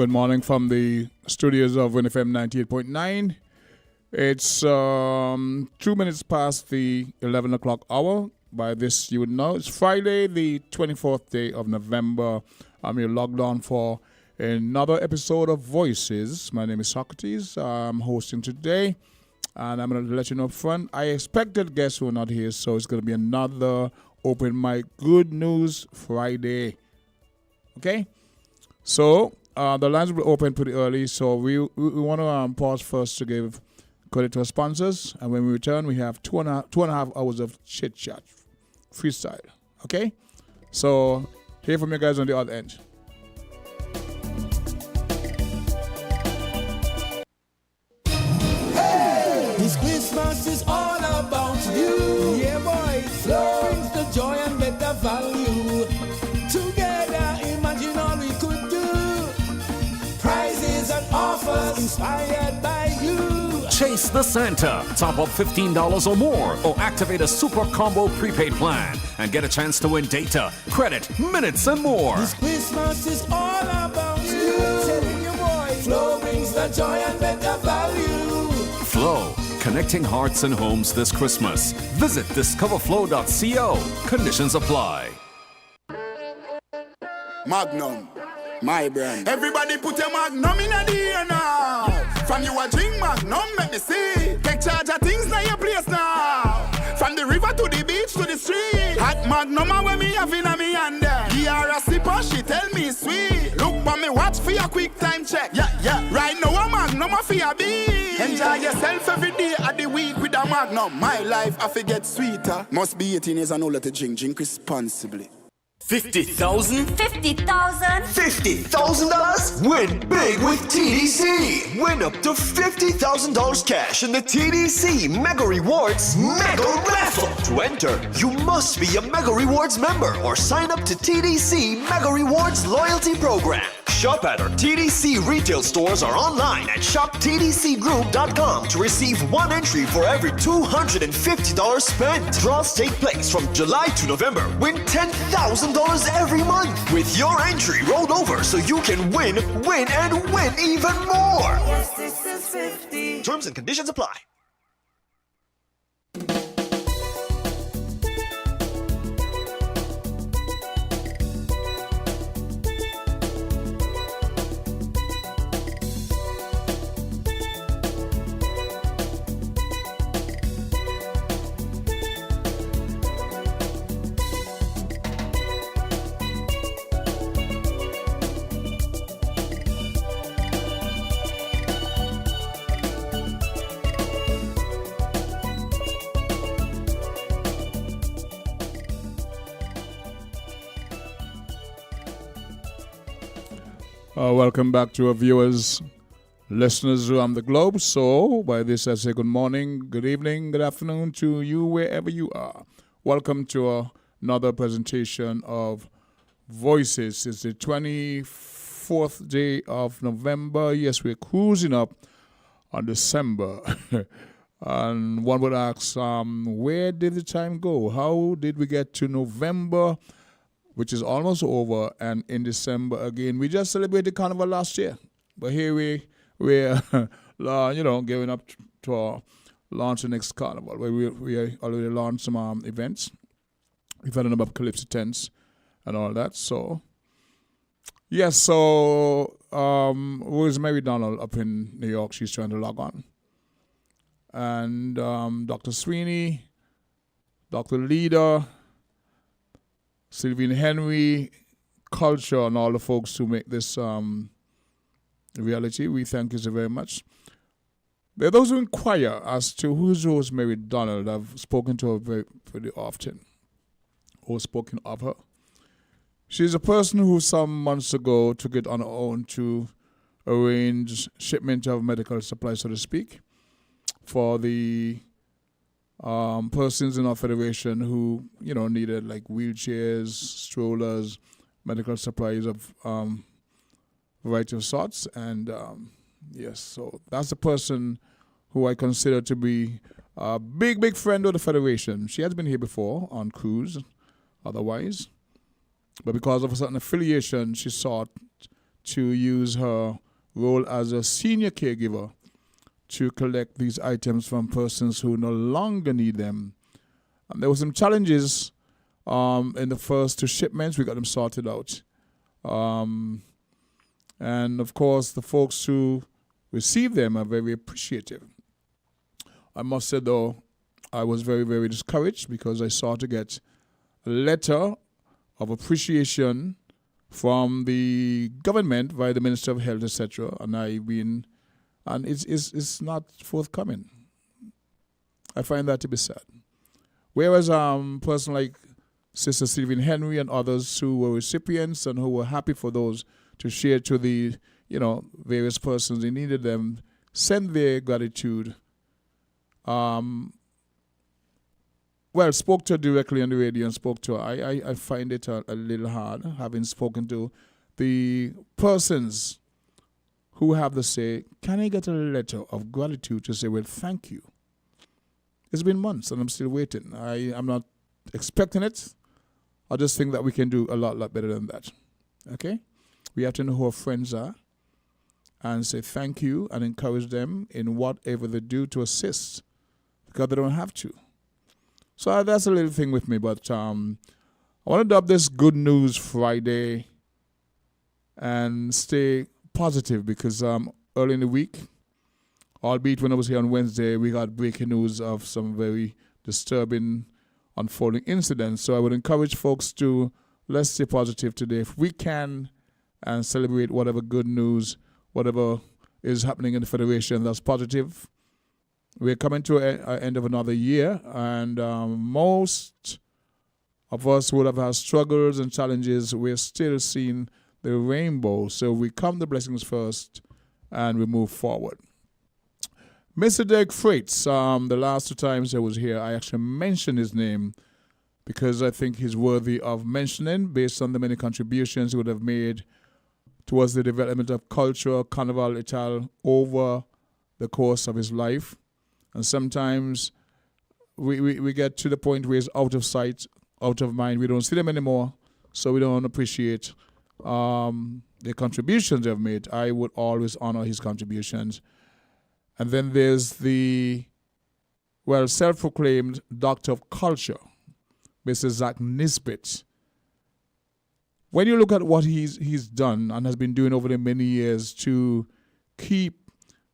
Good morning from the studios of WINNFM 98.9. It's 2 minutes past the 11 o'clock hour. By this, you would know. It's Friday, the 24th day of November. I'm here logged on for another episode of Voices. My name is Socrates. I'm hosting today, and I'm going to let you know up front. I expected guests who are not here, so it's going to be another open mic Good News Friday. Okay? So, the lines will open pretty early, so we want to pause first to give credit to our sponsors, and when we return, we have two and a half hours of chit-chat, freestyle, okay? So, hear from you guys on the other end. Hey! This Christmas is all about you. Yeah, boy. Flow brings the joy and better value. Together, imagine all we could do. Prizes and offers inspired by you. Chase the Santa. Top up $15 or more, or activate a Super Combo prepaid plan and get a chance to win data, credit, minutes, and more. This Christmas is all about you. Telling you, boy, Flow brings the joy and better value. Flow, connecting hearts and homes this Christmas. Visit discoverflow.co. Conditions apply. Magnum, my brand. Everybody put a Magnum in the air now. From you a drink Magnum, make me see. Take charge of things now your place now. From the river to the beach to the street. Hot Magnum when me have in a me hand there. He are a sipper, she tell me sweet. Look for me watch for your quick time check. Yeah. Right now a Magnum for your beat. Enjoy yourself every day of the week with a Magnum. My life I forget sweeter. Must be 18 years and older to drink. Drink responsibly. 50,000? 50,000? $50,000? Win big with TDC. Win up to $50,000 cash in the TDC Mega Rewards Mega Raffle. To enter, you must be a Mega Rewards member or sign up to TDC Mega Rewards Loyalty Program. Shop at our TDC retail stores or online at shoptdcgroup.com to receive one entry for every $250 spent. Draws take place from July to November. Win $10,000 every month with your entry rolled over so you can win even more. Yes, this is 50. Terms and conditions apply. Welcome back to our viewers, listeners around the globe. So, by this I say good morning, good evening, good afternoon to you wherever you are. Welcome to another presentation of Voices. It's the 24th day of November. Yes, we're cruising up on December. And one would ask, where did the time go? How did we get to November, which is almost over, and in December again? We just celebrated Carnival last year, but here we're gearing up to our launch the next Carnival, where we already launched some events. We've had a number of Calypso tents and all that. So, yes, so Rosemary Donald up in New York, she's trying to log on. And Dr. Sweeney, Dr. Leader, Sylvian Henry, Culture, and all the folks who make this reality, we thank you so very much. There are those who inquire as to who's Rosemary Donald. I've spoken to her very often, or spoken of her. She's a person who some months ago took it on her own to arrange shipment of medical supplies, so to speak, for the persons in our federation who, needed like wheelchairs, strollers, medical supplies of variety of sorts. And yes, so that's the person who I consider to be a big friend of the federation. She has been here before on cruise, otherwise. But because of a certain affiliation, she sought to use her role as a senior caregiver to collect these items from persons who no longer need them. And there were some challenges in the first 2 shipments. We got them sorted out. And of course, the folks who received them are very appreciative. I must say, though, I was very, very discouraged because I sought to get a letter of appreciation from the government via the Minister of Health, etc. And it's not forthcoming. I find that to be sad. Whereas a person like Sister Sylvian Henry and others who were recipients and who were happy for those to share to the, various persons who needed them, send their gratitude. Spoke to her directly on the radio and spoke to her. I find it a little hard, having spoken to the persons who have to say, can I get a letter of gratitude to say, well, thank you. It's been months and I'm still waiting. I'm not expecting it. I just think that we can do a lot better than that. Okay? We have to know who our friends are and say thank you and encourage them in whatever they do to assist, because they don't have to. So that's a little thing with me, but I want to do up this Good News Friday and stay positive, because early in the week, albeit when I was here on Wednesday, we got breaking news of some very disturbing unfolding incidents. So I would encourage folks to, let's stay positive today if we can, and celebrate whatever good news, whatever is happening in the Federation that's positive. We're coming to an end of another year, and most of us would have had struggles and challenges. We're still seeing the rainbow. So we count the blessings first, and we move forward. Mr. Derek Freights, the last 2 times I was here, I actually mentioned his name because I think he's worthy of mentioning based on the many contributions he would have made towards the development of culture, Carnival Ital, over the course of his life. And sometimes we get to the point where he's out of sight, out of mind. We don't see them anymore, so we don't appreciate the contributions they've made. I would always honor his contributions. And then there's the, self-proclaimed Doctor of Culture, Mr. Zach Nisbet. When you look at what he's done and has been doing over the many years to keep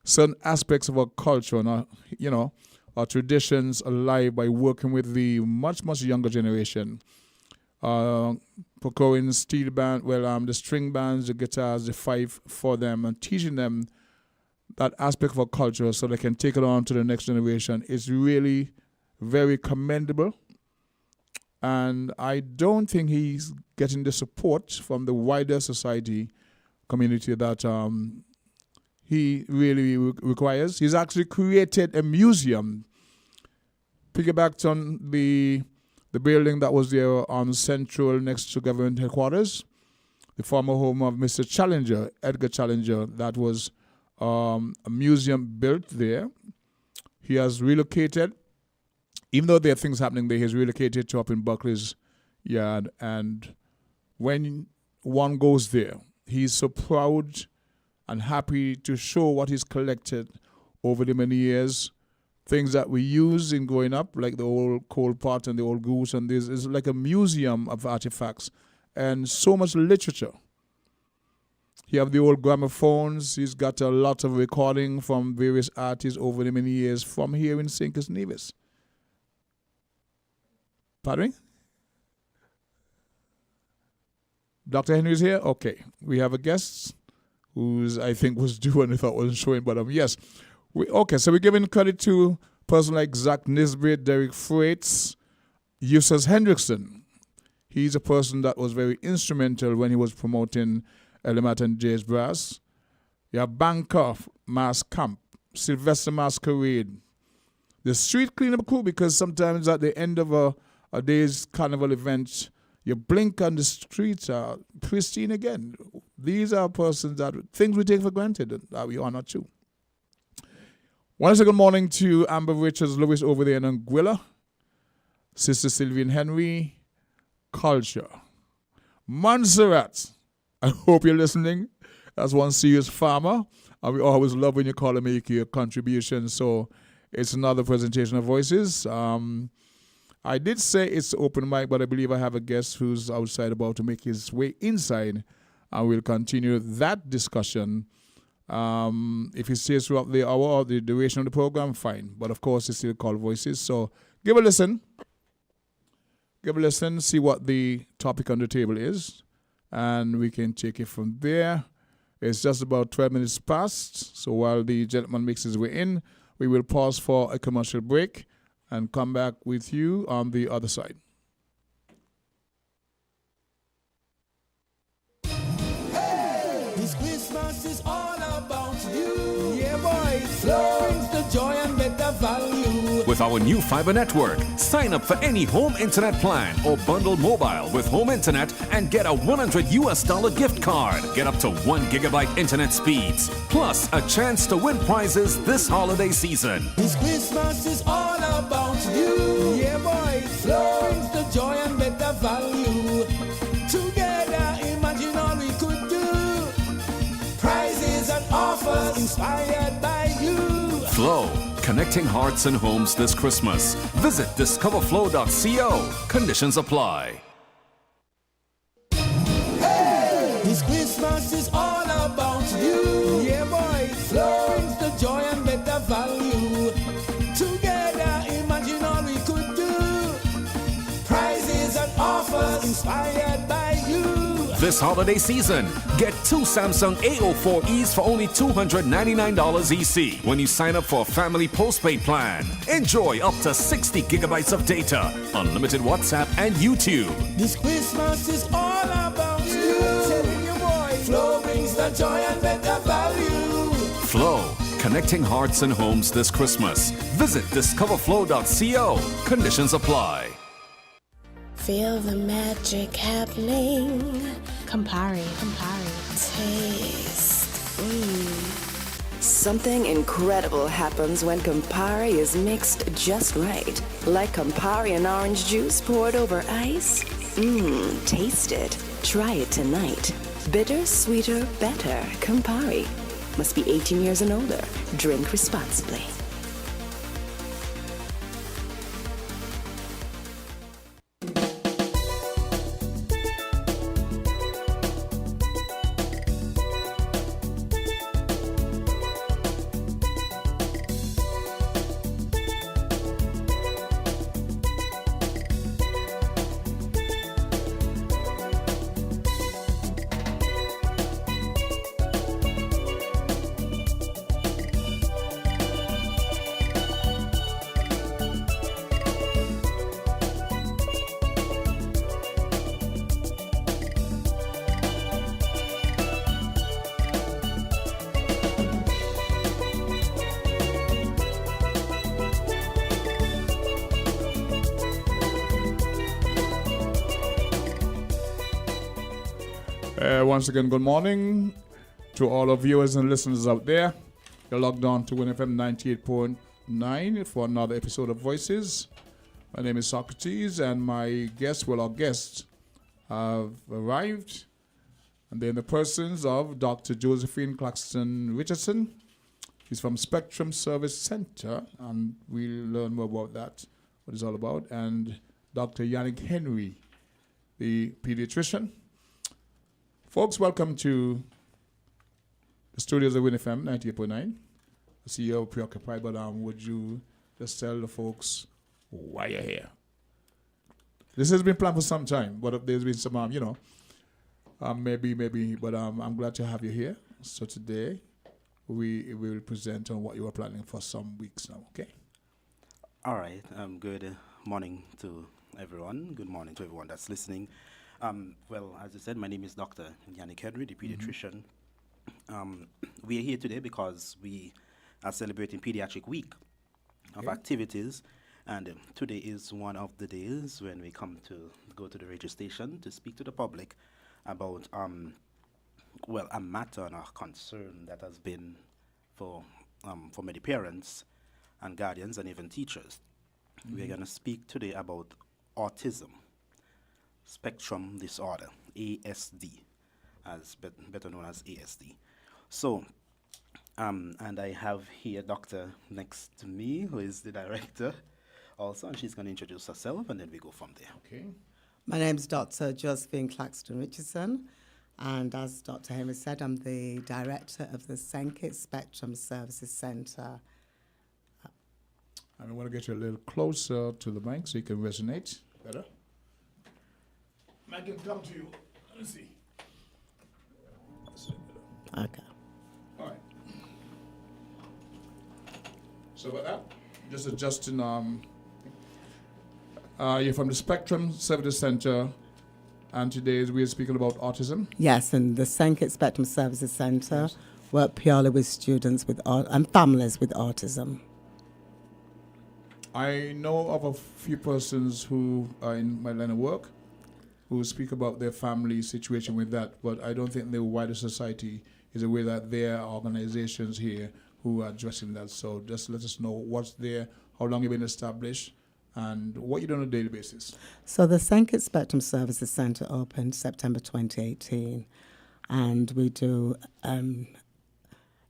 certain aspects of our culture and our traditions alive by working with the much, much younger generation, procuring steel band, the string bands, the guitars, the fife for them, and teaching them that aspect of our culture so they can take it on to the next generation is really very commendable. And I don't think he's getting the support from the wider society community that he really requires. He's actually created a museum, piggybacked on the building that was there on Central next to government headquarters, the former home of Mr. Challenger, Edgar Challenger. That was a museum built there. He has relocated. Even though there are things happening there, he's relocated to up in Buckley's yard. And when one goes there, he's so proud and happy to show what he's collected over the many years. Things that we use in growing up, like the old coal pot and the old goose, and this is like a museum of artifacts and so much literature. You have the old gramophones. He's got a lot of recording from various artists over the many years from here in St. Kitts Nevis. Pardon me? Dr. Henry's here? Okay. We have a guest who's, I think, was due and I thought wasn't showing, but yes. So we're giving credit to a person like Zach Nisbet, Derek Freights, Eustace Hendrickson. He's a person that was very instrumental when he was promoting Elimat and Jay's Brass. You have Banker, Mass Camp, Sylvester Masquerade, the street cleanup crew, because sometimes at the end of a day's carnival event, you blink and the streets are pristine again. These are persons that things we take for granted that we honor too. Want to say good morning to Amber Richards Lewis over there in Anguilla, Sister Sylvian Henry, Culture, Montserrat. I hope you're listening. That's one serious farmer. And we always love when you call and make your contribution. So it's another presentation of voices. I did say it's open mic, but I believe I have a guest who's outside about to make his way inside. And we'll continue that discussion. If he stays throughout the hour or the duration of the program, fine. But of course, it's still called Voices. So give a listen. Give a listen, see what the topic on the table is. And we can take it from there. It's just about 12 minutes past. So while the gentleman makes his way in, we will pause for a commercial break and come back with you on the other side. This Christmas is all about you. Yeah, boy. Flow brings the joy and better value. With our new fiber network, sign up for any home internet plan or bundle mobile with home internet and get a $100 gift card. Get up to 1 gigabyte internet speeds, plus a chance to win prizes this holiday season. This Christmas is all about you. Yeah, boy. Flow brings the joy and better value. Together, imagine all we could do. Prizes and offers inspired by you. Flow, connecting hearts and homes this Christmas. Visit discoverflow.co. Conditions apply. This Christmas is all about you. Yeah, boy. Flow brings the joy and better value. Together, imagine all we could do. Prizes and offers inspired by you. This holiday season, get 2 Samsung A04Es for only $299 EC when you sign up for a family postpaid plan. Enjoy up to 60 gigabytes of data, unlimited WhatsApp and YouTube. This Christmas is all about you. Telling you, boy. Flow brings the joy and better value. Flow, connecting hearts and homes this Christmas. Visit discoverflow.co. Conditions apply. Feel the magic happening. Campari. Taste. Something incredible happens when Campari is mixed just right. Like Campari and orange juice poured over ice. Taste it. Try it tonight. Bitter, sweeter, better. Campari. Must be 18 years and older. Drink responsibly. Once again, good morning to all our viewers and listeners out there. You're logged on to WINNFM 98.9 for another episode of Voices. My name is Socrates, and my our guests have arrived. And they're in the persons of Dr. Josephine Claxton Richardson. She's from Spectrum Service Center, and we'll learn more about that, what it's all about. And Dr. Yannick Henry, the pediatrician. Folks, welcome to the studios of WINNFM 98.9. I see you're preoccupied, but would you just tell the folks why you're here? This has been planned for some time, but there's been some, maybe, but I'm glad to have you here. So today, we will present on what you are planning for some weeks now, okay? All right. Good morning to everyone. Good morning to everyone that's listening. Well, as I said, my name is Dr. Yannick Henry, the pediatrician. We are here today because we are celebrating Pediatric Week of activities, and today is one of the days when we come to go to the radio station to speak to the public about, a matter and a concern that has been for many parents and guardians and even teachers. We're going to speak today about autism spectrum disorder, ASD, as better known as ASD. So, and I have here Doctor next to me, who is the director also, and she's going to introduce herself, and then we go from there. Okay. My name is Dr. Josephine Claxton Richardson, and as Dr. Henry said, I'm the director of the Senkit Spectrum Services Centre. And I want to get you a little closer to the mic so you can resonate better. I can come to you. Let's see. Okay. All right. So about that, just adjusting. You're from the Spectrum Services Center, and today we're speaking about autism. Yes, and the Senkit Spectrum Services Centre work purely with students with and families with autism. I know of a few persons who are in my line of work who speak about their family situation with that, but I don't think the wider society is aware that there are organizations here who are addressing that. So just let us know what's there, how long you've been established, and what you do on a daily basis. So the Senkit Spectrum Services Centre opened September 2018, and we do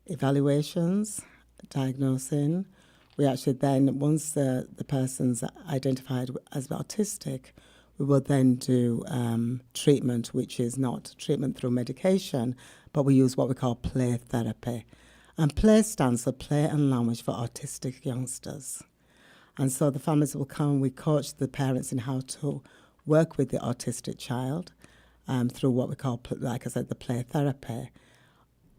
evaluations, diagnosing. We actually then, once the person's identified as autistic, we will then do treatment, which is not treatment through medication, but we use what we call play therapy. And play stands for play and language for autistic youngsters. And so the families will come and we coach the parents in how to work with the autistic child through what we call, like I said, the play therapy.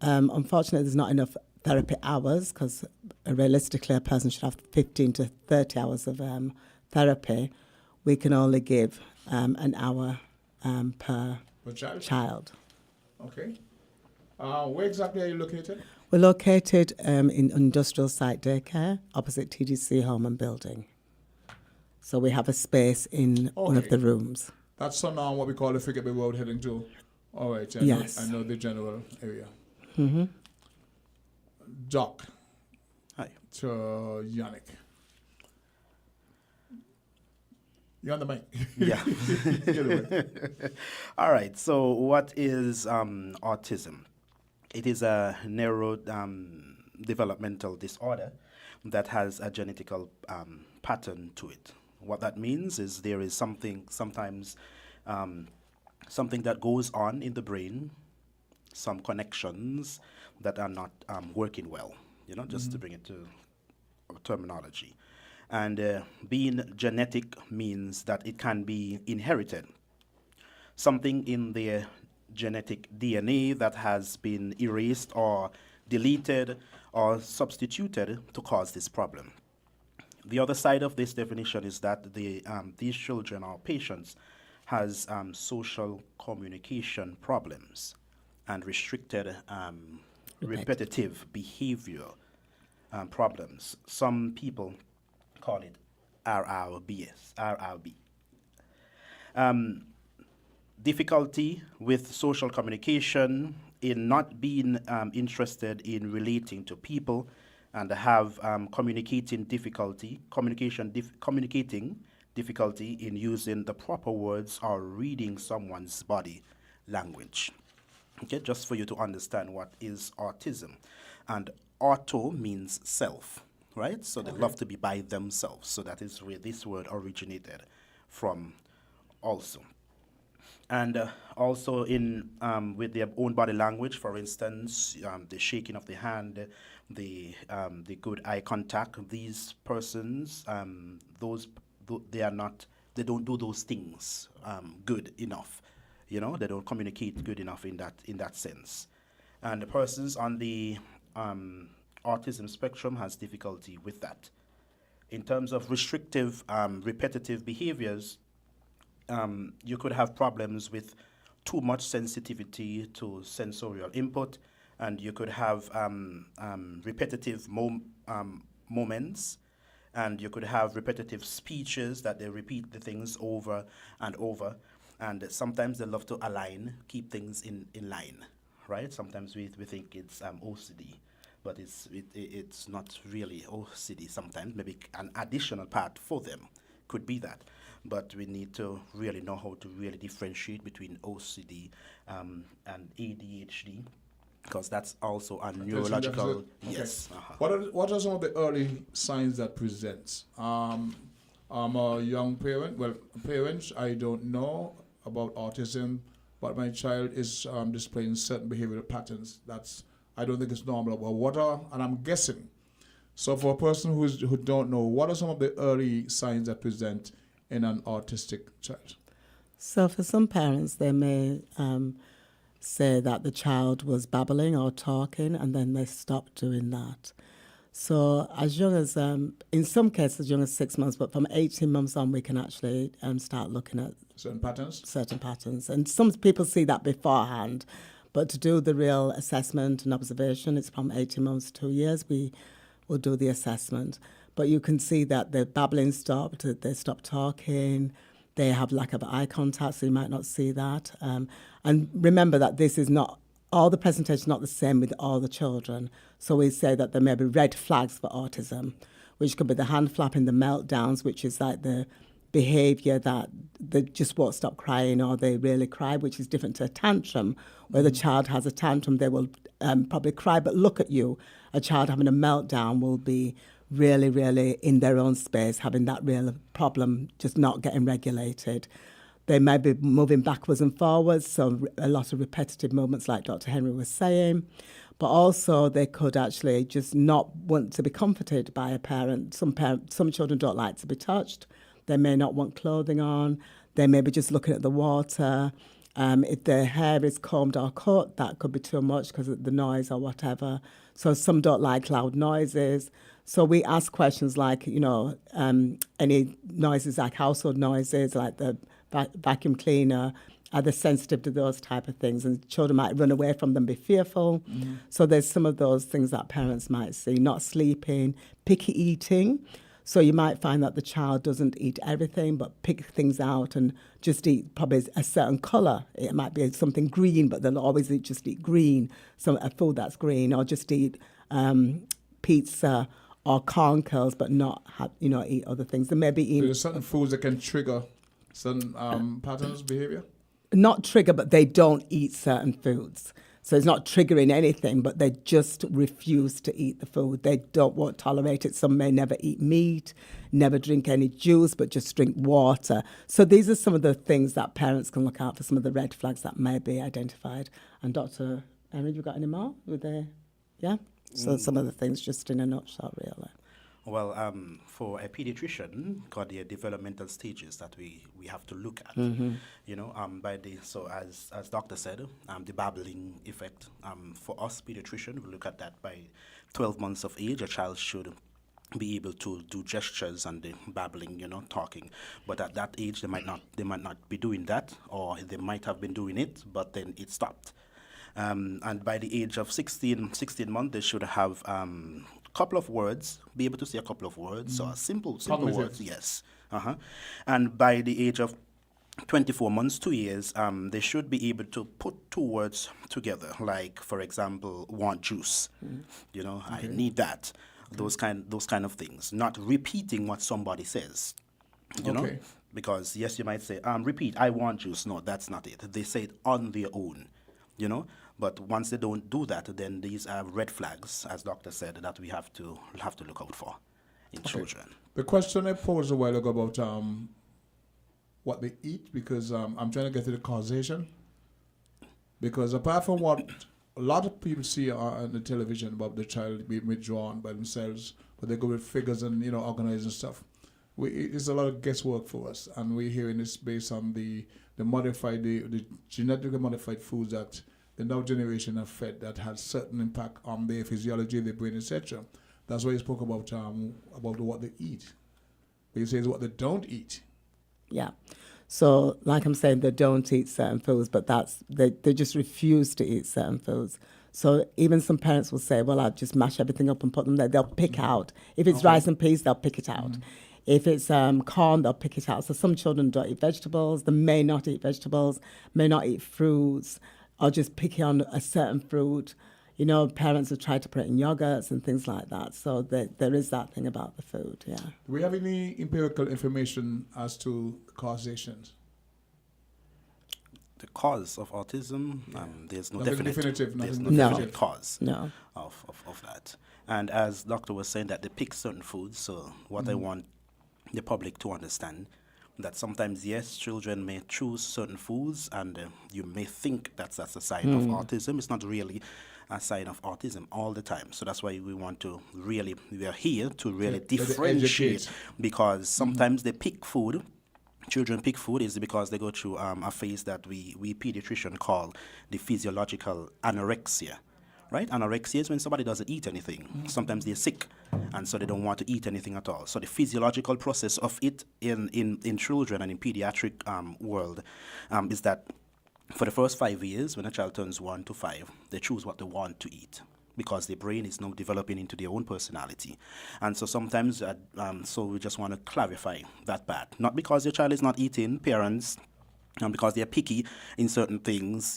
Unfortunately, there's not enough therapy hours because realistically a person should have 15 to 30 hours of therapy. We can only give an hour per child. Okay. Where exactly are you located? We're located in Industrial Site Daycare, opposite TDC Home and Building. So we have a space in one of the rooms. That's on what we call the Figure Road heading to. All right, Yes. I know the general area. Mm-hmm. Doc. Hi. To Yannick. You're on the mic. Yeah. All right. So, what is autism? It is a neurodevelopmental disorder that has a genetical pattern to it. What that means is there is something that goes on in the brain, some connections that are not working well, just to bring it to terminology. And being genetic means that it can be inherited. Something in the genetic DNA that has been erased or deleted or substituted to cause this problem. The other side of this definition is that these children or patients has social communication problems and restricted repetitive behavior problems. Some people call it RRB. Difficulty with social communication, in not being interested in relating to people, and have communicating difficulty in using the proper words or reading someone's body language. Okay, just for you to understand what is autism. And auto means self, right? So they love to be by themselves. So that is where this word originated from also. And also in with their own body language, for instance, the shaking of the hand, the good eye contact. These persons, they don't do those things good enough. They don't communicate good enough in that sense. And the persons on the autism spectrum has difficulty with that. In terms of restrictive, repetitive behaviors, you could have problems with too much sensitivity to sensorial input, and you could have repetitive moments, and you could have repetitive speeches that they repeat the things over and over, and sometimes they love to keep things in line, right? Sometimes we think it's OCD, but it's not really OCD. Sometimes maybe an additional part for them could be that. But we need to really know how to really differentiate between OCD and ADHD because that's also a Attention neurological. deficit? Okay. Yes. What are some of the early signs that presents? I'm a young parent. Well, parents, I don't know about autism, but my child is displaying certain behavioral patterns. I don't think it's normal. But and I'm guessing. So for a person who don't know, what are some of the early signs that present in an autistic child? So for some parents, they may say that the child was babbling or talking, and then they stop doing that. So as young as, in some cases, as young as 6 months, but from 18 months on, we can actually start looking at certain patterns. And some people see that beforehand, but to do the real assessment and observation, it's from 18 months to 2 years, we will do the assessment. But you can see that the babbling stopped, they stopped talking, they have lack of eye contact, so you might not see that. And remember that this is not, all the presentation is not the same with all the children. So we say that there may be red flags for autism, which could be the hand flapping, the meltdowns, which is like the behaviour that they just won't stop crying or they really cry, which is different to a tantrum, where the child has a tantrum, they will probably cry but look at you. A child having a meltdown will be really, really in their own space, having that real problem, just not getting regulated. They may be moving backwards and forwards, so a lot of repetitive movements like Dr. Henry was saying. But also they could actually just not want to be comforted by a parent. Some children don't like to be touched. They may not want clothing on. They may be just looking at the water. If their hair is combed or cut, that could be too much because of the noise or whatever. So some don't like loud noises. So we ask questions like, any noises like household noises, like the vacuum cleaner, are they sensitive to those type of things? And children might run away from them, be fearful. Mm-hmm. So there's some of those things that parents might see, not sleeping, picky eating. So you might find that the child doesn't eat everything, but pick things out and just eat probably a certain colour. It might be something green, but they'll always just eat green, a food that's green, or just eat pizza or corn curls, but not eat other things. They may be eating. There's certain foods that can trigger certain patterns, behaviour? Not trigger, but they don't eat certain foods. So it's not triggering anything, but they just refuse to eat the food. They won't tolerate it. Some may never eat meat, never drink any juice, but just drink water. So these are some of the things that parents can look out for, some of the red flags that may be identified. And Dr. Henry, you got any more? Yeah? So some of the things just in a nutshell, really. Well, for a pediatrician, got the developmental stages that we have to look at. As doctor said, the babbling effect. For us pediatrician, we look at that by 12 months of age. A child should be able to do gestures and the babbling, talking. But at that age, they might not be doing that, or they might have been doing it, but then it stopped. And by the age of 16 months, they should have couple of words, be able to say a couple of words, or simple words, yes. And by the age of 24 months, 2 years, they should be able to put two words together, like, for example, want juice. I need that. Those kind of things. Not repeating what somebody says. You know? Because, yes, you might say, repeat, I want juice. No, that's not it. They say it on their own, But once they don't do that, then these are red flags, as doctor said, that we have to look out for in children. The question I posed a while ago about what they eat, because I'm trying to get to the causation. Because apart from what a lot of people see on the television about the child being withdrawn by themselves, but they go with figures and organizing stuff. It's a lot of guesswork for us, and we're hearing this based on the genetically modified foods that the now generation have fed that had certain impact on their physiology, their brain, etc. That's why you spoke about what they eat. But you say it's what they don't eat. Yeah. So, like I'm saying, they don't eat certain foods, but they just refuse to eat certain foods. So even some parents will say, well, I'll just mash everything up and put them there. They'll pick out. If it's rice and peas, they'll pick it out. If it's corn, they'll pick it out. So some children don't eat vegetables. They may not eat vegetables, may not eat fruits, or just pick on a certain fruit. Parents have tried to put it in yogurts and things like that. So there is that thing about the food, yeah. Do we have any empirical information as to causations? the cause of autism. There's no Nothing definite, definitive, there's nothing no definitive. definite cause No. of that. And as doctor was saying that they pick certain foods, so what I want the public to understand that sometimes, yes, children may choose certain foods and you may think that's a sign of autism. It's not really a sign of autism all the time. So that's why we want to really, we are here to really differentiate, educate. because sometimes they pick food. Children pick food is because they go through a phase that we pediatrician call the physiological anorexia. Right? Anorexia is when somebody doesn't eat anything. Sometimes they're sick, and so they don't want to eat anything at all. So the physiological process of it in children and in pediatric world is that for the first 5 years, when a child turns 1 to 5, they choose what they want to eat, because their brain is now developing into their own personality. And so sometimes, so we just want to clarify that part. Not because your child is not eating, parents, because they're picky in certain things,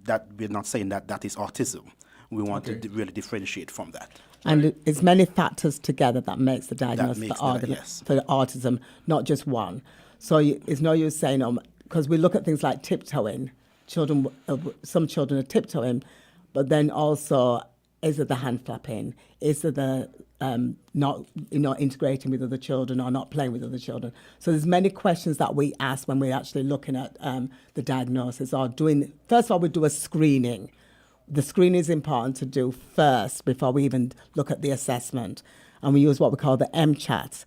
that we're not saying that that is autism. We want to really differentiate from that. And it's many factors together that makes the diagnosis makes for, the- yes. for autism, not just one. So it's no use saying, because we look at things like tiptoeing. Some children are tiptoeing, but then also, is it the hand flapping? Is it the not integrating with other children or not playing with other children? So there's many questions that we ask when we're actually looking at the diagnosis or doing. First of all, we do a screening. The screening is important to do first before we even look at the assessment, and we use what we call the MChat,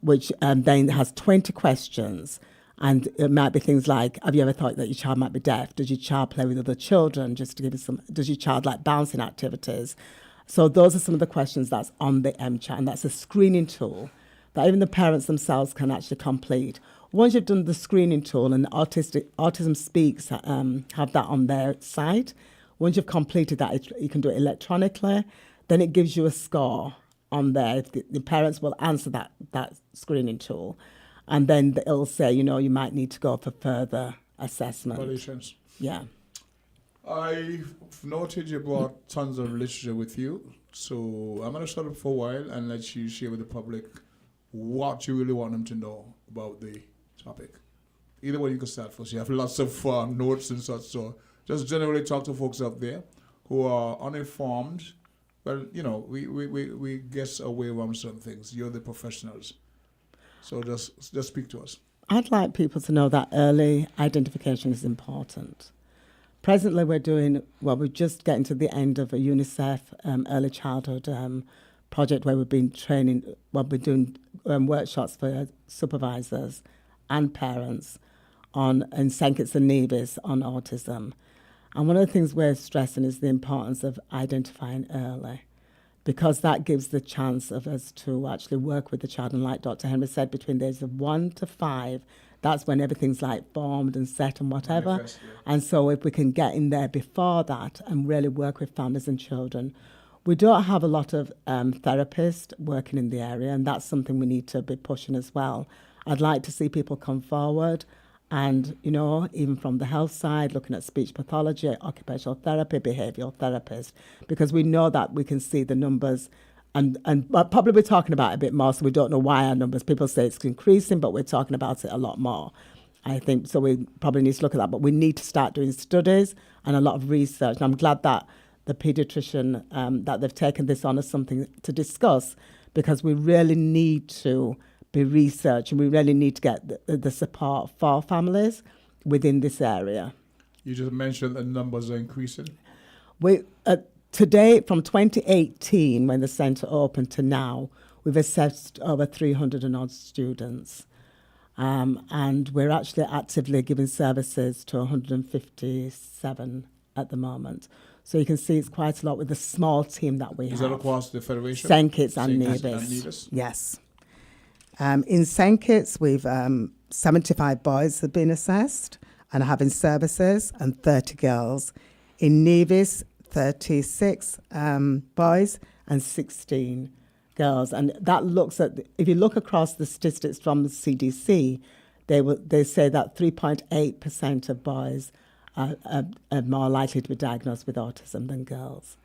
which then has 20 questions. And it might be things like, have you ever thought that your child might be deaf? Does your child play with other children? Just to give you some, does your child like bouncing activities? So those are some of the questions that's on the MChat, and that's a screening tool that even the parents themselves can actually complete. Once you've done the screening tool, and Autism Speaks have that on their site, once you've completed that, you can do it electronically, then it gives you a score on there. The parents will answer that screening tool. And then it'll say, you might need to go for further assessment. Evaluations. Yeah. I've noted you brought tons of literature with you, so I'm going to stop it for a while and let you share with the public what you really want them to know about the topic. Either way, you can start first. You have lots of notes and such, so just generally talk to folks out there who are uninformed. Well, we guess away from certain things. You're the professionals. So just speak to us. I'd like people to know that early identification is important. Presently, we're just getting to the end of a UNICEF early childhood project where we've been doing workshops for supervisors and parents in St. Kitts and Nevis on autism. And one of the things we're stressing is the importance of identifying early, because that gives the chance of us to actually work with the child. And like Dr. Henry said, between the ages of 1 to 5, that's when everything's like formed and set and whatever. Manifest, yeah. And so if we can get in there before that and really work with families and children. We don't have a lot of therapists working in the area, and that's something we need to be pushing as well. I'd like to see people come forward and, even from the health side, looking at speech pathology, occupational therapy, behavioural therapists, because we know that we can see the numbers and probably we're talking about it a bit more, so we don't know why our numbers, people say it's increasing, but we're talking about it a lot more. I think, so we probably need to look at that, but we need to start doing studies and a lot of research. And I'm glad that the paediatrician, that they've taken this on as something to discuss, because we really need to be researching. We really need to get the support for families within this area. You just mentioned the numbers are increasing. Today, from 2018, when the centre opened, to now, we've assessed over 300 and odd students. And we're actually actively giving services to 157 at the moment. So you can see it's quite a lot with the small team that we have. Is that across the Federation? St. Kitts and St. Kitts Nevis. and Nevis? Yes. In St. Kitts, we've 75 boys have been assessed and having services, and 30 girls. In Nevis, 36 boys and 16 girls. And that looks at, if you look across the statistics from the CDC, they say that 3.8% of boys are more likely to be diagnosed with autism than girls.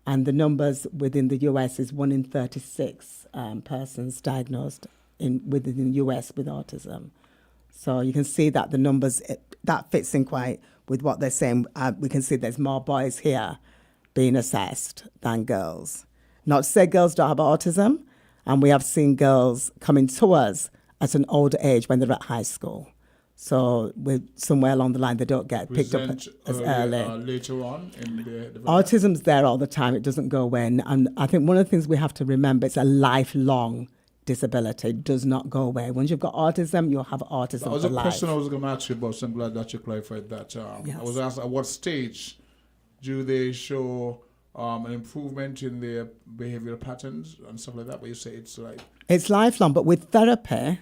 And the numbers within the US is 1 in 36 persons diagnosed within the US with autism. So you can see that the numbers that fits in quite with what they're saying. We can see there's more boys here being assessed than girls. Not to say girls don't have autism, and we have seen girls coming to us at an older age when they're at high school. So somewhere along the line, they don't get picked up as early. Later on in the Autism's there all the time. It doesn't go away. And I think one of the things we have to remember, it's a lifelong disability. It does not go away. Once you've got autism, you'll have autism for life. That was a question I was going to ask you about, so I'm glad that you clarified that. Yes. I was asked, at what stage do they show an improvement in their behavioral patterns and stuff like that? But you say it's like... It's lifelong, but with therapy,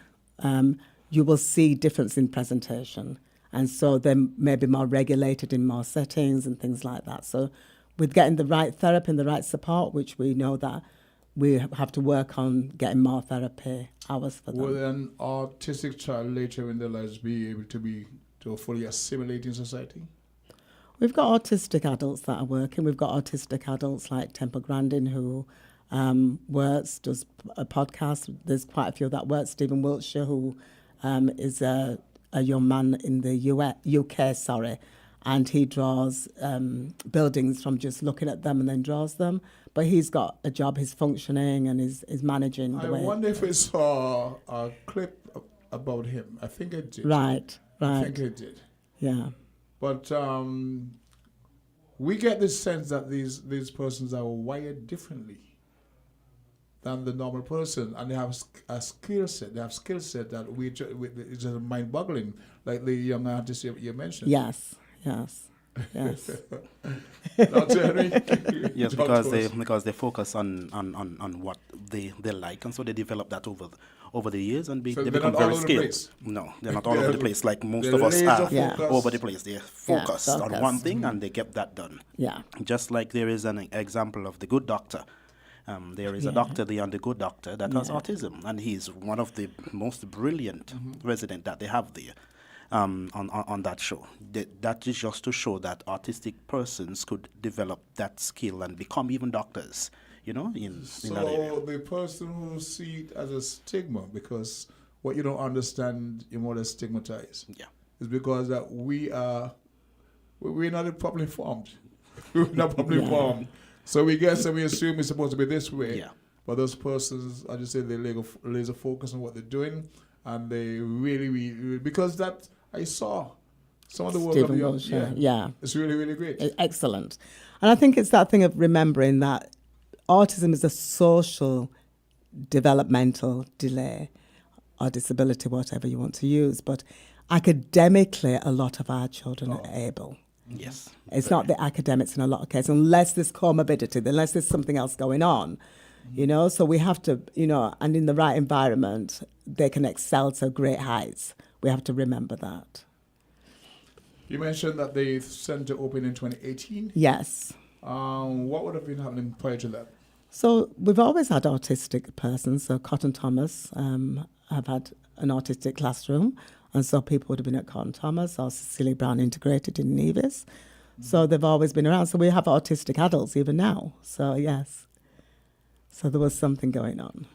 you will see difference in presentation. And so they may be more regulated in more settings and things like that. So with getting the right therapy and the right support, which we know that we have to work on getting more therapy hours for them. Will an autistic child later in their lives be able to fully assimilate in society? We've got autistic adults that are working. We've got autistic adults like Temple Grandin who works, does a podcast. There's quite a few that work. Stephen Wiltshire, who is a young man in the UK, and he draws buildings from just looking at them and then draws them. But he's got a job, he's functioning and is managing the way. I wonder if I saw a clip about him. I think I did. Right. I think I did. Yeah. But we get this sense that these persons are wired differently than the normal person, and they have a skill set. They have skill set that it's just mind-boggling, like the young artist you mentioned. Yes. Dr. Henry? Yes, because they focus on what they like, and so they develop that over the years, and they become very skilled. No, they're not all over the place like most of us are over the place. They're focused on one thing, and they get that done. Yeah. Just like there is an example of the Good Doctor. There is a doctor, the Good Doctor, that has autism, and he's one of the most brilliant resident that they have there. On that show. That is just to show that autistic persons could develop that skill and become even doctors, in that area. So the person who see it as a stigma, because what you don't understand, you're more or less stigmatized. Yeah. Is because that we're not properly informed. We're not properly informed. So we guess and we assume it's supposed to be this way. Yeah. But those persons, I just say they laser focus on what they're doing, and they really because that I saw some of the work Stephen of Wiltshire, yeah. It's really, really great. Excellent. And I think it's that thing of remembering that autism is a social developmental delay or disability, whatever you want to use. But academically, a lot of our children are able. Yes. It's not the academics in a lot of cases, unless there's comorbidity, unless there's something else going on. So we have to, and in the right environment, they can excel to great heights. We have to remember that. You mentioned that the center opened in 2018. Yes. What would have been happening prior to that? So we've always had autistic persons. So Cotton Thomas have had an autistic classroom, and so people would have been at Cotton Thomas or Cecilia Brown Integrated in Nevis. So they've always been around. So we have autistic adults even now. So yes. So there was something going on.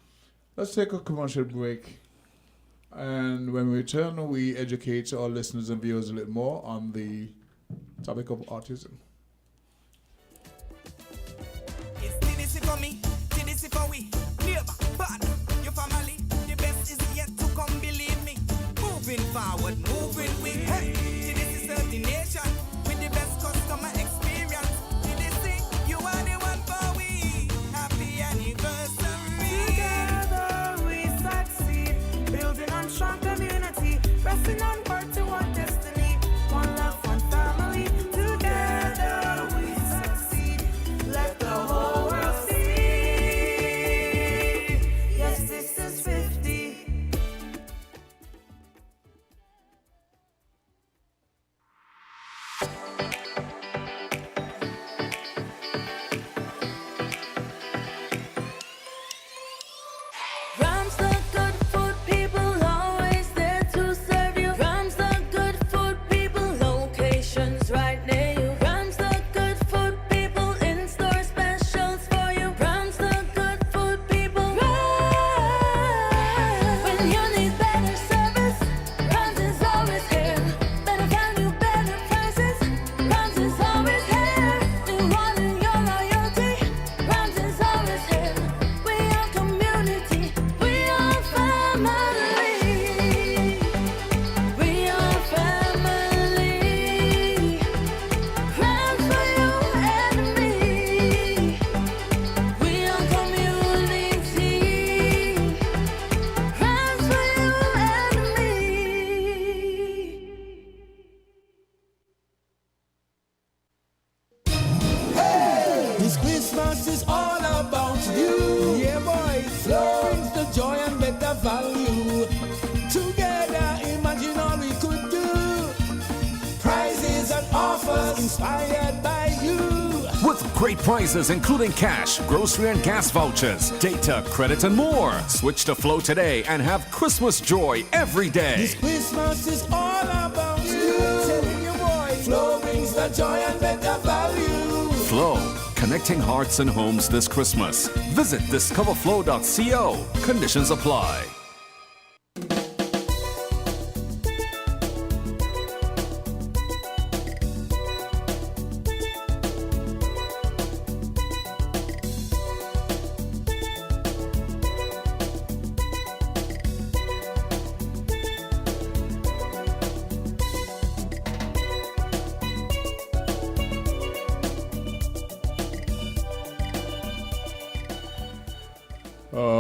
Let's take a commercial break. And when we return, we educate our listeners and viewers a little more on the topic of autism. It's TDC for me, TDC for we. Neighbor, partner, your family. The best is yet to come, believe me. Moving forward, moving with. Hey, TDC certain nation with the best customer experience. TDC, you are the one for we. Happy anniversary. Together we succeed. Building on strong community. Pressing on forward to our destiny. One love, one family. Together we succeed. Let the whole world see. Yes, this is 50. Rams the good food people always there to serve you. Rams the good food people, locations right near you. Rams the good food people, in-store specials for you. Rams the good food people. Rams. When you need better service, Rams is always here. Better value This Christmas is all about you. Yeah, boy. Flow brings the joy and better value. Together, imagine all we could do. Prizes and offers inspired by you. With great prizes including cash, grocery and gas vouchers, data, credit and more. Switch to Flow today and have Christmas joy every day. This Christmas is all about you. Telling you, boy. Flow brings the joy and better value. Flow, connecting hearts and homes this Christmas. Visit discoverflow.co. Conditions apply.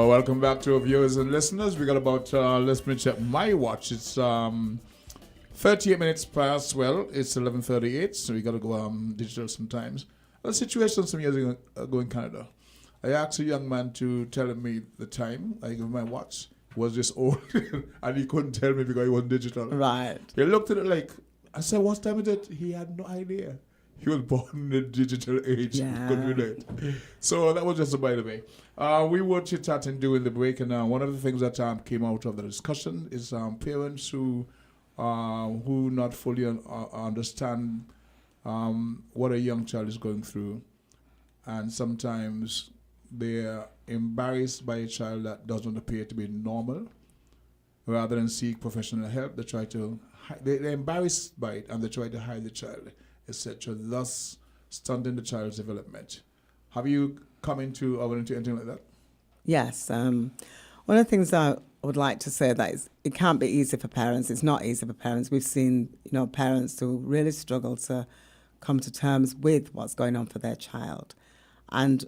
Welcome back to our viewers and listeners. We got about, let me check my watch. It's 38 minutes past. Well, it's 11:38, so we got to go digital sometimes. A situation some years ago in Canada. I asked a young man to tell me the time. I gave him my watch. It was just old, and he couldn't tell me because it wasn't digital. Right. He looked at it like, I said, what time is it? He had no idea. He was born in the digital age. Yeah. Couldn't relate. So that was just a by the way. We were chit-chatting during the break, and one of the things that came out of the discussion is parents who not fully understand what a young child is going through, and sometimes they're embarrassed by a child that doesn't appear to be normal. Rather than seek professional help, they try to they're embarrassed by it, and they try to hide the child, etc., thus stunting the child's development. Have you come into or into anything like that? Yes. One of the things I would like to say that is it can't be easy for parents. It's not easy for parents. We've seen, parents who really struggle to come to terms with what's going on for their child. And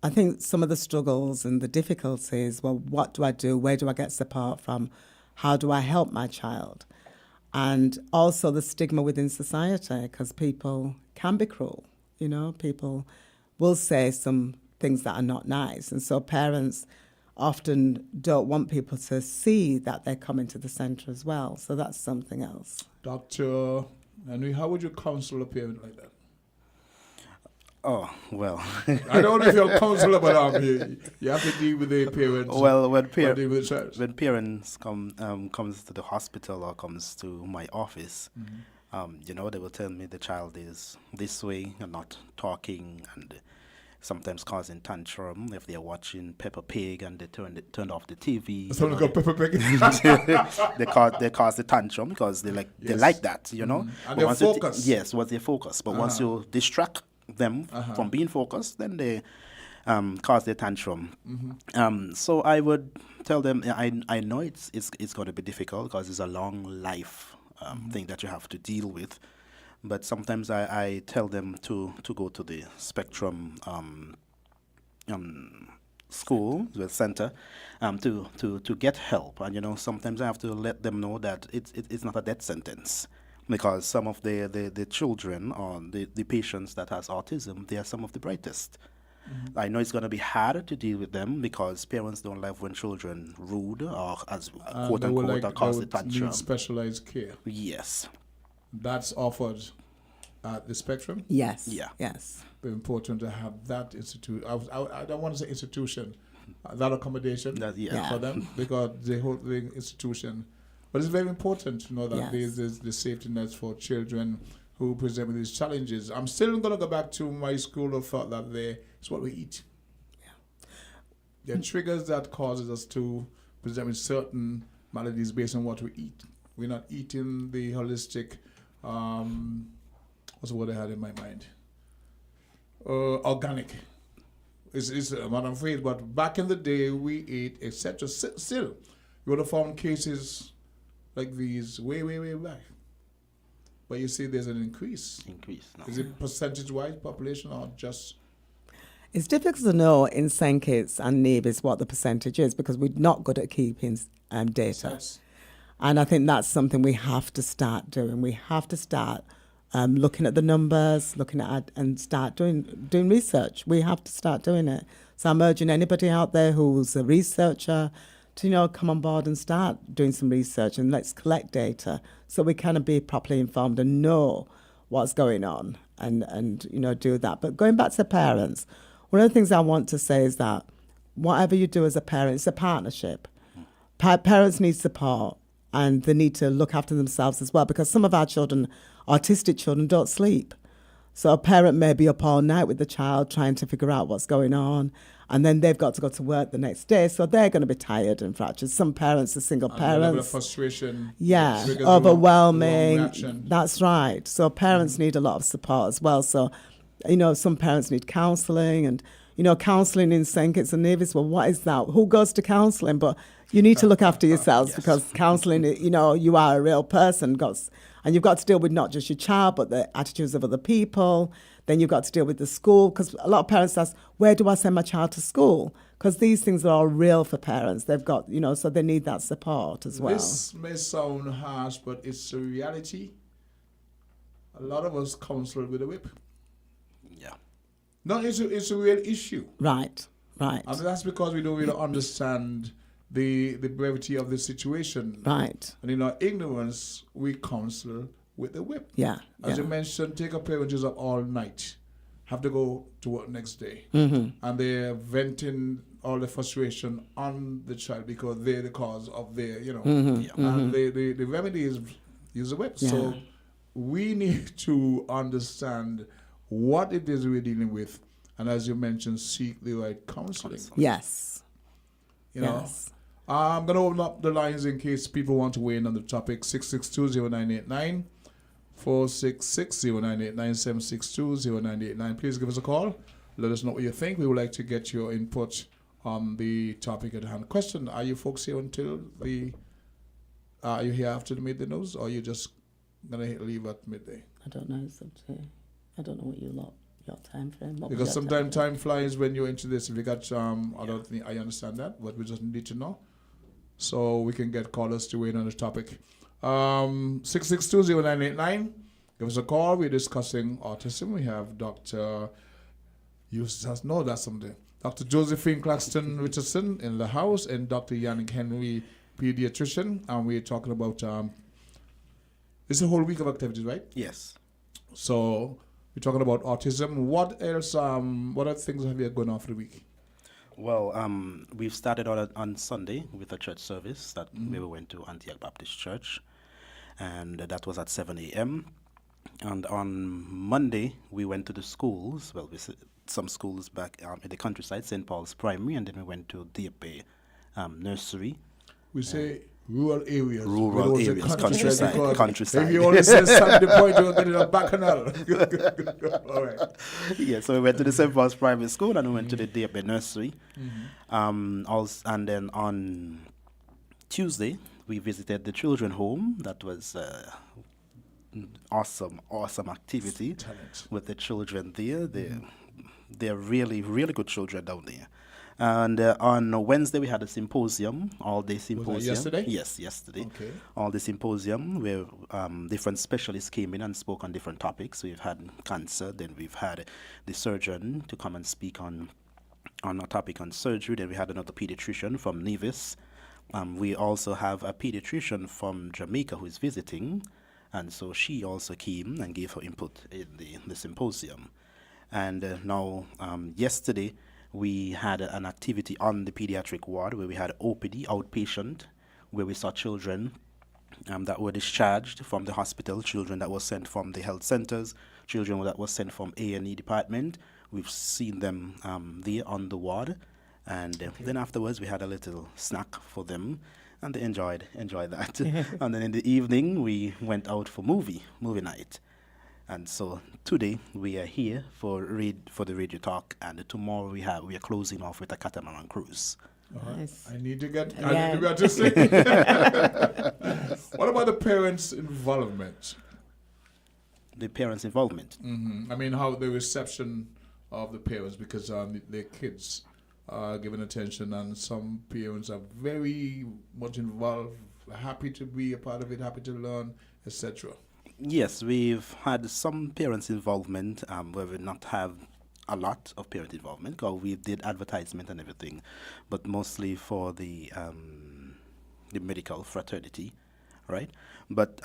I think some of the struggles and the difficulties, well, what do I do? Where do I get support from? How do I help my child? And also the stigma within society, because people can be cruel. People will say some things that are not nice. And so parents often don't want people to see that they're coming to the centre as well. So that's something else. Dr. Henry, how would you counsel a parent like that? Oh, well. I don't know if you're a counselor, but you have to deal with the parents. Well, when parents comes to the hospital or comes to my office, they will tell me the child is this way and not talking, and sometimes causing tantrum if they're watching Peppa Pig and they turned off the TV. Someone got Peppa Pig. they cause the tantrum because they like that, And they're focused. Yes, what's their focus? But once you distract them from being focused, then they cause their tantrum. So I would tell them, I know it's going to be difficult because it's a long life thing that you have to deal with. But sometimes I tell them to go to the Spectrum school, the center, to get help. And sometimes I have to let them know that it's not a death sentence, because some of the children or the patients that has autism, they are some of the brightest. I know it's going to be hard to deal with them because parents don't like when children rude or as quote unquote or cause the tantrum. Need specialized care. Yes. That's offered at the Spectrum? Yes. Yeah. Yes. Very important to have that institute. I don't want to say institution, that accommodation for them, because the whole institution. But it's very important to know that there's the safety nets for children who present with these challenges. I'm still going to go back to my school of thought that it's what we eat. Yeah. There are triggers that causes us to present with certain maladies based on what we eat. We're not eating the holistic, what's the word I had in my mind? Organic. It's a modern phrase, but back in the day we ate, etc. Still, you would have found cases like these way back. But you see there's an increase. No. Is it percentage-wise population or just? It's difficult to know in St. Kitts and Nevis what the percentage is because we're not good at keeping data. Yes. And I think that's something we have to start doing. We have to start looking at the numbers, looking at and start doing research. We have to start doing it. So I'm urging anybody out there who's a researcher to come on board and start doing some research, and let's collect data so we can be properly informed and know what's going on and do that. But going back to parents, one of the things I want to say is that whatever you do as a parent, it's a partnership. Parents need support, and they need to look after themselves as well, because some of our children, autistic children, don't sleep. So a parent may be up all night with the child trying to figure out what's going on, and then they've got to go to work the next day, so they're going to be tired and fractured. Some parents are single And the level of parents. frustration. Yeah, triggers the overwhelming. wrong reaction. That's right. So parents need a lot of support as well. So, some parents need counselling, and counselling in St. Kitts and Nevis. Well, what is that? Who goes to counselling? But you need to look after yourselves Yes. because counselling, you are a real person, and you've got to deal with not just your child, but the attitudes of other people. Then you've got to deal with the school, because a lot of parents ask, where do I send my child to school? Because these things are all real for parents. They've got, so they need that support as well. This may sound harsh, but it's a reality. A lot of us counsel with a whip. Yeah. No, it's a real issue. Right. And that's because we don't really understand the brevity of the situation. Right. And in our ignorance, we counsel with the whip. Yeah. As you mentioned, take a parent who's up all night, have to go to work next day, and they're venting all the frustration on the child because they're the cause of their, and the remedy is use the whip. Yeah. So we need to understand what it is we're dealing with, and as you mentioned, seek the right counseling. Yes. Yes. I'm going to open up the lines in case people want to weigh in on the topic. 662-0989, 466-0989, 762-0989. Please give us a call. Let us know what you think. We would like to get your input on the topic at hand. Question, are you folks here until are you here after the midday news, or are you just going to leave at midday? I don't know. It's up to you. I don't know what your time frame. Because sometimes time flies when you're into this. If you got other thing, I understand that, but we just need to know so we can get callers to weigh in on the topic. 662-0989. Give us a call. We're discussing autism. We have Dr. Dr. Josephine Claxton Richardson in the house, and Dr. Yannick Henry, pediatrician, and we're talking about it's a whole week of activities, right? Yes. So we're talking about autism. What else? What other things have you going on for the week? Well, we've started on Sunday with a church service that we went to Antioch Baptist Church, and that was at 7 a.m. And on Monday, we went to the schools. Well, some schools back in the countryside, St. Paul's Primary, and then we went to Deep Nursery. We say rural areas. Rural areas, countryside. If you only say something, point you're getting a bacchanal. All right. Yeah, so we went to the St. Paul's Private School, and we went to the Deep Nursery. And then on Tuesday, we visited the children's home. That was awesome activity with the children there. They're really, really good children down there. And on Wednesday, we had a symposium, all-day symposium. Was that yesterday? Yes, yesterday. Okay. All-day symposium where different specialists came in and spoke on different topics. We've had cancer, then we've had the surgeon to come and speak on a topic on surgery. Then we had another pediatrician from Nevis. We also have a pediatrician from Jamaica who is visiting, and so she also came and gave her input in the symposium. And now, yesterday, we had an activity on the pediatric ward where we had OPD, outpatient, where we saw children that were discharged from the hospital, children that were sent from the health centers, children that were sent from A&E department. We've seen them there on the ward. And then afterwards, we had a little snack for them, and they enjoyed that. And then in the evening, we went out for movie night. And so today we are here for the radio talk, and tomorrow we are closing off with a catamaran cruise. Nice. I need to get to say. What about the parents' involvement? The parents' involvement. I mean, how the reception of the parents, because their kids are given attention, and some parents are very much involved, happy to be a part of it, happy to learn, etc. Yes, we've had some parents' involvement where we not have a lot of parent involvement because we did advertisement and everything, but mostly for the medical fraternity, right? But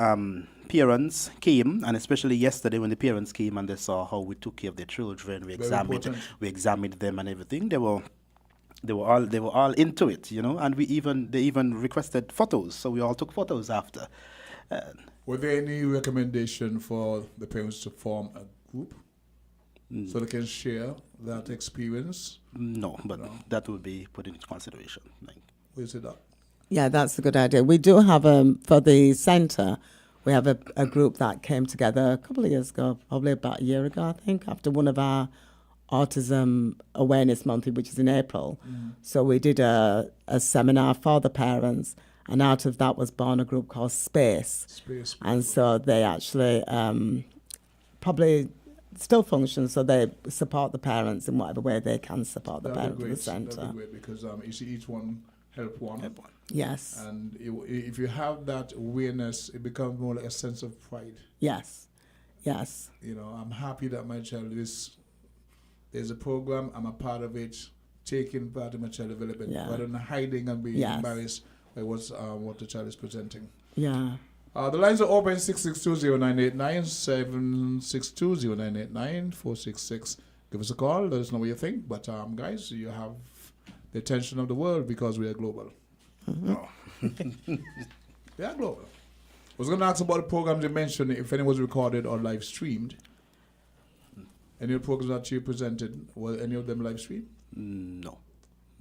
parents came, and especially yesterday when the parents came and they saw how we took care of their children, important. we examined them and everything. They were all into it, and they even requested photos, so we all took photos after. Uh, Were there any recommendation for the parents to form a group so they can share that experience? no, but that will be put into consideration. Like, Where's it at? Yeah, that's a good idea. We do have, for the centre, we have a group that came together a couple of years ago, probably about a year ago, I think, after one of our Autism Awareness Month, which is in April. So we did a seminar for the parents, and out of that was born a group called Space. And so they actually probably still function, so they support the parents in whatever way they can support the parents of the centre. That'd be great because you see each one help one. Yes. And if you have that awareness, it becomes more like a sense of pride. Yes. Yes. I'm happy that my child there's a program, I'm a part of it, taking part in my child development, rather than hiding and being embarrassed by what the child is presenting. Yeah. The lines are open 6620989, 7620989, 466. Give us a call, let us know what you think. But guys, you have the attention of the world because we are global. We are global. I was going to ask about the programs you mentioned, if any was recorded or live streamed. Any of the programs that you presented, were any of them live streamed? no.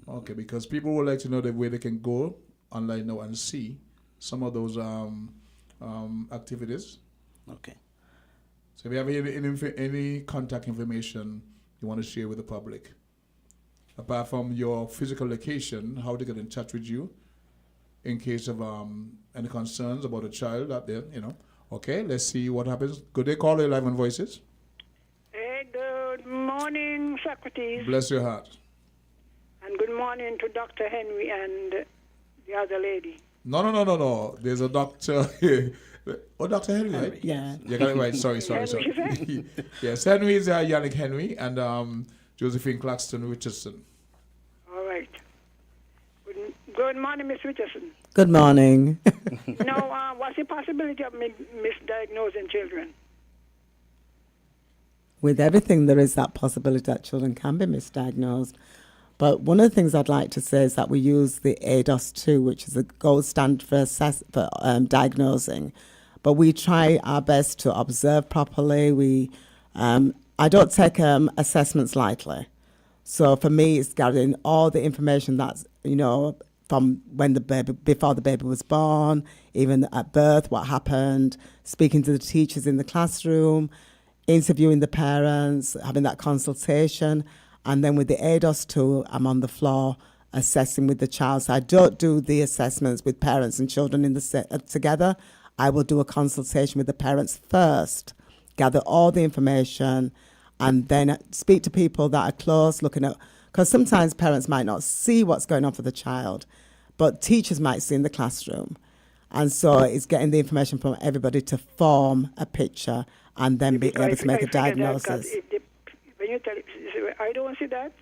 Okay, because people would like to know the way they can go online now and see some of those activities. Okay. So if you have any contact information you want to share with the public, apart from your physical location, how to get in touch with you in case of any concerns about a child out there, Okay, let's see what happens. Good day, caller, live on Voices. Good morning, Socrates. Bless your heart. And good morning to Dr. Henry and the other lady. No. There's a doctor. Oh, Dr. Henry, right? Yeah. You got it right. Sorry. Yes, Henry is Yannick Henry and Josephine Claxton Richardson. All right. Good morning, Miss Richardson. Good morning. Now, what's the possibility of misdiagnosing children? With everything, there is that possibility that children can be misdiagnosed. But one of the things I'd like to say is that we use the ADOS-2, which is a gold standard for diagnosing. But we try our best to observe properly. I don't take assessments lightly. So for me, it's gathering all the information that's, from before the baby was born, even at birth, what happened, speaking to the teachers in the classroom, interviewing the parents, having that consultation. And then with the ADOS-2, I'm on the floor assessing with the child. So I don't do the assessments with parents and children together. I will do a consultation with the parents first, gather all the information, and then speak to people that are close, looking at, because sometimes parents might not see what's going on for the child, but teachers might see in the classroom. And so it's getting the information from everybody to form a picture and then be able to make a diagnosis. When you tell it, I don't see that.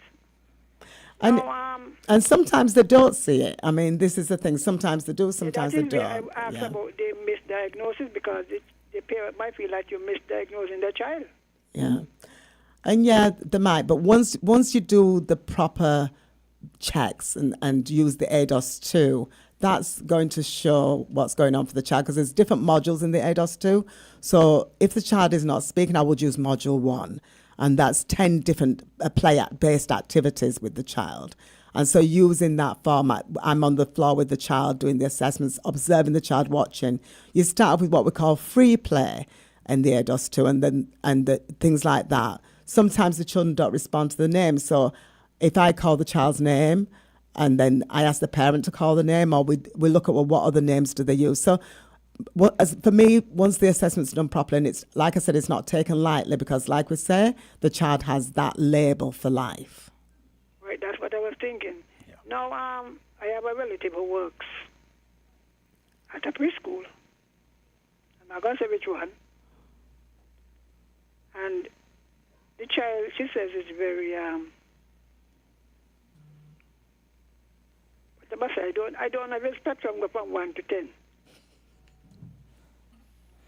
And, no, and sometimes they don't see it. I mean, this is the thing. Sometimes they do, sometimes they don't. I asked about the misdiagnosis because the parent might feel like you're misdiagnosing their child. Yeah. And they might. But once you do the proper checks and use the ADOS-2, that's going to show what's going on for the child because there's different modules in the ADOS-2. So if the child is not speaking, I would use module 1. And that's 10 different play-based activities with the child. And so using that format, I'm on the floor with the child doing the assessments, observing the child, watching. You start off with what we call free play in the ADOS-2 and things like that. Sometimes the children don't respond to the name. So if I call the child's name and then I ask the parent to call the name, or we look at what other names do they use. So for me, once the assessment's done properly, and it's, like I said, it's not taken lightly because, like we say, the child has that label for life. Right, that's what I was thinking. Yeah. Now, I have a relative who works at a preschool. I'm not going to say which one. And the child, she says, is very what must I don't have a spectrum go from 1 to 10.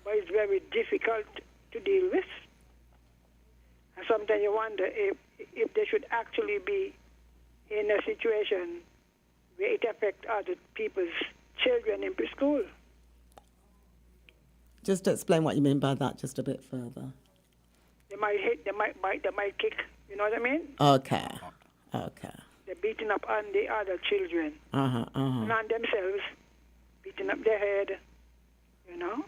But it's very difficult to deal with. And sometimes you wonder if they should actually be in a situation where it affects other people's children in preschool. Just explain what you mean by that just a bit further. They might hit, they might bite, they might kick. You know what I mean? Okay. They're beating up on the other children. And on themselves, beating up their head, you know?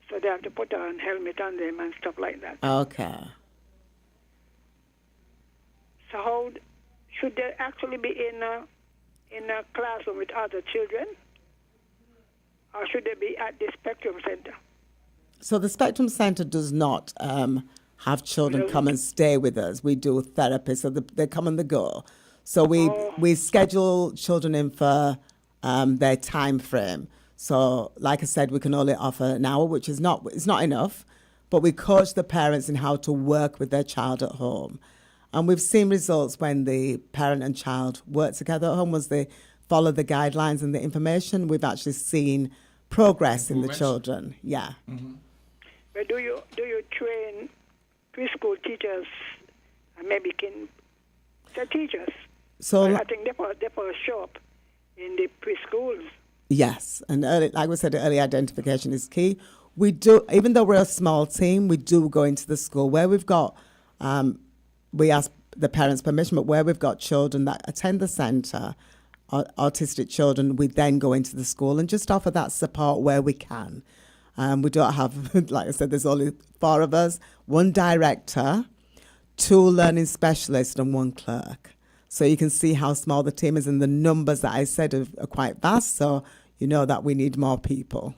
So they have to put on helmet on them and stuff like that. Okay. So how should they actually be in a classroom with other children? Or should they be at the Spectrum Center? So the Spectrum Center does not have children come and stay with us. We do therapy, so they come and they go. So we schedule children in for their time frame. So like I said, we can only offer an hour, which is not enough, but we coach the parents in how to work with their child at home. And we've seen results when the parent and child work together at home, once they follow the guidelines and the information. We've actually seen progress in the children. Yeah. Mm-hmm. But do you train preschool teachers and maybe the teachers? So I think they first show up in the preschools. Yes, and like we said, early identification is key. We do, even though we're a small team, we do go into the school where we've got, we ask the parents' permission, but where we've got children that attend the centre, autistic children, we then go into the school and just offer that support where we can. We don't have, like I said, there's only 4 of us, 1 director, 2 learning specialists and 1 clerk. So you can see how small the team is, and the numbers that I said are quite vast, so you know that we need more people.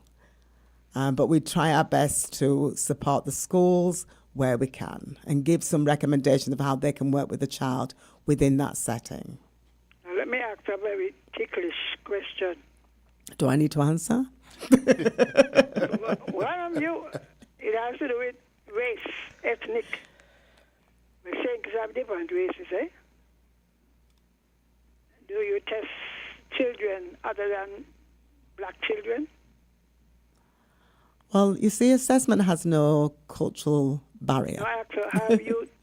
But we try our best to support the schools where we can and give some recommendations of how they can work with the child within that setting. Now let me ask a very ticklish question. Do I need to answer? It has to do with race, ethnic. We're saying because have different races, eh? Do you test children other than black children? Well, you see, assessment has no cultural barrier. No, actually,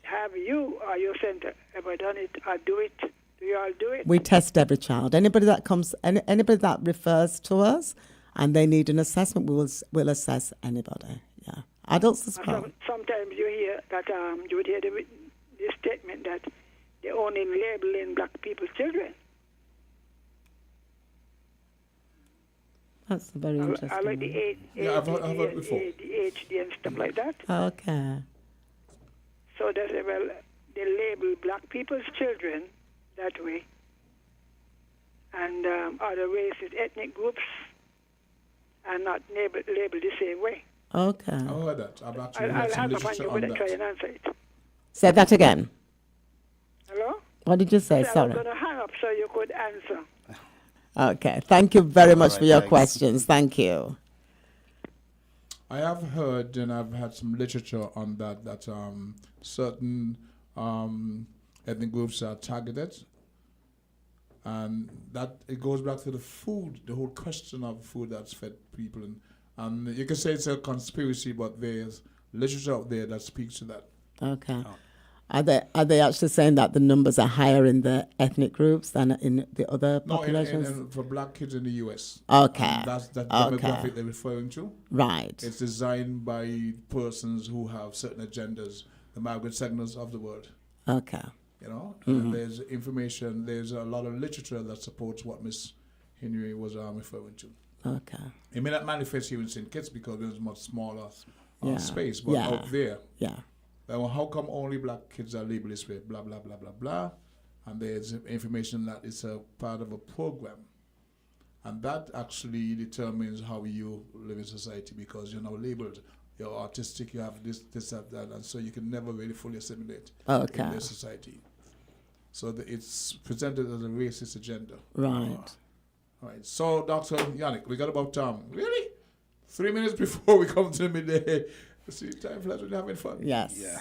have you or your center ever done it or do it? Do you all do it? We test every child. Anybody that comes, anybody that refers to us, and they need an assessment, we'll assess anybody. Yeah, adults as well. Sometimes you hear that you would hear the statement that they're only labeling black people's children. That's very interesting. I like the I've heard it before. The HD and stuff like that. Okay. So they say, well, they label black people's children that way, and other races, ethnic groups are not labeled the same way. Okay. I heard that. I've actually I'll read some hang up on literature you on and try that. and answer it. Say that again. Hello? What did you say? So I Sorry. was going to hang up so you could answer. Okay. Thank you very much right, for your thanks. questions. Thank you. I have heard and I've had some literature on that certain ethnic groups are targeted, and that it goes back to the food, the whole question of food that's fed people, and you can say it's a conspiracy, but there's literature out there that speaks to that. Okay. Are they actually saying that the numbers are higher in the ethnic groups than in the other No, populations? for black kids in the U.S. Okay. And that's the Okay. demographic they're referring to. Right. It's designed by persons who have certain agendas, the Margaret Saggers of the world. Okay. You know, and there's information, there's a lot of literature that supports what Miss Henry was referring to. Okay. It may not manifest here in St. Kitts because there's much smaller Yeah. space, but Yeah. out there, Yeah. how come only black kids are labeled this way? Blah, blah, blah, blah, blah. And there's information that it's a part of a program. And that actually determines how you live in society because you're now labeled. You're autistic, you have this, that, and so you can never really fully assimilate Okay. in this society. So it's presented as a racist agenda. Right. All right. So, Dr. Yannick, we got about 3 minutes before we come to the midday. See, time flies when you're having fun. Yes. Yeah.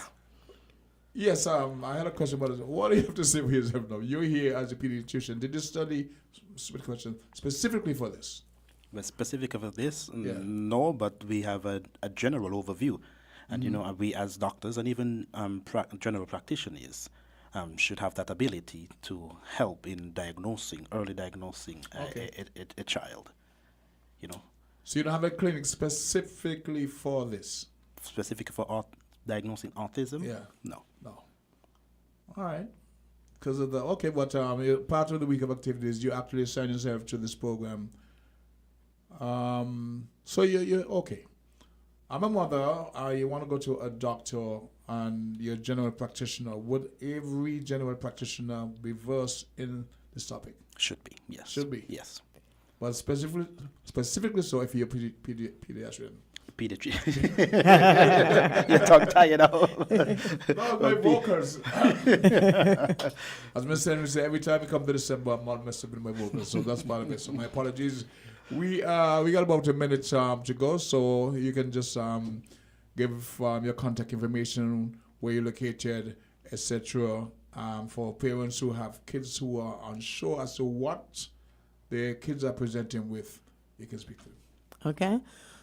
Yes, I had a question about it. What do you have to say for yourself now? You're here as a pediatrician. Did you study question specifically for this? Well, specific of this, Yeah. no, but we have a general overview. And, you know, we as doctors and even general practitioners should have that ability to help in early diagnosing a child, you know. So you don't have a clinic specifically for this? Specific for diagnosing autism? Yeah. No. No. All right. Because of but part of the week of activities, you actually assign yourself to this program. So you're okay. I'm a mother. You want to go to a doctor and you're a general practitioner. Would every general practitioner be versed in this topic? Should be, yes. Should be? Yes. But specifically so if you're a pediatrician. You're tongue-tied now. No, my vocals. As Mr. Henry said, every time we come to December, I'm not messing with my vocals. So that's part of it. So my apologies. We got about a minute to go, so you can just give your contact information, where you're located, etc. For parents who have kids who are unsure as to what their kids are presenting with, you can speak to them. Okay.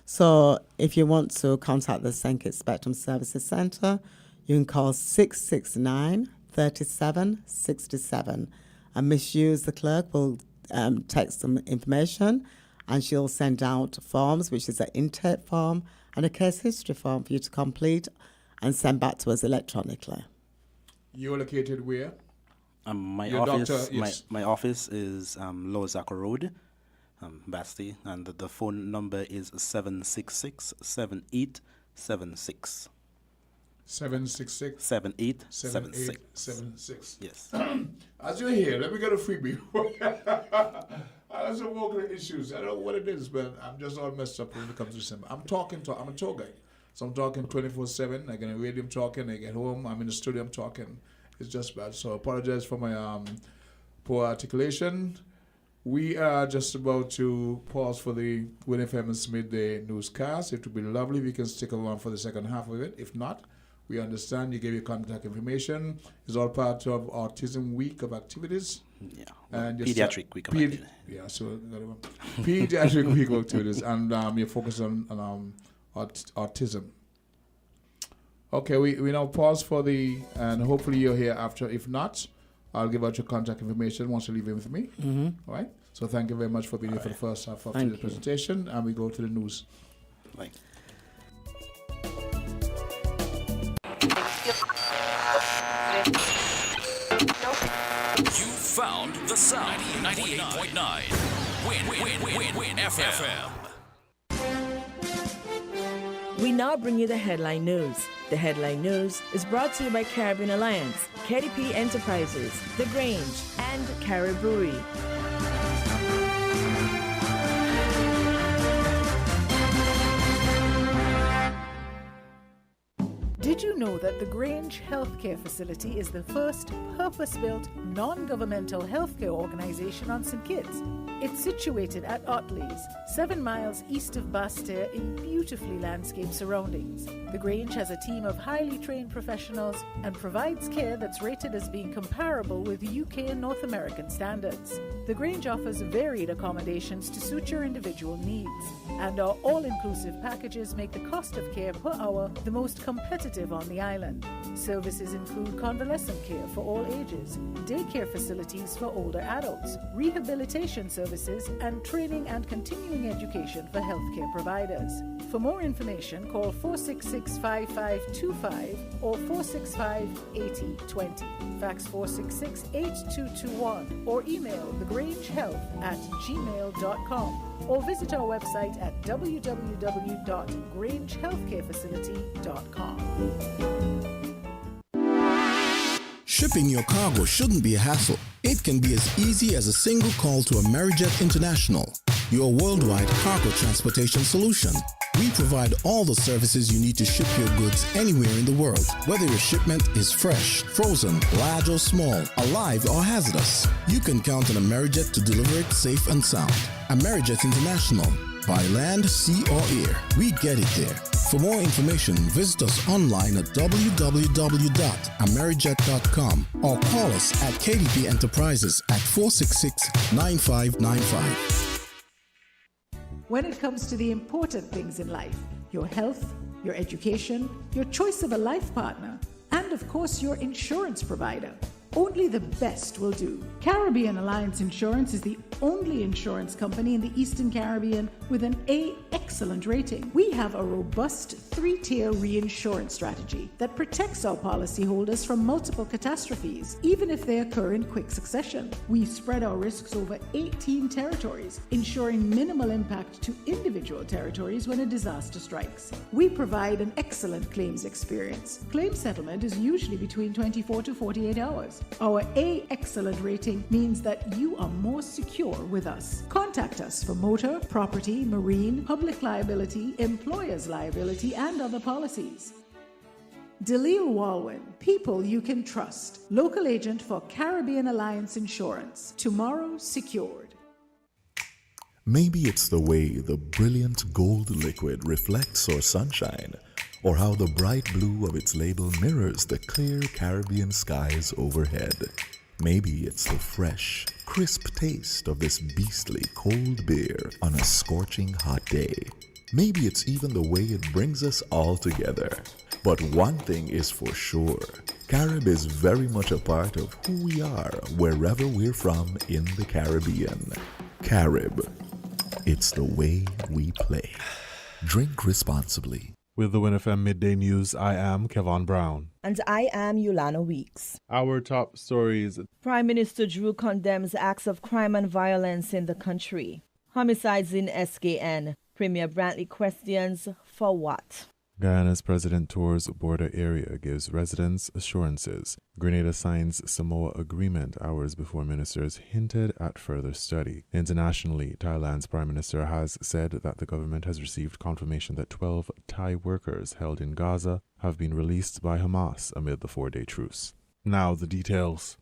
So if you want to contact the St. Kitts Spectrum Services Centre, you can call 669-3767. And Miss Hughes, the clerk, will text some information, and she'll send out forms, which is an intake form and a case history form for you to complete and send back to us electronically. You're located where? My Your office, doctor, yes. my office is Lower Zaco Road, Basti, and the phone number is 766-7876. 766 7876. 7876. Yes. As you're here, let me get a freebie. I have some vocal issues. I don't know what it is, but I'm just all messed up when it comes to December. I'm a tour guy. So I'm talking 24/7. I get on radio, I'm talking. I get home, I'm in the studio, I'm talking. It's just bad. So I apologize for my poor articulation. We are just about to pause for the WINNMedia Family's midday newscast. It would be lovely if you can stick around for the second half of it. If not, we understand. You gave your contact information. It's all part of Autism Week of activities. Yeah. And Pediatric Week of activities. Yeah, so Pediatric Week of activities. And you're focused on autism. Okay, we now pause for and hopefully you're here after. If not, I'll give out your contact information once you leave it with me. Mm-hmm. All right? So thank you very much for being here for the first half of the presentation. And we go to the news. Right. You found the sound. 98.9. Win FM. We now bring you the headline news. The headline news is brought to you by Caribbean Alliance, KDP Enterprises, The Grange, and Carib Brewery. Did you know that the Grange Healthcare Facility is the first purpose-built, non-governmental healthcare organization on St. Kitts? It's situated at Otley's, 7 miles east of Basseterre in beautifully landscaped surroundings. The Grange has a team of highly trained professionals and provides care that's rated as being comparable with UK and North American standards. The Grange offers varied accommodations to suit your individual needs, and our all-inclusive packages make the cost of care per hour the most competitive on the island. Services include convalescent care for all ages, daycare facilities for older adults, rehabilitation services, and training and continuing education for healthcare providers. For more information, call 466-5525 or 465-8020. Fax 466-8221 or email thegrangehealth@gmail.com or visit our website at www.grangehealthcarefacility.com. Shipping your cargo shouldn't be a hassle. It can be as easy as a single call to Amerijet International, your worldwide cargo transportation solution. We provide all the services you need to ship your goods anywhere in the world, whether your shipment is fresh, frozen, large or small, alive or hazardous. You can count on Amerijet to deliver it safe and sound. Amerijet International. By land, sea or air, we get it there. For more information, visit us online at www.amerijet.com or call us at KDP Enterprises at 466-9595. When it comes to the important things in life, your health, your education, your choice of a life partner, and of course your insurance provider, only the best will do. Caribbean Alliance Insurance is the only insurance company in the Eastern Caribbean with an A excellent rating. We have a robust 3-tier reinsurance strategy that protects our policyholders from multiple catastrophes, even if they occur in quick succession. We spread our risks over 18 territories, ensuring minimal impact to individual territories when a disaster strikes. We provide an excellent claims experience. Claim settlement is usually between 24 to 48 hours. Our A excellent rating means that you are more secure with us. Contact us for motor, property, marine, public liability, employer's liability, and other policies. Delisle Walwyn, people you can trust. Local agent for Caribbean Alliance Insurance. Tomorrow secured. Maybe it's the way the brilliant gold liquid reflects our sunshine, or how the bright blue of its label mirrors the clear Caribbean skies overhead. Maybe it's the fresh, crisp taste of this beastly cold beer on a scorching hot day. Maybe it's even the way it brings us all together. But one thing is for sure, Carib is very much a part of who we are wherever we're from in the Caribbean. Carib, it's the way we play. Drink responsibly. With the WINNFM Midday News, I am Kevon Brown. And I am Yulana Weeks. Our top stories. Prime Minister Drew condemns acts of crime and violence in the country. Homicides in SKN. Premier Brantley questions for what? Guyana's president tours border area, gives residents assurances. Grenada signs Samoa agreement hours before ministers hinted at further study. Internationally, Thailand's prime minister has said that the government has received confirmation that 12 Thai workers held in Gaza have been released by Hamas amid the 4-day truce. Now the details.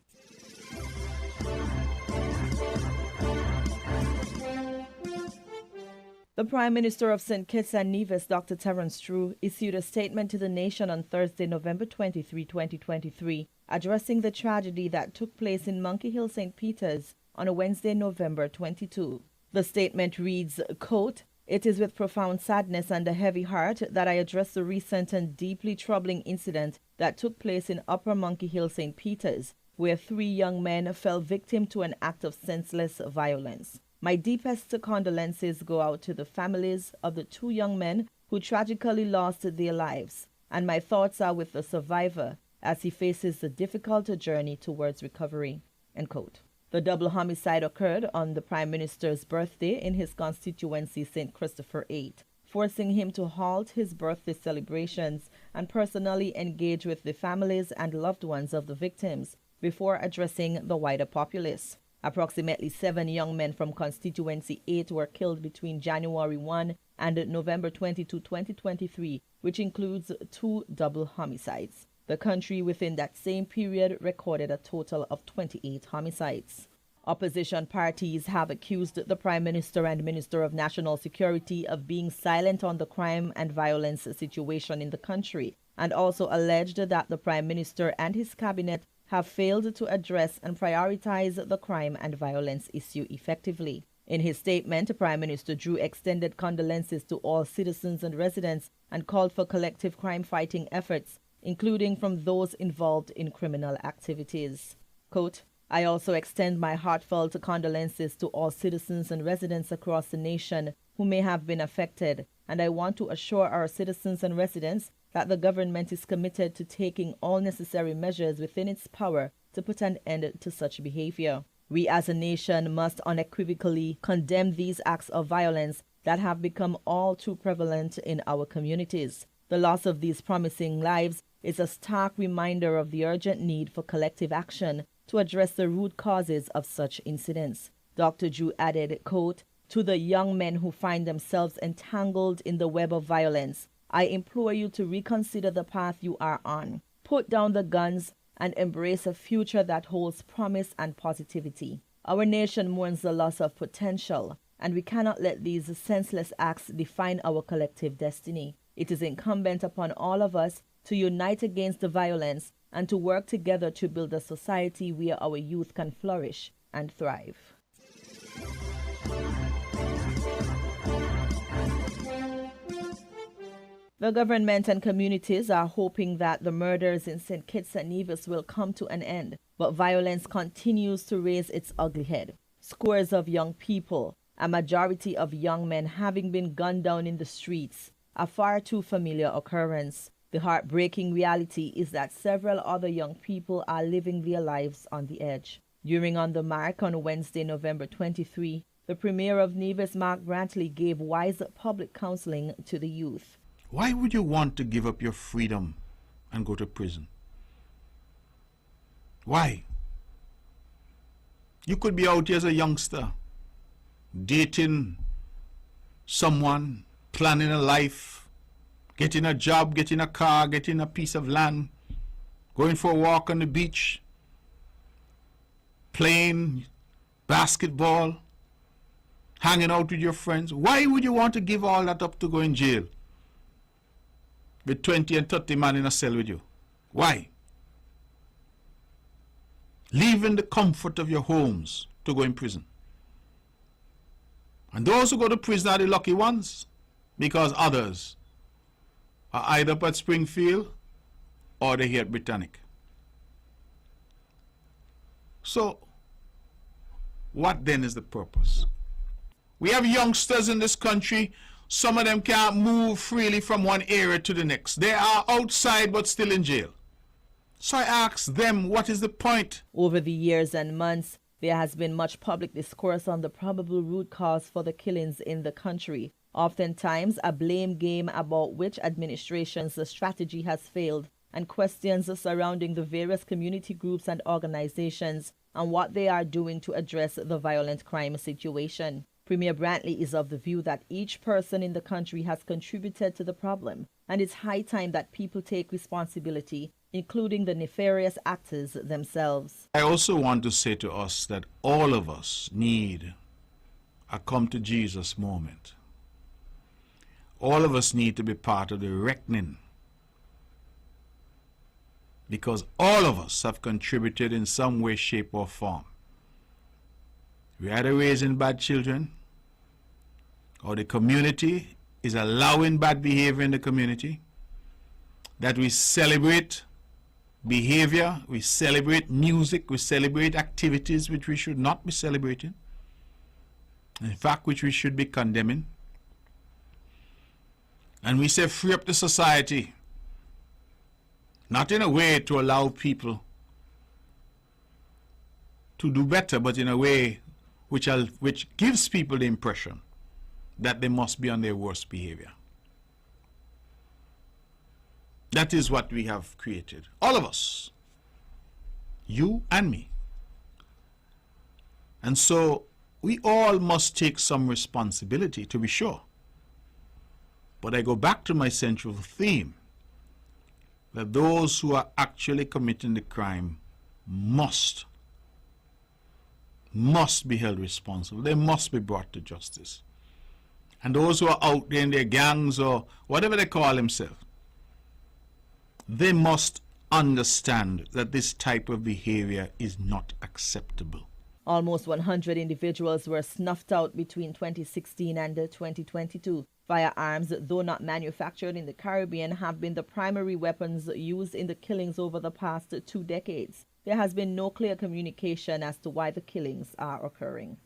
The Prime Minister of St. Kitts and Nevis, Dr. Terence True, issued a statement to the nation on Thursday, November 23, 2023, addressing the tragedy that took place in Monkey Hill, St. Peter's on a Wednesday, November 22. The statement reads, quote, "It is with profound sadness and a heavy heart that I address the recent and deeply troubling incident that took place in Upper Monkey Hill, St. Peter's, where 3 young men fell victim to an act of senseless violence. My deepest condolences go out to the families of the 2 young men who tragically lost their lives, and my thoughts are with the survivor as he faces the difficult journey towards recovery." End quote. The double homicide occurred on the Prime Minister's birthday in his constituency, St. Christopher 8, forcing him to halt his birthday celebrations and personally engage with the families and loved ones of the victims before addressing the wider populace. Approximately 7 young men from Constituency 8 were killed between January 1 and November 22, 2023, which includes 2 double homicides. The country within that same period recorded a total of 28 homicides. Opposition parties have accused the Prime Minister and Minister of National Security of being silent on the crime and violence situation in the country, and also alleged that the Prime Minister and his cabinet have failed to address and prioritize the crime and violence issue effectively. In his statement, Prime Minister Drew extended condolences to all citizens and residents and called for collective crime-fighting efforts, including from those involved in criminal activities. Quote, "I also extend my heartfelt condolences to all citizens and residents across the nation who may have been affected, and I want to assure our citizens and residents that the government is committed to taking all necessary measures within its power to put an end to such behavior. We as a nation must unequivocally condemn these acts of violence that have become all too prevalent in our communities. The loss of these promising lives is a stark reminder of the urgent need for collective action to address the root causes of such incidents." Dr. Drew added, quote, "To the young men who find themselves entangled in the web of violence, I implore you to reconsider the path you are on. Put down the guns and embrace a future that holds promise and positivity. Our nation mourns the loss of potential, and we cannot let these senseless acts define our collective destiny. It is incumbent upon all of us to unite against the violence and to work together to build a society where our youth can flourish and thrive. The government and communities are hoping that the murders in St. Kitts and Nevis will come to an end, but violence continues to raise its ugly head. Scores of young people, a majority of young men having been gunned down in the streets, a far too familiar occurrence. The heartbreaking reality is that several other young people are living their lives on the edge. During On the Mark on Wednesday, November 23, the Premier of Nevis, Mark Brantley, gave wise public counseling to the youth. Why would you want to give up your freedom and go to prison? Why? You could be out here as a youngster, dating someone, planning a life, getting a job, getting a car, getting a piece of land, going for a walk on the beach, playing basketball, hanging out with your friends. Why would you want to give all that up to go in jail with 20 and 30 men in a cell with you? Why? Leaving the comfort of your homes to go in prison. And those who go to prison are the lucky ones, because others are either up at Springfield or they're here at Britannic. So, what then is the purpose? We have youngsters in this country. Some of them can't move freely from one area to the next. They are outside but still in jail. So I ask them, what is the point? Over the years and months, there has been much public discourse on the probable root cause for the killings in the country. Oftentimes, a blame game about which administration's strategy has failed, and questions surrounding the various community groups and organizations and what they are doing to address the violent crime situation. Premier Brantley is of the view that each person in the country has contributed to the problem, and it's high time that people take responsibility, including the nefarious actors themselves. I also want to say to us that all of us need a come to Jesus moment. All of us need to be part of the reckoning, because all of us have contributed in some way, shape or form. We are either raising bad children, or the community is allowing bad behavior in the community, that we celebrate behavior, we celebrate music, we celebrate activities which we should not be celebrating, in fact which we should be condemning. And we say free up the society, not in a way to allow people to do better, but in a way which gives people the impression that they must be on their worst behavior. That is what we have created, all of us, you and me. And so we all must take some responsibility, to be sure. But I go back to my central theme, that those who are actually committing the crime must be held responsible. They must be brought to justice. And those who are out there in their gangs or whatever they call themselves, they must understand that this type of behavior is not acceptable. Almost 100 individuals were snuffed out between 2016 and 2022. Firearms, though not manufactured in the Caribbean, have been the primary weapons used in the killings over the past 2 decades. There has been no clear communication as to why the killings are occurring.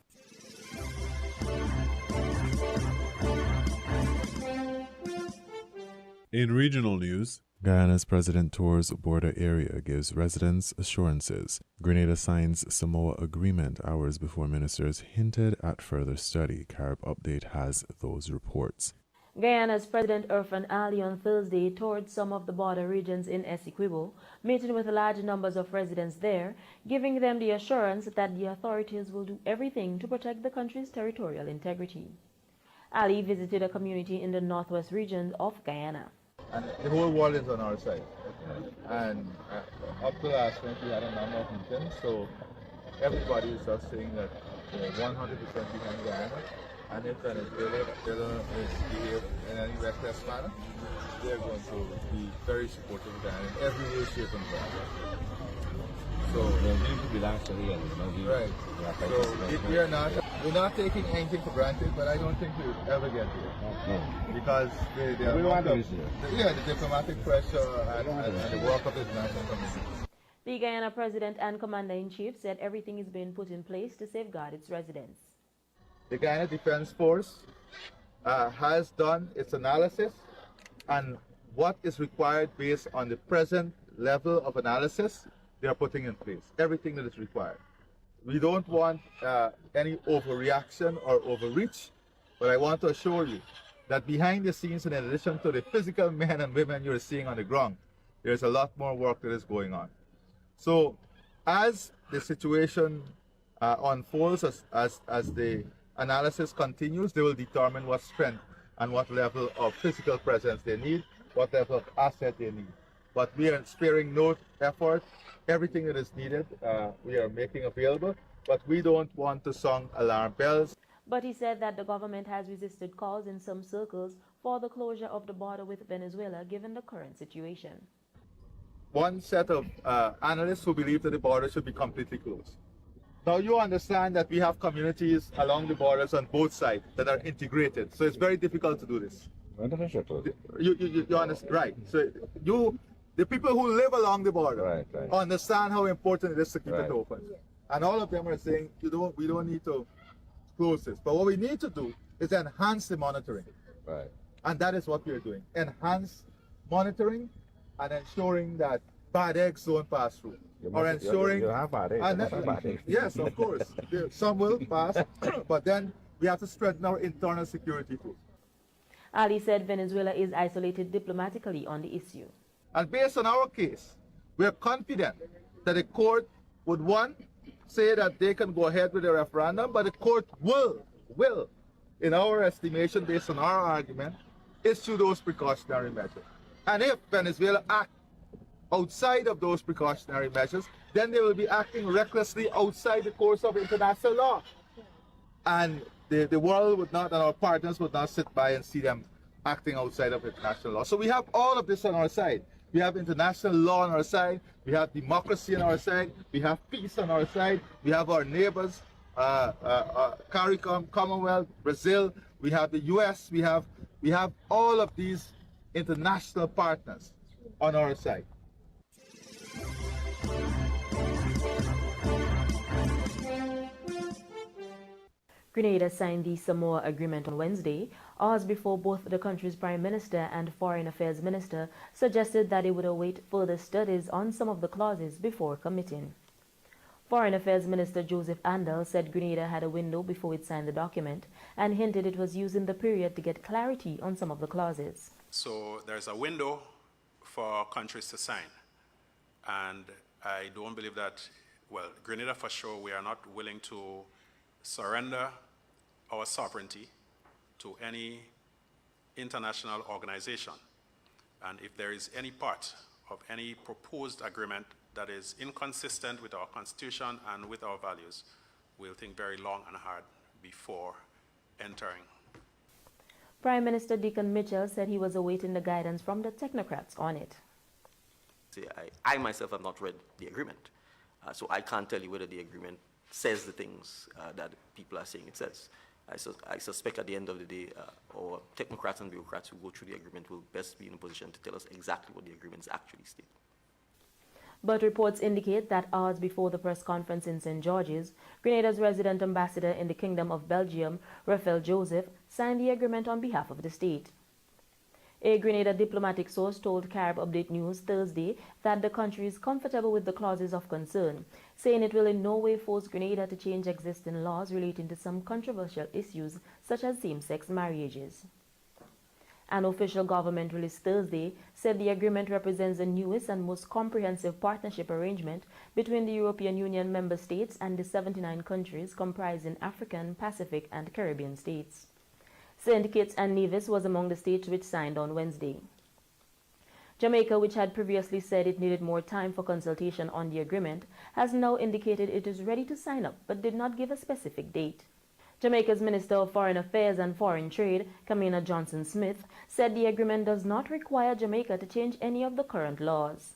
In regional news, Guyana's president tours border area, gives residents assurances. Grenada signs Samoa agreement hours before ministers hinted at further study. Carib Update has those reports. Guyana's President Irfan Ali on Thursday toured some of the border regions in Essequibo, meeting with large numbers of residents there, giving them the assurance that the authorities will do everything to protect the country's territorial integrity. Ali visited a community in the northwest region of Guyana. And the whole world is on our side. And up to last night we had a number of meetings, so everybody is just saying that 100% behind Guyana. And if Venezuela is behaved in any reckless manner, they're going to be very supportive of Guyana in every way, shape, and form. So right. So we're not taking anything for granted, but I don't think we'll ever get there because the diplomatic pressure and the work of the international community. The Guyana President and Commander-in-Chief said everything is being put in place to safeguard its residents. The Guyana Defense Force has done its analysis and what is required based on the present level of analysis they are putting in place, everything that is required. We don't want any overreaction or overreach, but I want to assure you that behind the scenes, in addition to the physical men and women you're seeing on the ground, there's a lot more work that is going on. So as the situation unfolds, as the analysis continues, they will determine what strength and what level of physical presence they need, what level of asset they need. But we are sparing no effort. Everything that is needed, we are making available, but we don't want to sound alarm bells. But he said that the government has resisted calls in some circles for the closure of the border with Venezuela given the current situation. One set of analysts who believe that the border should be completely closed. Now you understand that we have communities along the borders on both sides that are integrated, so it's very difficult to do this. You understand, right? So the people who live along the border understand how important it is to keep it open, and all of them are saying we don't need to close this. But what we need to do is enhance the monitoring, and that is what we are doing: enhance monitoring and ensuring that bad eggs don't pass through, or ensuring. Yes, of course, some will pass, but then we have to strengthen our internal security too. Ali said Venezuela is isolated diplomatically on the issue. And based on our case, we are confident that the court would, one, say that they can go ahead with the referendum, but the court will, in our estimation, based on our argument, issue those precautionary measures. And if Venezuela act outside of those precautionary measures, then they will be acting recklessly outside the course of international law. And the world would not, and our partners would not sit by and see them acting outside of international law. So we have all of this on our side. We have international law on our side. We have democracy on our side. We have peace on our side. We have our neighbors, CARICOM, Commonwealth, Brazil. We have the US. We have all of these international partners on our side. Grenada signed the Samoa Agreement on Wednesday, hours before both the country's Prime Minister and Foreign Affairs Minister suggested that it would await further studies on some of the clauses before committing. Foreign Affairs Minister Joseph Andel said Grenada had a window before it signed the document and hinted it was using the period to get clarity on some of the clauses. So there's a window for countries to sign. And I don't believe that, well, Grenada for sure, we are not willing to surrender our sovereignty to any international organization. And if there is any part of any proposed agreement that is inconsistent with our Constitution and with our values, we'll think very long and hard before entering. Prime Minister Deacon Mitchell said he was awaiting the guidance from the technocrats on it. See, I myself have not read the agreement, so I can't tell you whether the agreement says the things that people are saying it says. I suspect at the end of the day, our technocrats and bureaucrats who go through the agreement will best be in a position to tell us exactly what the agreements actually state. But reports indicate that hours before the press conference in St. George's, Grenada's resident ambassador in the Kingdom of Belgium, Raphael Joseph, signed the agreement on behalf of the state. A Grenada diplomatic source told Carib Update News Thursday that the country is comfortable with the clauses of concern, saying it will in no way force Grenada to change existing laws relating to some controversial issues such as same-sex marriages. An official government release Thursday said the agreement represents the newest and most comprehensive partnership arrangement between the European Union member states and the 79 countries comprising African, Pacific, and Caribbean states. St. Kitts and Nevis was among the states which signed on Wednesday. Jamaica, which had previously said it needed more time for consultation on the agreement, has now indicated it is ready to sign up but did not give a specific date. Jamaica's Minister of Foreign Affairs and Foreign Trade, Kamina Johnson-Smith, said the agreement does not require Jamaica to change any of the current laws.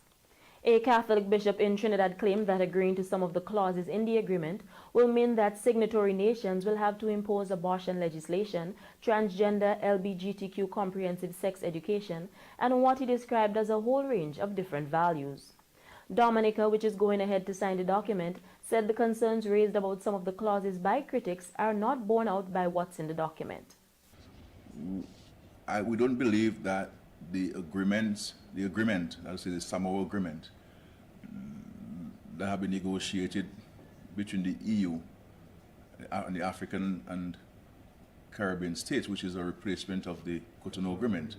A Catholic bishop in Trinidad claimed that agreeing to some of the clauses in the agreement will mean that signatory nations will have to impose abortion legislation, transgender, LGBTQ comprehensive sex education, and what he described as a whole range of different values. Dominica, which is going ahead to sign the document, said the concerns raised about some of the clauses by critics are not borne out by what's in the document. We don't believe that the agreement, I'll say the Samoa agreement, that have been negotiated between the EU and the African and Caribbean states, which is a replacement of the Cotonou Agreement.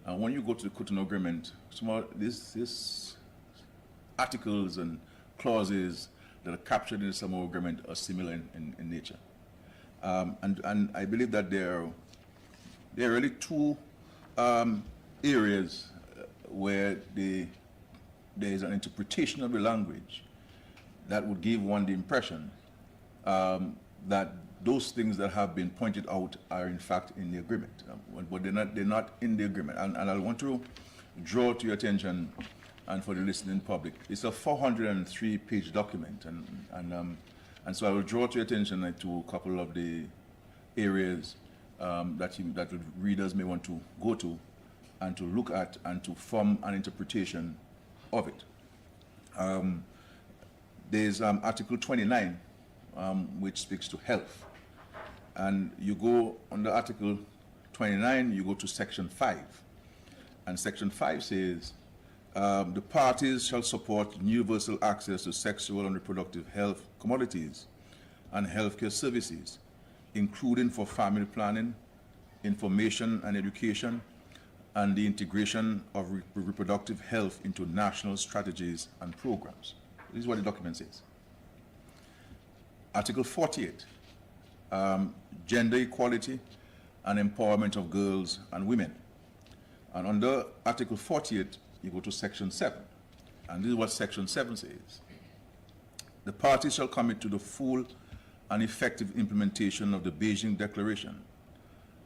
And when you go to the Cotonou Agreement, some of these articles and clauses that are captured in the Samoa Agreement are similar in nature. And I believe that there are really two areas where there is an interpretation of the language that would give one the impression that those things that have been pointed out are in fact in the agreement, but they're not in the agreement. And I want to draw to your attention and for the listening public, it's a 403-page document, and so I will draw to your attention to a couple of the areas that readers may want to go to and to look at and to form an interpretation of it. There's Article 29, which speaks to health. And you go under Article 29, you go to Section 5. And Section 5 says, the parties shall support universal access to sexual and reproductive health commodities and healthcare services, including for family planning, information and education, and the integration of reproductive health into national strategies and programs. This is what the document says. Article 48, gender equality and empowerment of girls and women. And under Article 48, you go to Section 7. And this is what Section 7 says. The parties shall commit to the full and effective implementation of the Beijing Declaration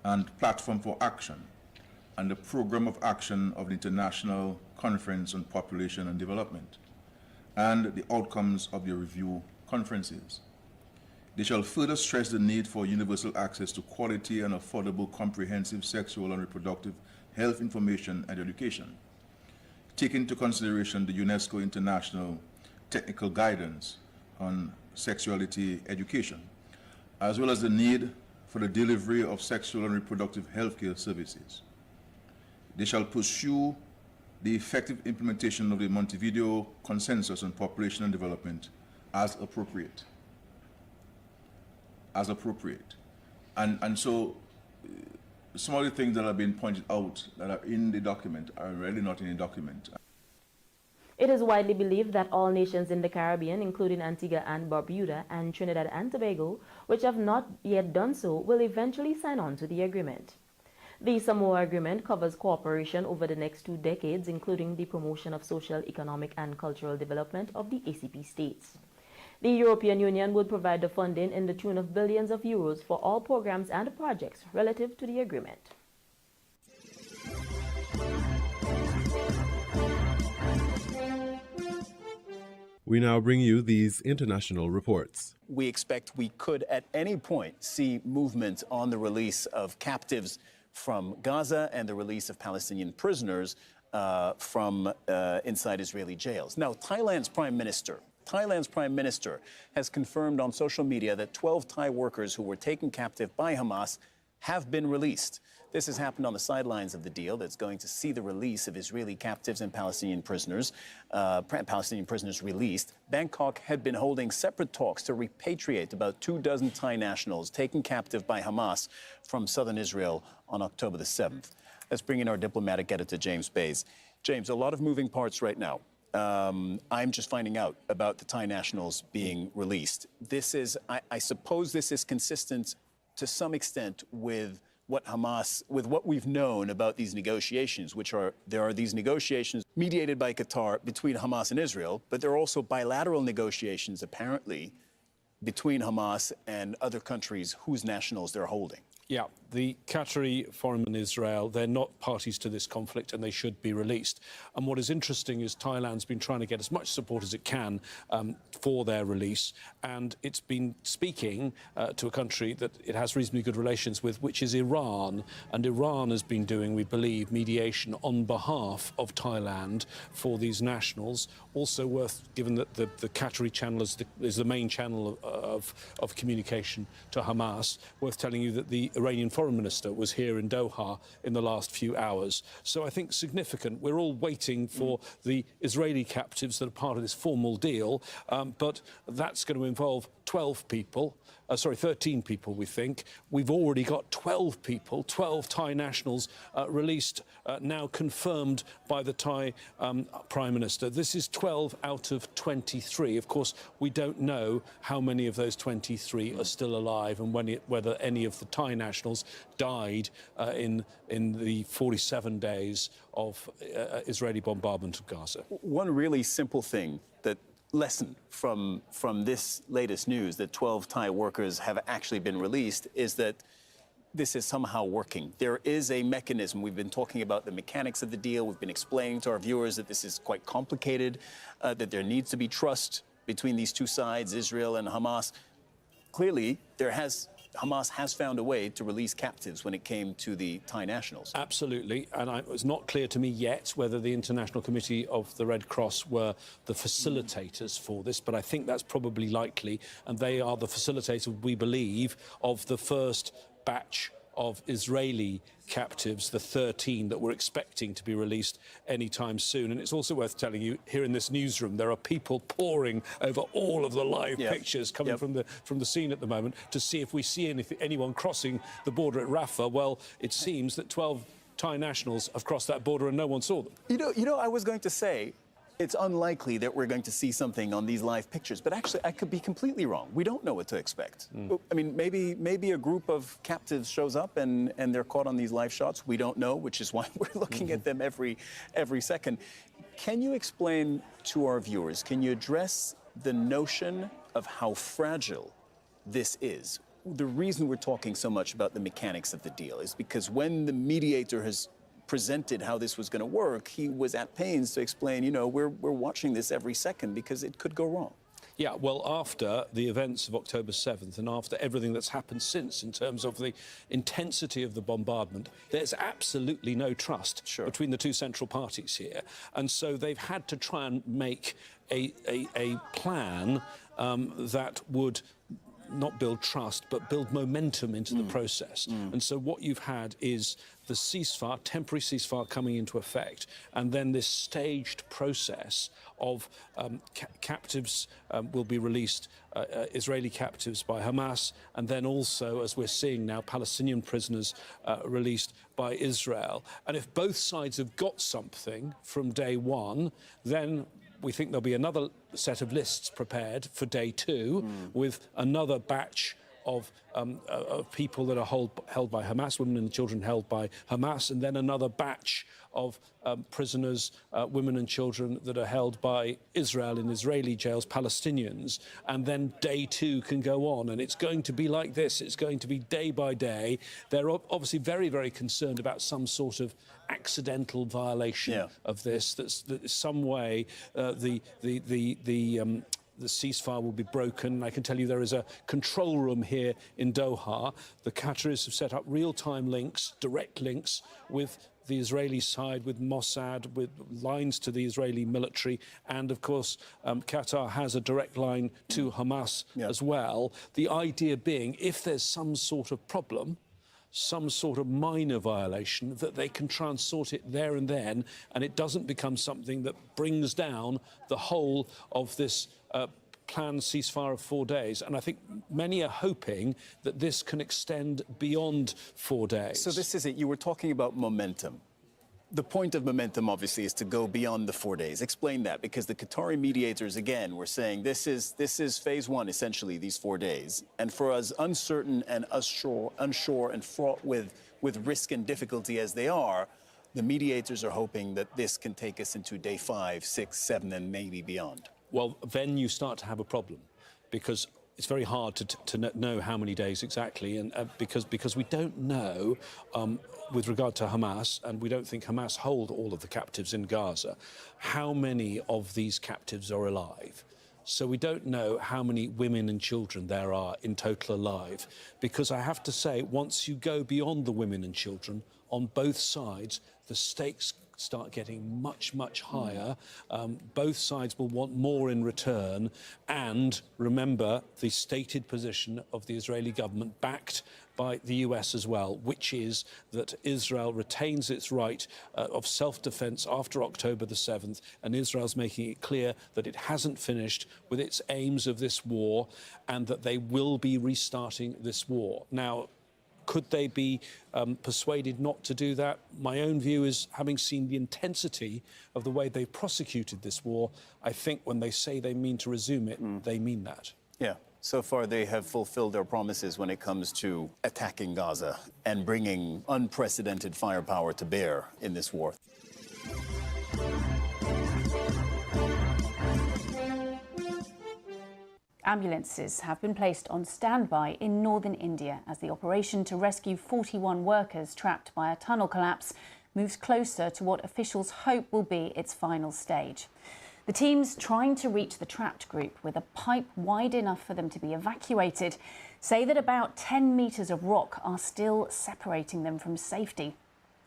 and Platform for Action and the Program of Action of the International Conference on Population and Development and the outcomes of the review conferences. They shall further stress the need for universal access to quality and affordable comprehensive sexual and reproductive health information and education, take into consideration the UNESCO International Technical Guidance on Sexuality Education, as well as the need for the delivery of sexual and reproductive healthcare services. They shall pursue the effective implementation of the Montevideo Consensus on Population and Development as appropriate. As appropriate. And so some of the things that have been pointed out that are in the document are really not in the document. It is widely believed that all nations in the Caribbean, including Antigua and Barbuda and Trinidad and Tobago, which have not yet done so, will eventually sign on to the agreement. The Samoa Agreement covers cooperation over the next 2 decades, including the promotion of social, economic, and cultural development of the ACP states. The European Union would provide the funding in the tune of billions of euros for all programs and projects relative to the agreement. We now bring you these international reports. We expect we could at any point see movement on the release of captives from Gaza and the release of Palestinian prisoners from inside Israeli jails. Now, Thailand's Prime Minister has confirmed on social media that 12 Thai workers who were taken captive by Hamas have been released. This has happened on the sidelines of the deal that's going to see the release of Israeli captives and Palestinian prisoners released. Bangkok had been holding separate talks to repatriate about 24 Thai nationals taken captive by Hamas from southern Israel on October the 7th. Let's bring in our diplomatic editor, James Bays. James, a lot of moving parts right now. I'm just finding out about the Thai nationals being released. This is, I suppose this is consistent to some extent with what we've known about these negotiations, there are these negotiations mediated by Qatar between Hamas and Israel, but there are also bilateral negotiations apparently between Hamas and other countries whose nationals they're holding. Yeah, the Qatari foreign in Israel, they're not parties to this conflict and they should be released. And what is interesting is Thailand's been trying to get as much support as it can for their release. And it's been speaking to a country that it has reasonably good relations with, which is Iran. And Iran has been doing, we believe, mediation on behalf of Thailand for these nationals. Also worth, given that the Qatari channel is the main channel of communication to Hamas, worth telling you that the Iranian foreign minister was here in Doha in the last few hours. So I think significant. We're all waiting for the Israeli captives that are part of this formal deal, but that's going to involve 13 people, we think. We've already got 12 people, 12 Thai nationals released, now confirmed by the Thai Prime Minister. This is 12 out of 23. Of course, we don't know how many of those 23 are still alive and whether any of the Thai nationals died in the 47 days of Israeli bombardment of Gaza. One really simple thing lesson from this latest news that 12 Thai workers have actually been released is that this is somehow working. There is a mechanism. We've been talking about the mechanics of the deal. We've been explaining to our viewers that this is quite complicated, that there needs to be trust between these two sides, Israel and Hamas. Clearly, Hamas has found a way to release captives when it came to the Thai nationals. Absolutely, and it was not clear to me yet whether the International Committee of the Red Cross were the facilitators for this, but I think that's probably likely, and they are the facilitators, we believe, of the first batch of Israeli captives, the 13 that we're expecting to be released anytime soon. And it's also worth telling you, here in this newsroom, there are people poring over all of the live pictures coming from the scene at the moment to see if we see anyone crossing the border at Rafah. Well, it seems that 12 Thai nationals have crossed that border and no one saw them. You know, I was going to say, it's unlikely that we're going to see something on these live pictures, but actually I could be completely wrong. We don't know what to expect. I mean, maybe a group of captives shows up and they're caught on these live shots. We don't know, which is why we're looking at them every second. Can you explain to our viewers, can you address the notion of how fragile this is? The reason we're talking so much about the mechanics of the deal is because when the mediator has presented how this was going to work, he was at pains to explain, you know, we're watching this every second because it could go wrong. Yeah, well, after the events of October 7th and after everything that's happened since in terms of the intensity of the bombardment, there's absolutely no trust between the two central parties here. And so they've had to try and make a plan that would not build trust, but build momentum into the process. And so what you've had is the ceasefire, temporary ceasefire coming into effect, and then this staged process of captives will be released, Israeli captives by Hamas, and then also, as we're seeing now, Palestinian prisoners released by Israel. And if both sides have got something from day one, then we think there'll be another set of lists prepared for day two with another batch of people that are held by Hamas, women and children held by Hamas, and then another batch of prisoners, women and children that are held by Israel in Israeli jails, Palestinians, and then day two can go on. And it's going to be like this. It's going to be day by day. They're obviously very, very concerned about some sort of accidental violation of this, that some way the ceasefire will be broken. I can tell you there is a control room here in Doha. The Qataris have set up real-time links, direct links with the Israeli side, with Mossad, with lines to the Israeli military. And, of course, Qatar has a direct line to Hamas as well. The idea being, if there's some sort of problem, some sort of minor violation, that they can try and sort it there and then, and it doesn't become something that brings down the whole of this planned ceasefire of 4 days. And I think many are hoping that this can extend beyond 4 days. So this is it. You were talking about momentum. The point of momentum, obviously, is to go beyond the 4 days. Explain that, because the Qatari mediators, again, were saying this is phase one, essentially, these 4 days. And for us, uncertain and unsure and fraught with risk and difficulty as they are, the mediators are hoping that this can take us into day 5, 6, 7, and maybe beyond. Well, then you start to have a problem, because it's very hard to know how many days exactly, and because we don't know with regard to Hamas, and we don't think Hamas hold all of the captives in Gaza, how many of these captives are alive. So we don't know how many women and children there are in total alive, because I have to say, once you go beyond the women and children, on both sides, the stakes start getting much, much higher. Both sides will want more in return. And remember the stated position of the Israeli government, backed by the US as well, which is that Israel retains its right of self-defense after October the 7th, and Israel's making it clear that it hasn't finished with its aims of this war and that they will be restarting this war. Now, could they be persuaded not to do that? My own view is, having seen the intensity of the way they prosecuted this war, I think when they say they mean to resume it, they mean that. Yeah. So far, they have fulfilled their promises when it comes to attacking Gaza and bringing unprecedented firepower to bear in this war. Ambulances have been placed on standby in northern India as the operation to rescue 41 workers trapped by a tunnel collapse moves closer to what officials hope will be its final stage. The teams trying to reach the trapped group with a pipe wide enough for them to be evacuated say that about 10 metres of rock are still separating them from safety.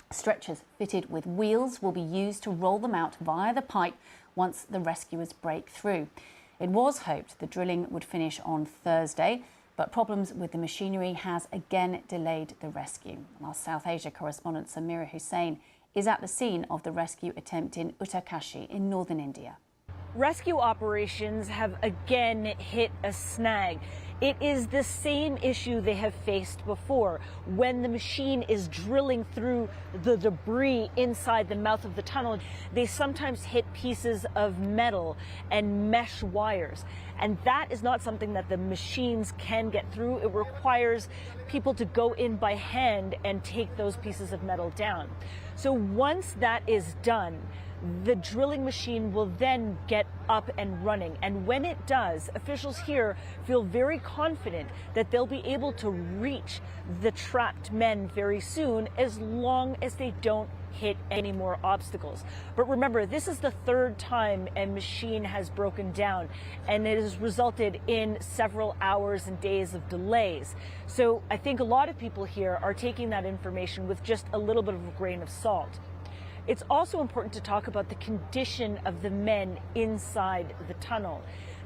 Stretchers fitted with wheels will be used to roll them out via the pipe once the rescuers break through. It was hoped the drilling would finish on Thursday, but problems with the machinery has again delayed the rescue. Our South Asia correspondent Samira Hussain is at the scene of the rescue attempt in Uttarkashi in northern India. Rescue operations have again hit a snag. It is the same issue they have faced before. When the machine is drilling through the debris inside the mouth of the tunnel, they sometimes hit pieces of metal and mesh wires. And that is not something that the machines can get through. It requires people to go in by hand and take those pieces of metal down. So once that is done, the drilling machine will then get up and running. And when it does, officials here feel very confident that they'll be able to reach the trapped men very soon, as long as they don't hit any more obstacles. But remember, this is the third time a machine has broken down, and it has resulted in several hours and days of delays. So I think a lot of people here are taking that information with just a little bit of a grain of salt. It's also important to talk about the condition of the men inside the tunnel.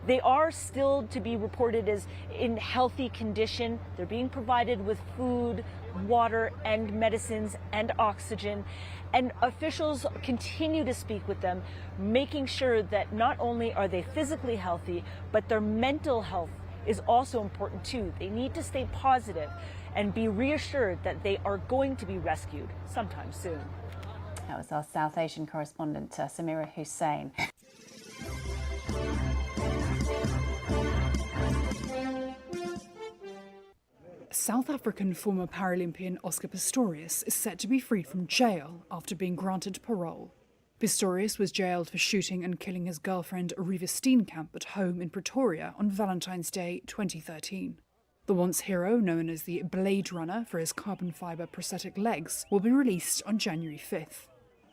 They are still to be reported as in healthy condition. They're being provided with food, water, and medicines and oxygen. And officials continue to speak with them, making sure that not only are they physically healthy, but their mental health is also important too. They need to stay positive and be reassured that they are going to be rescued sometime soon. That was our South Asian correspondent, Samira Hussain. South African former Paralympian Oscar Pistorius is set to be freed from jail after being granted parole. Pistorius was jailed for shooting and killing his girlfriend Riva Steenkamp at home in Pretoria on Valentine's Day 2013. The once hero, known as the Blade Runner for his carbon fibre prosthetic legs, will be released on January 5th.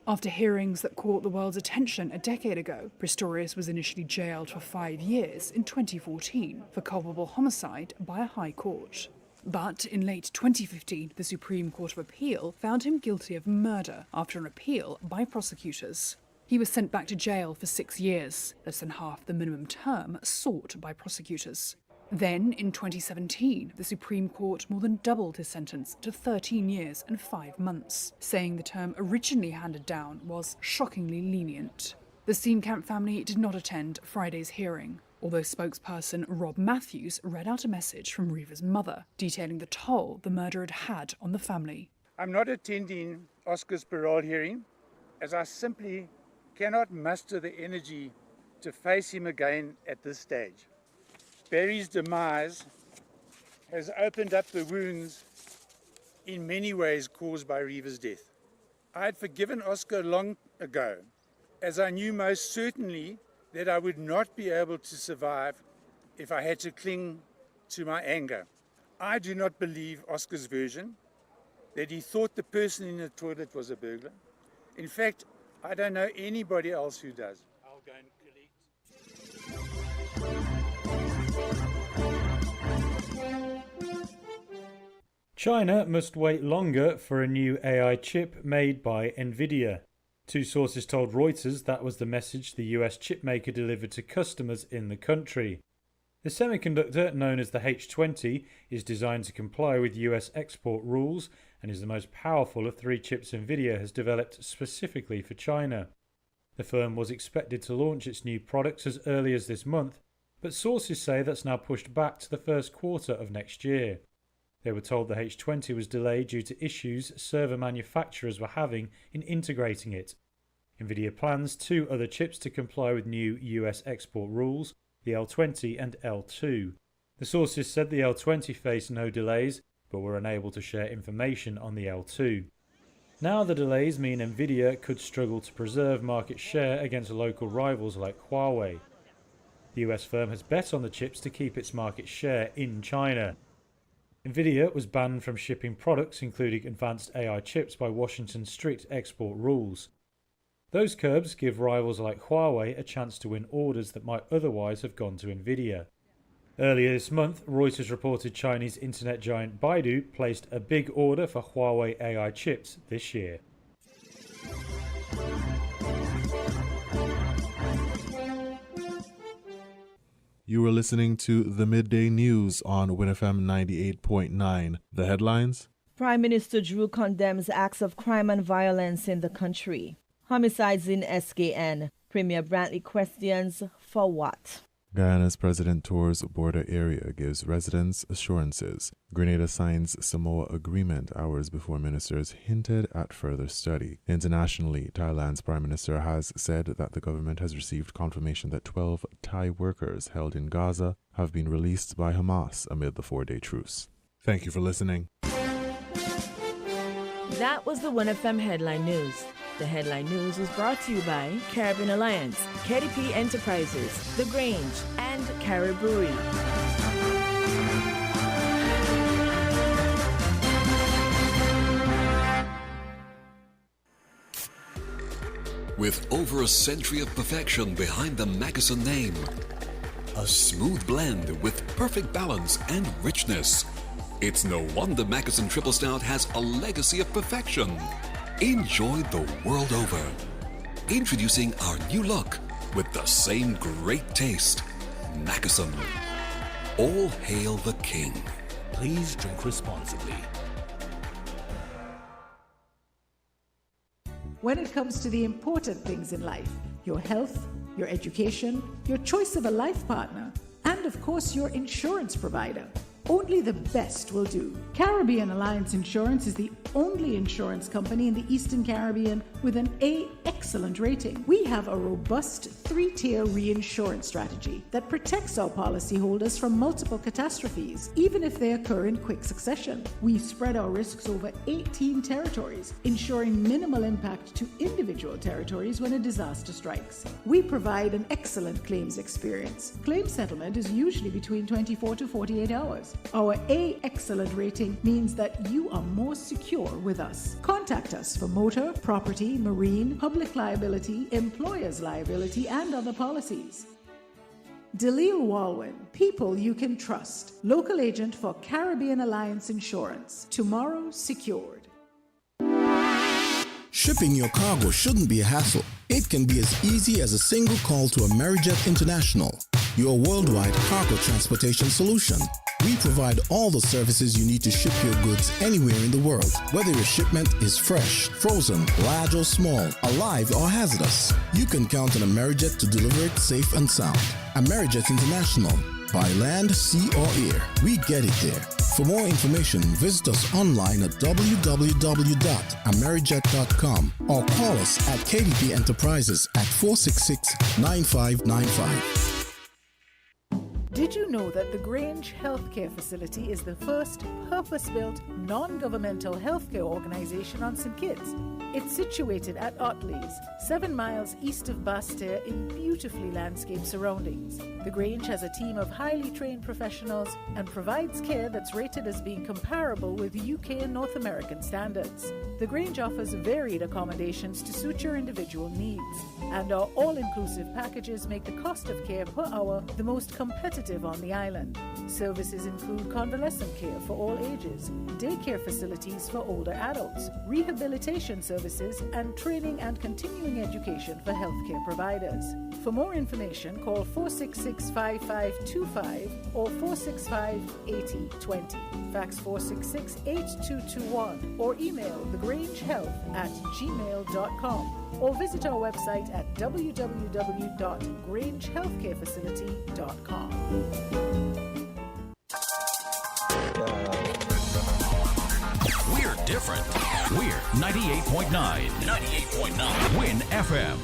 After hearings that caught the world's attention a decade ago, Pistorius was initially jailed for 5 years in 2014 for culpable homicide by a high court. But in late 2015, the Supreme Court of Appeal found him guilty of murder after an appeal by prosecutors. He was sent back to jail for 6 years, less than half the minimum term sought by prosecutors. Then, in 2017, the Supreme Court more than doubled his sentence to 13 years and 5 months, saying the term originally handed down was shockingly lenient. The Steenkamp family did not attend Friday's hearing, although spokesperson Rob Matthews read out a message from Riva's mother, detailing the toll the murder had had on the family. I'm not attending Oscar's parole hearing, as I simply cannot muster the energy to face him again at this stage. Barry's demise has opened up the wounds in many ways caused by Riva's death. I had forgiven Oscar long ago, as I knew most certainly that I would not be able to survive if I had to cling to my anger. I do not believe Oscar's version that he thought the person in the toilet was a burglar. In fact, I don't know anybody else who does. I'll go and China must wait longer for a new AI chip made by NVIDIA. Two sources told Reuters that was the message the US chipmaker delivered to customers in the country. The semiconductor, known as the H20, is designed to comply with US export rules and is the most powerful of three chips NVIDIA has developed specifically for China. The firm was expected to launch its new products as early as this month, but sources say that's now pushed back to the first quarter of next year. They were told the H20 was delayed due to issues server manufacturers were having in integrating it. NVIDIA plans two other chips to comply with new US export rules, the L20 and L2. The sources said the L20 faced no delays, but were unable to share information on the L2. Now the delays mean NVIDIA could struggle to preserve market share against local rivals like Huawei. The US firm has bet on the chips to keep its market share in China. NVIDIA was banned from shipping products including advanced AI chips by Washington's strict export rules. Those curbs give rivals like Huawei a chance to win orders that might otherwise have gone to NVIDIA. Earlier this month, Reuters reported Chinese internet giant Baidu placed a big order for Huawei AI chips this year. You were listening to the Midday News on WINNFM 98.9. The headlines? Prime Minister Drew condemns acts of crime and violence in the country. Homicides in SKN. Premier Brantley questions for what? Guyana's president tours border area, gives residents assurances. Grenada signs Samoa agreement hours before ministers hinted at further study. Internationally, Thailand's prime minister has said that the government has received confirmation that 12 Thai workers held in Gaza have been released by Hamas amid the 4-day truce. Thank you for listening. That was the WINNFM Headline News. The Headline News was brought to you by Caribbean Alliance, KDP Enterprises, The Grange, and Carib Brewery. With over a century of perfection behind the Mackeson name, a smooth blend with perfect balance and richness, it's no wonder Mackeson Triple Stout has a legacy of perfection. Enjoyed the world over. Introducing our new look with the same great taste. Mackeson. All hail the king. Please drink responsibly. When it comes to the important things in life, your health, your education, your choice of a life partner, and of course your insurance provider, only the best will do. Caribbean Alliance Insurance is the only insurance company in the Eastern Caribbean with an A excellent rating. We have a robust 3-tier reinsurance strategy that protects our policyholders from multiple catastrophes, even if they occur in quick succession. We spread our risks over 18 territories, ensuring minimal impact to individual territories when a disaster strikes. We provide an excellent claims experience. Claim settlement is usually between 24 to 48 hours. Our A excellent rating means that you are more secure with us. Contact us for motor, property, marine, public liability, employer's liability, and other policies. Dalil Walwyn, people you can trust. Local agent for Caribbean Alliance Insurance. Tomorrow secured. Shipping your cargo shouldn't be a hassle. It can be as easy as a single call to Amerijet International, your worldwide cargo transportation solution. We provide all the services you need to ship your goods anywhere in the world, whether your shipment is fresh, frozen, large or small, alive or hazardous. You can count on Amerijet to deliver it safe and sound. Amerijet International, by land, sea or air, we get it there. For more information, visit us online at www.amerijet.com or call us at KDP Enterprises at 466-9595. Did you know that the Grange Healthcare Facility is the first purpose-built, non-governmental healthcare organization on St. Kitts? It's situated at Otley's, 7 miles east of Basseterre in beautifully landscaped surroundings. The Grange has a team of highly trained professionals and provides care that's rated as being comparable with UK and North American standards. The Grange offers varied accommodations to suit your individual needs, and our all-inclusive packages make the cost of care per hour the most competitive on the island. Services include convalescent care for all ages, daycare facilities for older adults, rehabilitation services, and training and continuing education for healthcare providers. For more information, call 466-5525 or 465-8020. Fax 466-8221 or email thegrangehealth@gmail.com or visit our website at www.grangehealthcarefacility.com. We're different. We're 98.9. 98.9. Win FM.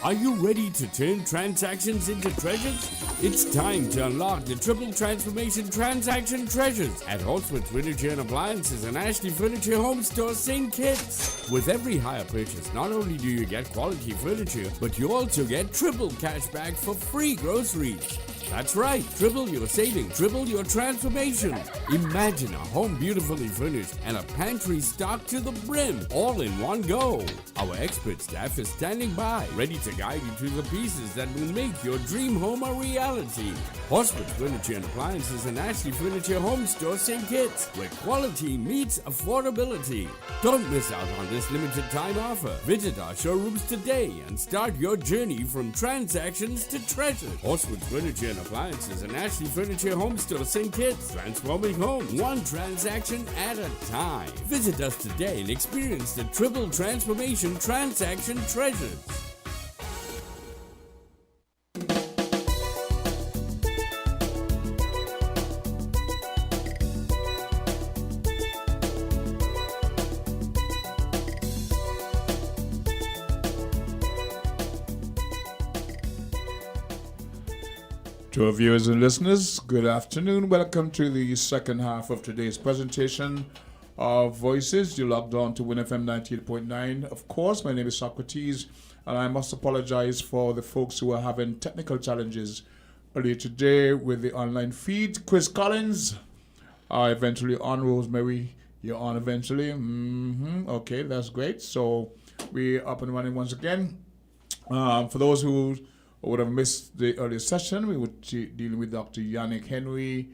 Are you ready to turn transactions into treasures? It's time to unlock the triple transformation transaction treasures at Holsworth Furniture and Appliances and Ashley Furniture Home Store St. Kitts. With every hire purchase, not only do you get quality furniture, but you also get triple cash back for free groceries. That's right, triple your saving, triple your transformation. Imagine a home beautifully furnished and a pantry stocked to the brim, all in one go. Our expert staff is standing by, ready to guide you to the pieces that will make your dream home a reality. Hospital Furniture and Appliances and Ashley Furniture Home Store St. Kitts, where quality meets affordability. Don't miss out on this limited time offer. Visit our showrooms today and start your journey from transactions to treasures. Hospital Furniture and Appliances and Ashley Furniture Home Store St. Kitts, transforming home one transaction at a time. Visit us today and experience the triple transformation transaction treasures. To our viewers and listeners, good afternoon. Welcome to the second half of today's presentation of Voices. You logged on to WINNFM 98.9. Of course, my name is Socrates, and I must apologize for the folks who are having technical challenges earlier today with the online feed. Chris Collins, eventually on. Rosemary, you're on eventually. Okay, that's great. So we're up and running once again. For those who would have missed the earlier session, we were dealing with Dr. Yannick Henry,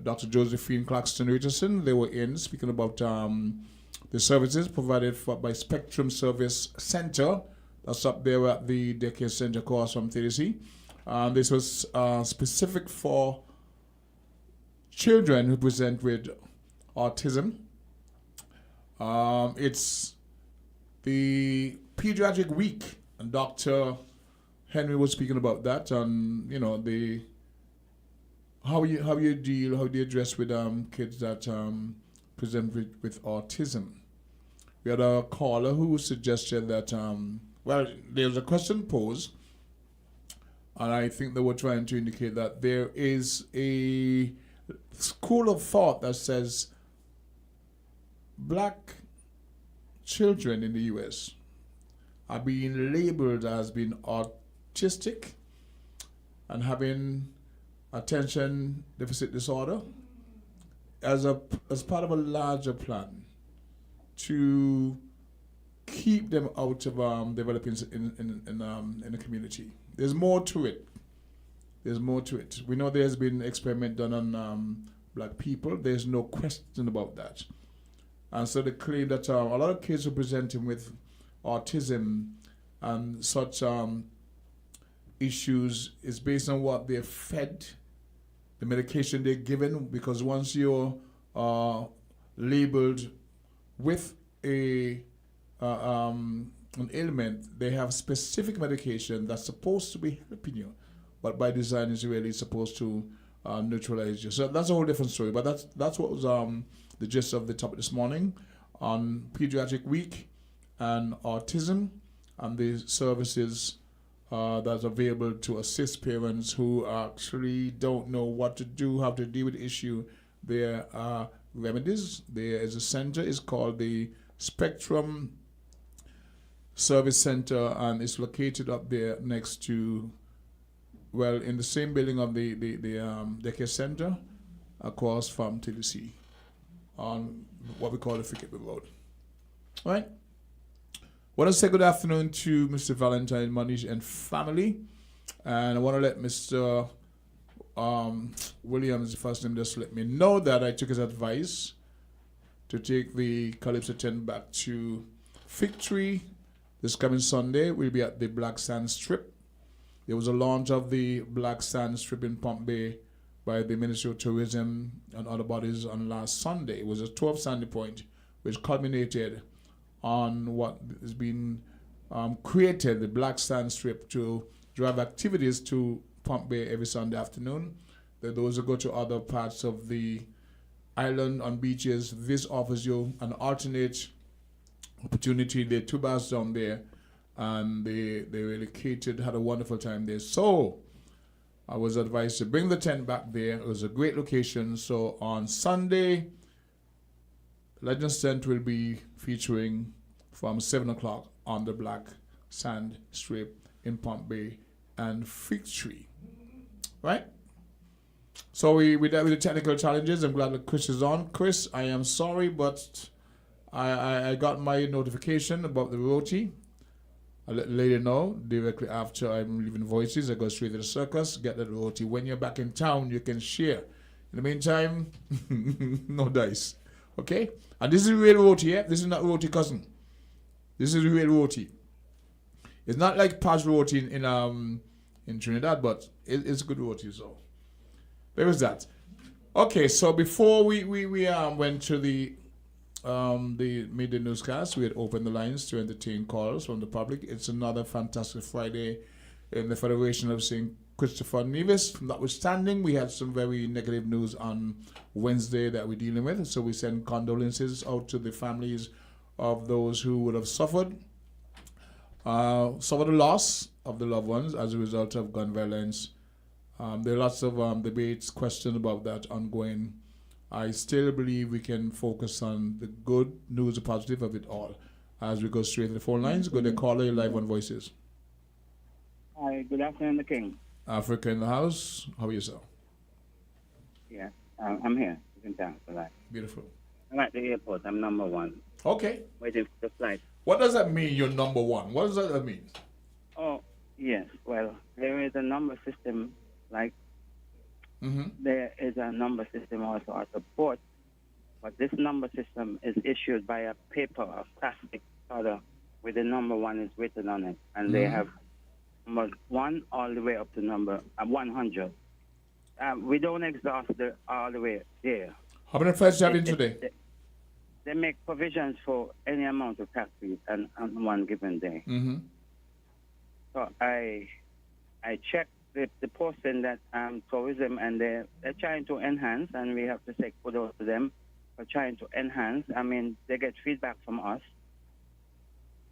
Dr. Josephine Claxton Richardson. They were in speaking about The services provided by Spectrum Service Center, that's up there at the Daycare Center across from TDC. This was specific for children who present with autism. It's the Pediatric Week, and Dr. Henry was speaking about that, and how do you address with kids that present with autism. We had a caller who suggested that there was a question posed, and I think they were trying to indicate that there is a school of thought that says black children in the U.S. are being labeled as being autistic and having attention deficit disorder as part of a larger plan to keep them out of developing in the community. There's more to it. We know there's been experiment done on black people. There's no question about that. And so they claim that a lot of kids who presenting with autism and such issues is based on what they're fed, the medication they're given, because once you're labeled with an ailment, they have specific medication that's supposed to be helping you, but by design is really supposed to neutralize you. So that's a whole different story, but that's what was the gist of the topic this morning on Pediatric Week and autism and the services that's available to assist parents who actually don't know what to do, how to deal with the issue. There are remedies. There is a center. It's called the Spectrum Service Center, and it's located up there next to, in the same building of the daycare center across from TDC on what we call the Fiketwood Road. All right. I want to say good afternoon to Mr. Valentine Manish and family. And I want to let Mr. Williams, the first name, just let me know that I took his advice to take the Calypso 10 back to Fig Tree this coming Sunday. We'll be at the Black Sand Strip. There was a launch of the Black Sand Strip in Pump Bay by the Ministry of Tourism and other bodies on last Sunday. It was a tour of Sandy Point, which culminated on what has been created, the Black Sand Strip, to drive activities to Pump Bay every Sunday afternoon. Those who go to other parts of the island on beaches, this offers you an alternate opportunity. There are 2 bars down there, and they really catered, had a wonderful time there. So I was advised to bring the tent back there. It was a great location. So on Sunday, Legends Tent will be featuring from 7 o'clock on the Black Sand Strip in Pump Bay and Fig Tree. Right? So we dealt with the technical challenges. I'm glad that Chris is on. Chris, I am sorry, but I got my notification about the roti. I'll let the lady know directly after I'm leaving Voices. I go straight to the circus, get that roti. When you're back in town, you can share. In the meantime, no dice. Okay? And this is real roti, yeah? This is not roti cousin. This is real roti. It's not like Paz roti in Trinidad, but it's good roti, so there was that. Okay, so before we went to the midday newscast, we had opened the lines to entertain calls from the public. It's another fantastic Friday in the Federation of St. Christopher Nevis. Notwithstanding, we had some very negative news on Wednesday that we're dealing with, so we send condolences out to the families of those who would have suffered the loss of the loved ones as a result of gun violence. There are lots of debates, questions about that ongoing. I still believe we can focus on the good news, the positive of it all. As we go straight to the phone lines, go to caller, you're live on Voices. Hi, good afternoon, the King. Africa in the house. How are you, sir? Yeah, I'm here. You can tell for that. Beautiful. I'm at the airport. I'm number 1. Okay. Waiting for the flight. What does that mean, you're number 1? What does that mean? Oh, yes. Well, there is a number system, like there is a number system also at the port, But this number system is issued by a paper, a plastic cover, with the number 1 is written on it. And they have number 1 all the way up to number 100. We don't exhaust all the way there. How many flights do you have in today? They make provisions for any amount of taxis on one given day. So I checked the posting that tourism, and they're trying to enhance, and we have to say kudos to them for trying to enhance. I mean, they get feedback from us,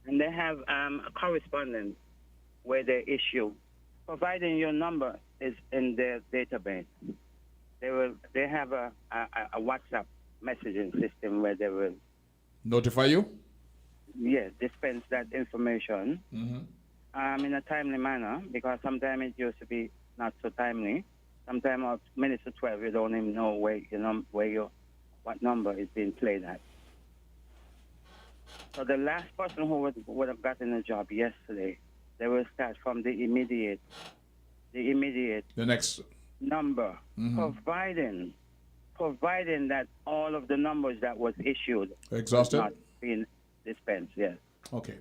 and they have a correspondence where they issue, providing your number is in their database. They have a WhatsApp messaging system where they will notify you. Yes, dispense that information in a timely manner, because sometimes it used to be not so timely. Sometimes minutes to 12, you don't even know what number is being played at. So the last person who would have gotten a job yesterday, they will start from the immediate the next number, providing that all of the numbers that was issued exhausted, not being dispensed. Yes. Okay.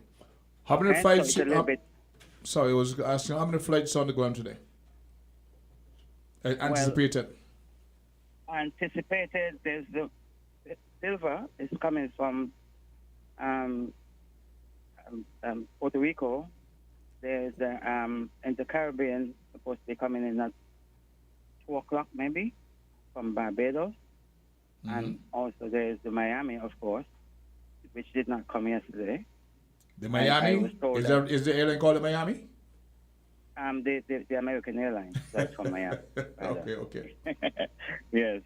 How many And flights? so it's a little bit, sorry, I was asking how many flights on the ground today? Anticipated. Anticipated. There's the silver is coming from Puerto Rico. There's in the Caribbean supposed to be coming in at 2 o'clock maybe from Barbados, and also there's the Miami, of course, which did not come yesterday. The Miami is the airline called the Miami? The American Airlines. That's from Miami. Okay. Yes,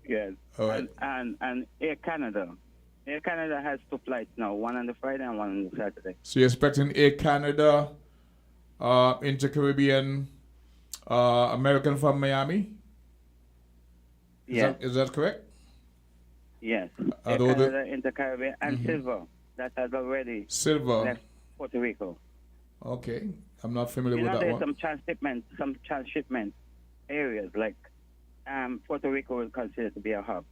yes. All right. And Air Canada. Air Canada has 2 flights now, one on the Friday and one on the Saturday. So you're expecting Air Canada, Inter-Caribbean, American from Miami? Yes. Is that correct? Yes. Air Canada, Inter-Caribbean, and Silver. That has already left Puerto Rico. Okay. I'm not familiar with that there's one. some transshipment areas, like Puerto Rico is considered to be a hub.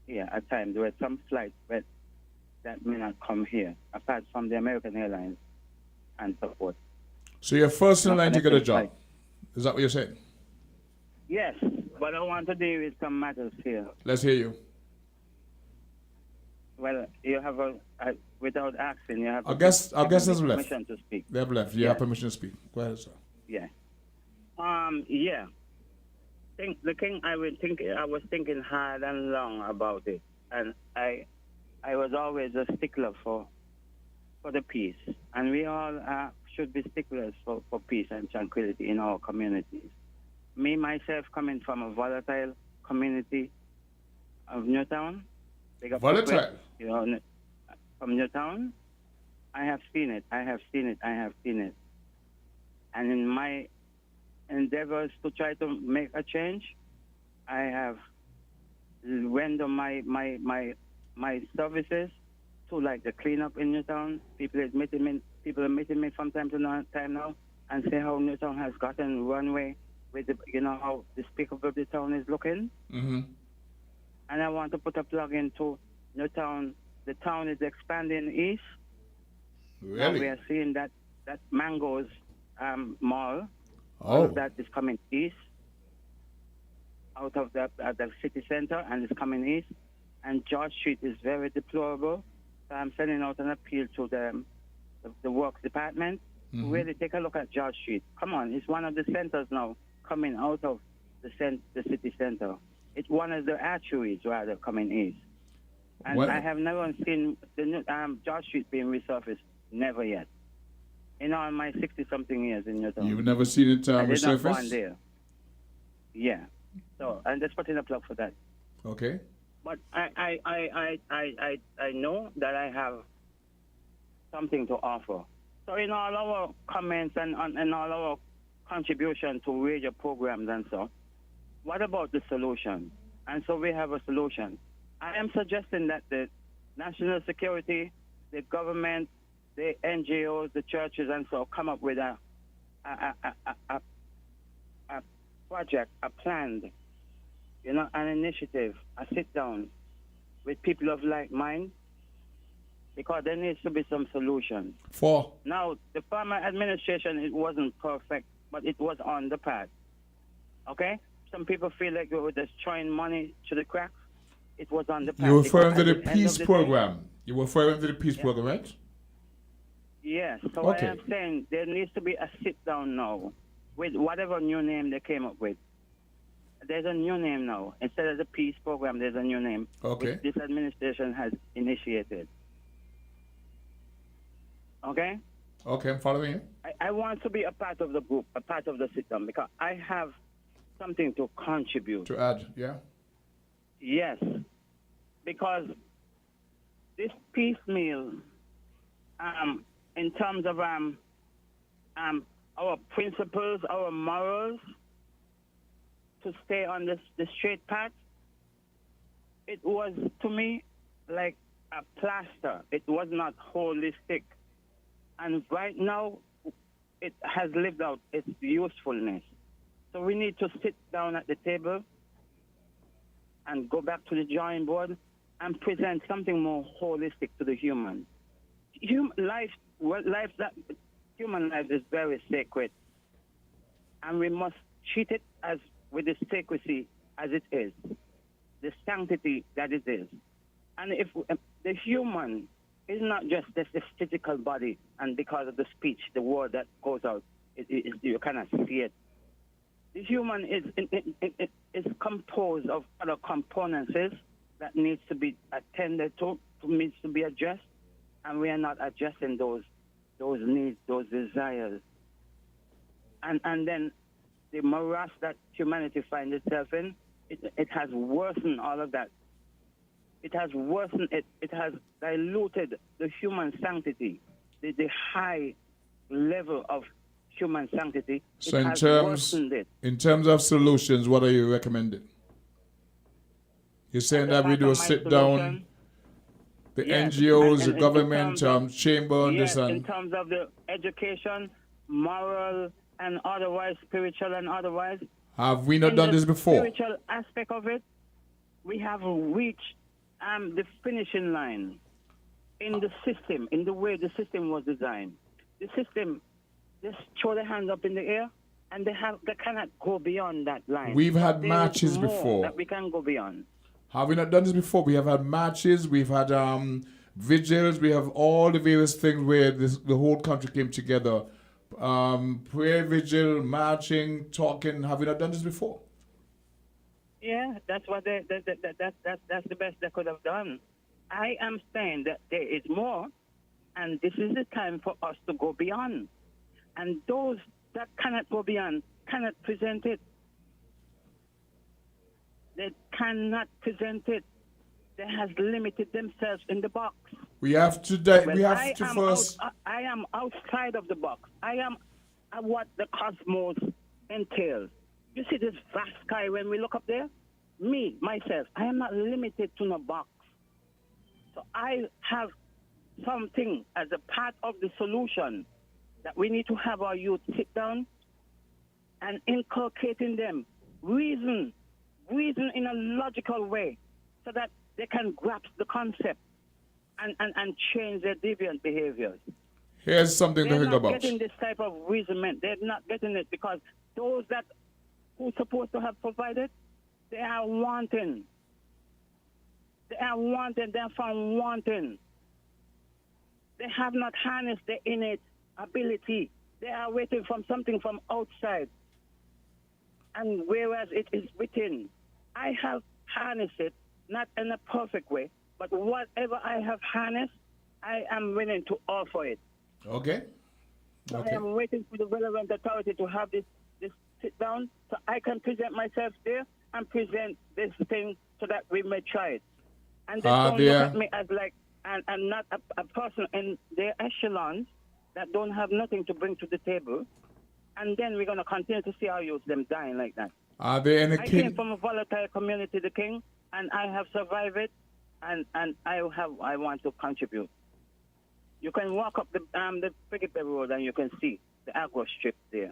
Yeah, at times there were some flights that may not come here, apart from the American Airlines and so forth. So you're first in line to get a job. Is that what you're saying? Yes, but I want to deal with some matters here. Let's hear you. Well, you have without asking, you have. Our guest has left. Permission to speak. They have left. You have permission to speak. Go ahead, sir. Yeah. Yeah. I was thinking hard and long about it, and I was always a stickler for the peace, and we all should be sticklers for peace and tranquility in our communities. Me myself, coming from a volatile community of Newtown, volatile, from Newtown, I have seen it, and in my endeavors to try to make a change, I have rendered my services to, like, the cleanup in Newtown. People are meeting me from time to time now and say how Newtown has gotten runway with how despicable the town is looking. And I want to put a plug into Newtown. The town is expanding east. Really? Now we are seeing that Mango's mall. All of that is coming east, out of the city center, and it's coming east. And George Street is very deplorable. So I'm sending out an appeal to the Works Department to really take a look at George Street. Come on, it's one of the centers now coming out of the city center. It's one of the arteries, rather, coming east. And I have never seen the George Street being resurfaced. Never yet. In all my 60-something years in Newtown. You've never seen it I did not go resurface? on there. Yeah. So I'm just putting a plug for that. Okay. But I know that I have something to offer. So in all our comments and in all our contribution to radio programs and so, what about the solution? And so we have a solution. I am suggesting that the national security, the government, the NGOs, the churches, and so come up with a project, a planned an initiative, a sit down with people of like mind, because there needs to be some solution. Now, the former administration, it wasn't perfect, but it was on the path. Okay? Some people feel like we were just throwing money to the cracks. It was on the path. You were referring to the peace program. You were referring to the peace program, right? Yes. So Okay. I am saying there needs to be a sit down now with whatever new name they came up with. There's a new name now. Instead of the peace program, there's a new name. Okay. Which this administration has initiated. Okay? Okay, I'm following you. I want to be a part of the group, a part of the sit-down, because I have something to contribute. To add, yeah? Yes. Because this piecemeal, in terms of our principles, our morals, to stay on the straight path, it was, to me, like a plaster. It was not holistic. And right now, it has lived out its usefulness. So we need to sit down at the table and go back to the drawing board and present something more holistic to the human. Human life is very sacred. And we must treat it as with the sacredity as it is, the sanctity that it is. And if the human is not just this physical body, and because of the speech, the word that goes out, you cannot see it. The human is composed of other components that needs to be attended to, needs to be addressed, and we are not addressing those needs, those desires. And then the morass that humanity finds itself in, it has worsened all of that. It has worsened it. It has diluted the human sanctity, the high level of human sanctity. So it has worsened it. in terms of solutions, what are you recommending? You're saying that we do a sit down, the NGOs, the government, chamber, and this in and terms of the education, moral, and otherwise, spiritual and otherwise. have we not In done the this before? Spiritual aspect of it, we have reached the finishing line in the system, in the way the system was designed. The system just throw their hands up in the air, and they cannot go beyond that line. We've had There matches is more before. that we can go beyond. Have we not done this before? We have had matches, we've had vigils, we have all the various things where the whole country came together. Prayer vigil, marching, talking. Have we not done this before? Yeah, that's what that's the best they could have done. I am saying that there is more, and this is the time for us to go beyond. And those that cannot go beyond cannot present it. They cannot present it. They have limited themselves in the box. We have to first. I am outside of the box. I am what the cosmos entails. You see this vast sky when we look up there? Me, myself, I am not limited to no box. So I have something as a part of the solution that we need to have our youth sit down and inculcate in them reason in a logical way so that they can grasp the concept and change their deviant behaviors. Here's something to think about. They're not getting this type of reasonment. They're not getting it because those that who's supposed to have provided, they are wanting. They are wanting. They are found wanting. They have not harnessed their innate ability. They are waiting for something from outside. And whereas it is within, I have harnessed it, not in a perfect way, but whatever I have harnessed, I am willing to offer it. Okay. I am waiting for the relevant authority to have this sit down so I can present myself there and present this thing so that we may try it. And they don't look at me as like, I'm not a person in their echelons that don't have nothing to bring to the table. And then we're going to continue to see our youth, them dying like that. Are there any I came from a volatile community, the King, and I have survived it, and I want to contribute. You can walk up the Piggy Road and you can see the agro strip there.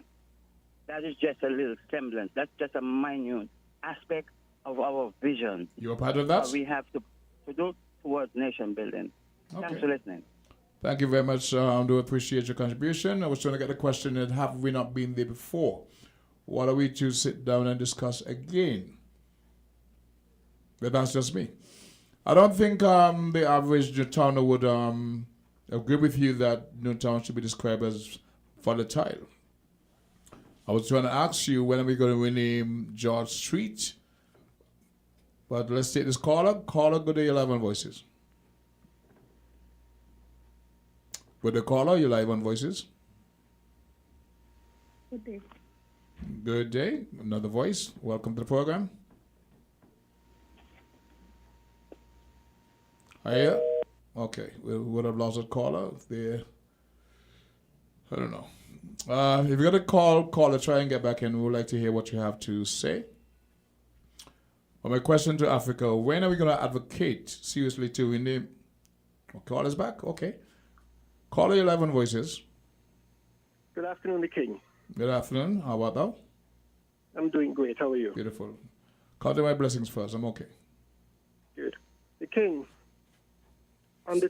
That is just a little semblance. That's just a minute aspect of our vision. You are part of that? We have to do towards nation building. Okay. Thanks for listening. Thank you very much. I do appreciate your contribution. I was trying to get the question that have we not been there before? What are we to sit down and discuss again? But that's just me. I don't think the average Newtowner would agree with you that Newtown should be described as volatile. I was trying to ask you when are we going to rename George Street? But let's take this caller. Caller, good day, 11 Voices. With the caller, you're live on Voices. Good day. Good day. Another voice. Welcome to the program. Hiya. Okay, we would have lost a caller there. I don't know. If you got a caller, try and get back in. We would like to hear what you have to say. But my question to Africa, when are we going to advocate seriously to rename? Caller's back? Okay. Caller 11 Voices. Good afternoon, the King. Good afternoon. How about thou? I'm doing great. How are you? Beautiful. Count my blessings first. I'm okay. Good. The King, on the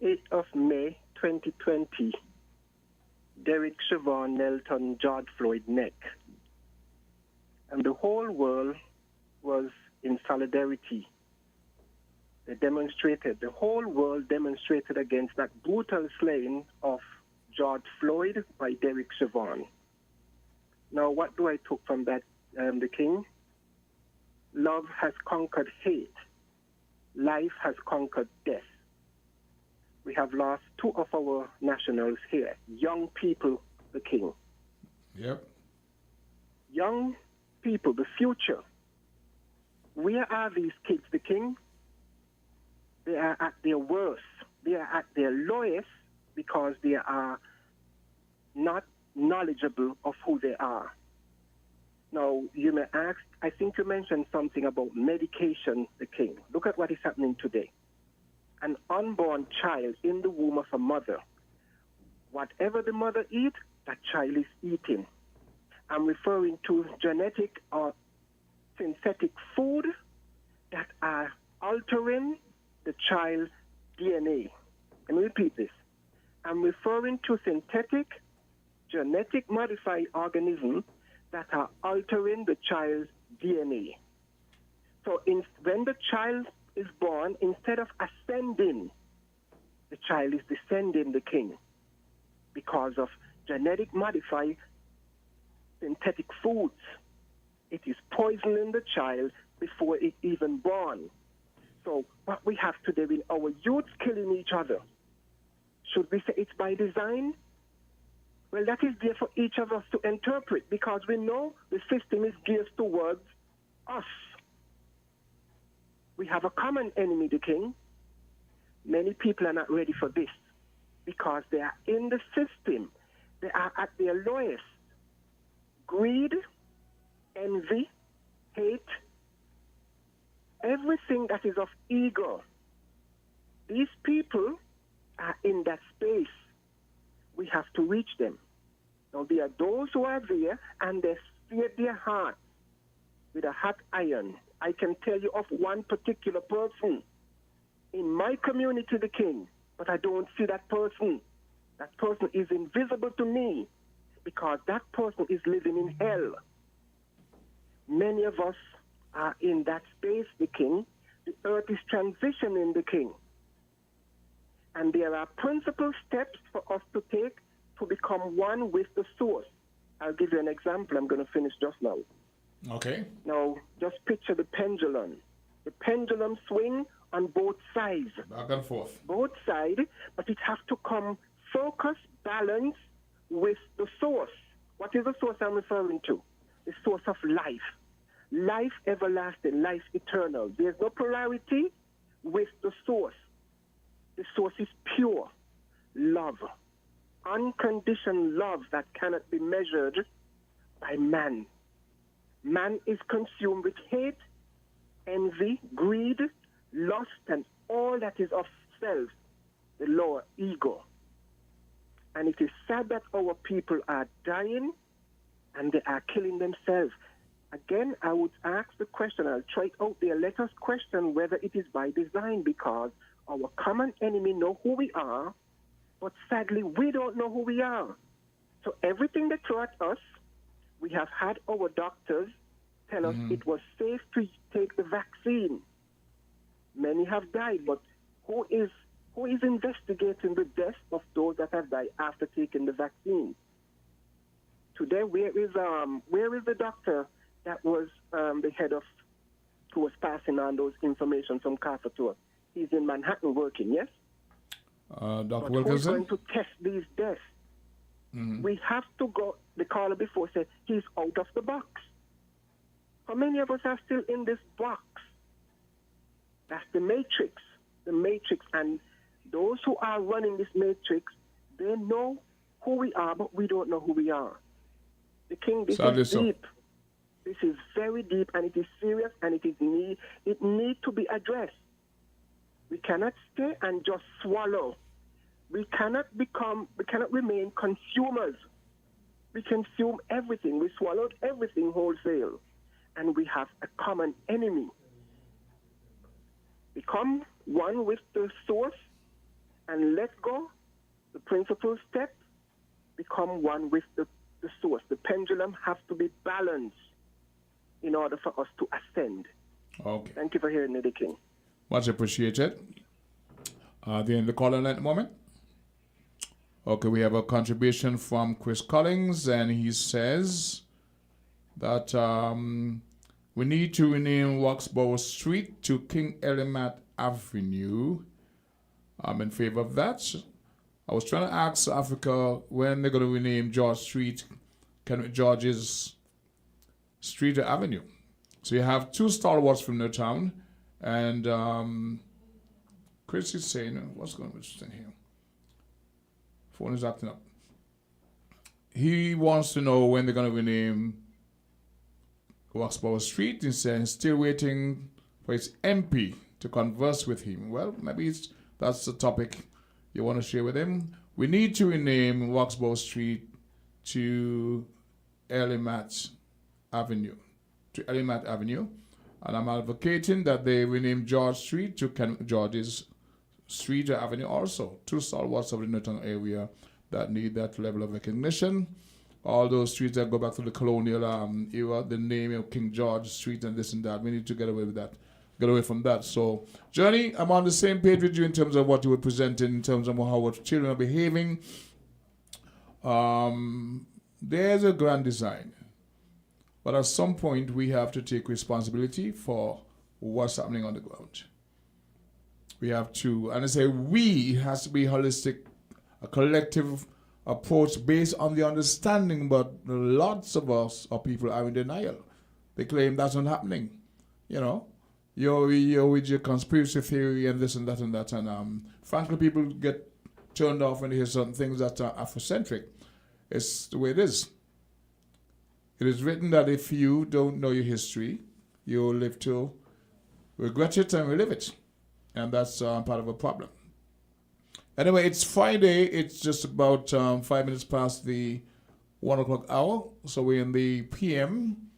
8th of May 2020, Derek Chauvin knelt on George Floyd's neck. And the whole world was in solidarity. The whole world demonstrated against that brutal slaying of George Floyd by Derek Chauvin. Now, what do I take from that, the King? Love has conquered hate. Life has conquered death. We have lost two of our nationals here, young people, the King. Yep. Young people, the future. Where are these kids, the King? They are at their worst. They are at their lowest because they are not knowledgeable of who they are. Now, you may ask, I think you mentioned something about medication, the King. Look at what is happening today. An unborn child in the womb of a mother, whatever the mother eats, that child is eating. I'm referring to genetic or synthetic food that are altering the child's DNA. Let me repeat this. I'm referring to synthetic, genetic modified organisms that are altering the child's DNA. So when the child is born, instead of ascending, the child is descending, the King, because of genetic modified synthetic foods. It is poisoning the child before it's even born. So what we have today with our youth killing each other, should we say it's by design? Well, that is there for each of us to interpret, because we know the system is geared towards us. We have a common enemy, the King. Many people are not ready for this because they are in the system. They are at their lowest. Greed, envy, hate, everything that is of ego. These people are in that space. We have to reach them. Now, there are those who are there and they sear their hearts with a hot iron. I can tell you of one particular person in my community, the King, but I don't see that person. That person is invisible to me because that person is living in hell. Many of us are in that space, the King. The earth is transitioning, the King. And there are principal steps for us to take to become one with the source. I'll give you an example. I'm going to finish just now. Okay. Now, just picture the pendulum. The pendulum swing on both sides. Back and forth. Both sides, but it has to come focus, balance with the source. What is the source I'm referring to? The source of life. Life everlasting, life eternal. There's no polarity with the source. The source is pure love. Unconditioned love that cannot be measured by man. Man is consumed with hate, envy, greed, lust, and all that is of self, the lower ego. And it is sad that our people are dying and they are killing themselves. Again, I would ask the question, I'll try it out there, let us question whether it is by design, because our common enemy know who we are, but sadly, we don't know who we are. So everything they throw at us, we have had our doctors tell us it was safe to take the vaccine. Many have died, but who is investigating the deaths of those that have died after taking the vaccine? Today, where is the doctor that was the head of, who was passing on those information from CARPA to us? He's in Manhattan working, yes? Dr. But who's Wilkinson? going to test these deaths? We have to go, the caller before said, he's out of the box. How many of us are still in this box? That's the matrix. The matrix. And those who are running this matrix, they know who we are, but we don't know who we are. The King, this is deep. This is very deep, and it is serious, and it needs to be addressed. We cannot stay and just swallow. We cannot remain consumers. We consume everything. We swallowed everything wholesale. And we have a common enemy. Become one with the source and let go. The principal step, become one with the source. The pendulum has to be balanced in order for us to ascend. Okay. Thank you for hearing me, the King. Much appreciated. The end of the caller at the moment. Okay, we have a contribution from Chris Collins, and he says that we need to rename Roxborough Street to King Elimat Avenue. I'm in favor of that. I was trying to ask Africa when they're going to rename George's Street or Avenue. So you have two stalwarts from the town, and Chris is saying, what's going on with this thing here? Phone is acting up. He wants to know when they're going to rename Roxborough Street. He said he's still waiting for his MP to converse with him. Well, maybe that's the topic you want to share with him. We need to rename Roxborough Street to Elimat Avenue. And I'm advocating that they rename George Street to George's Street or Avenue also. Two stalwarts of the Newtown area that need that level of recognition. All those streets that go back to the colonial era, the name of King George Street and this and that. We need to get away with that. Get away from that. So, Johnny, I'm on the same page with you in terms of what you were presenting, in terms of how our children are behaving. There's a grand design. But at some point, we have to take responsibility for what's happening on the ground. We have to, and I say we, it has to be holistic, a collective approach based on the understanding, but lots of us or people are in denial. They claim that's not happening. You know, you're with your conspiracy theory and this and that and that. And frankly, people get turned off when they hear certain things that are Afrocentric. It's the way it is. It is written that if you don't know your history, you'll live to regret it and relive it. And that's part of a problem. Anyway, it's Friday. It's just about 5 minutes past the 1 o'clock hour. So we're in the PM.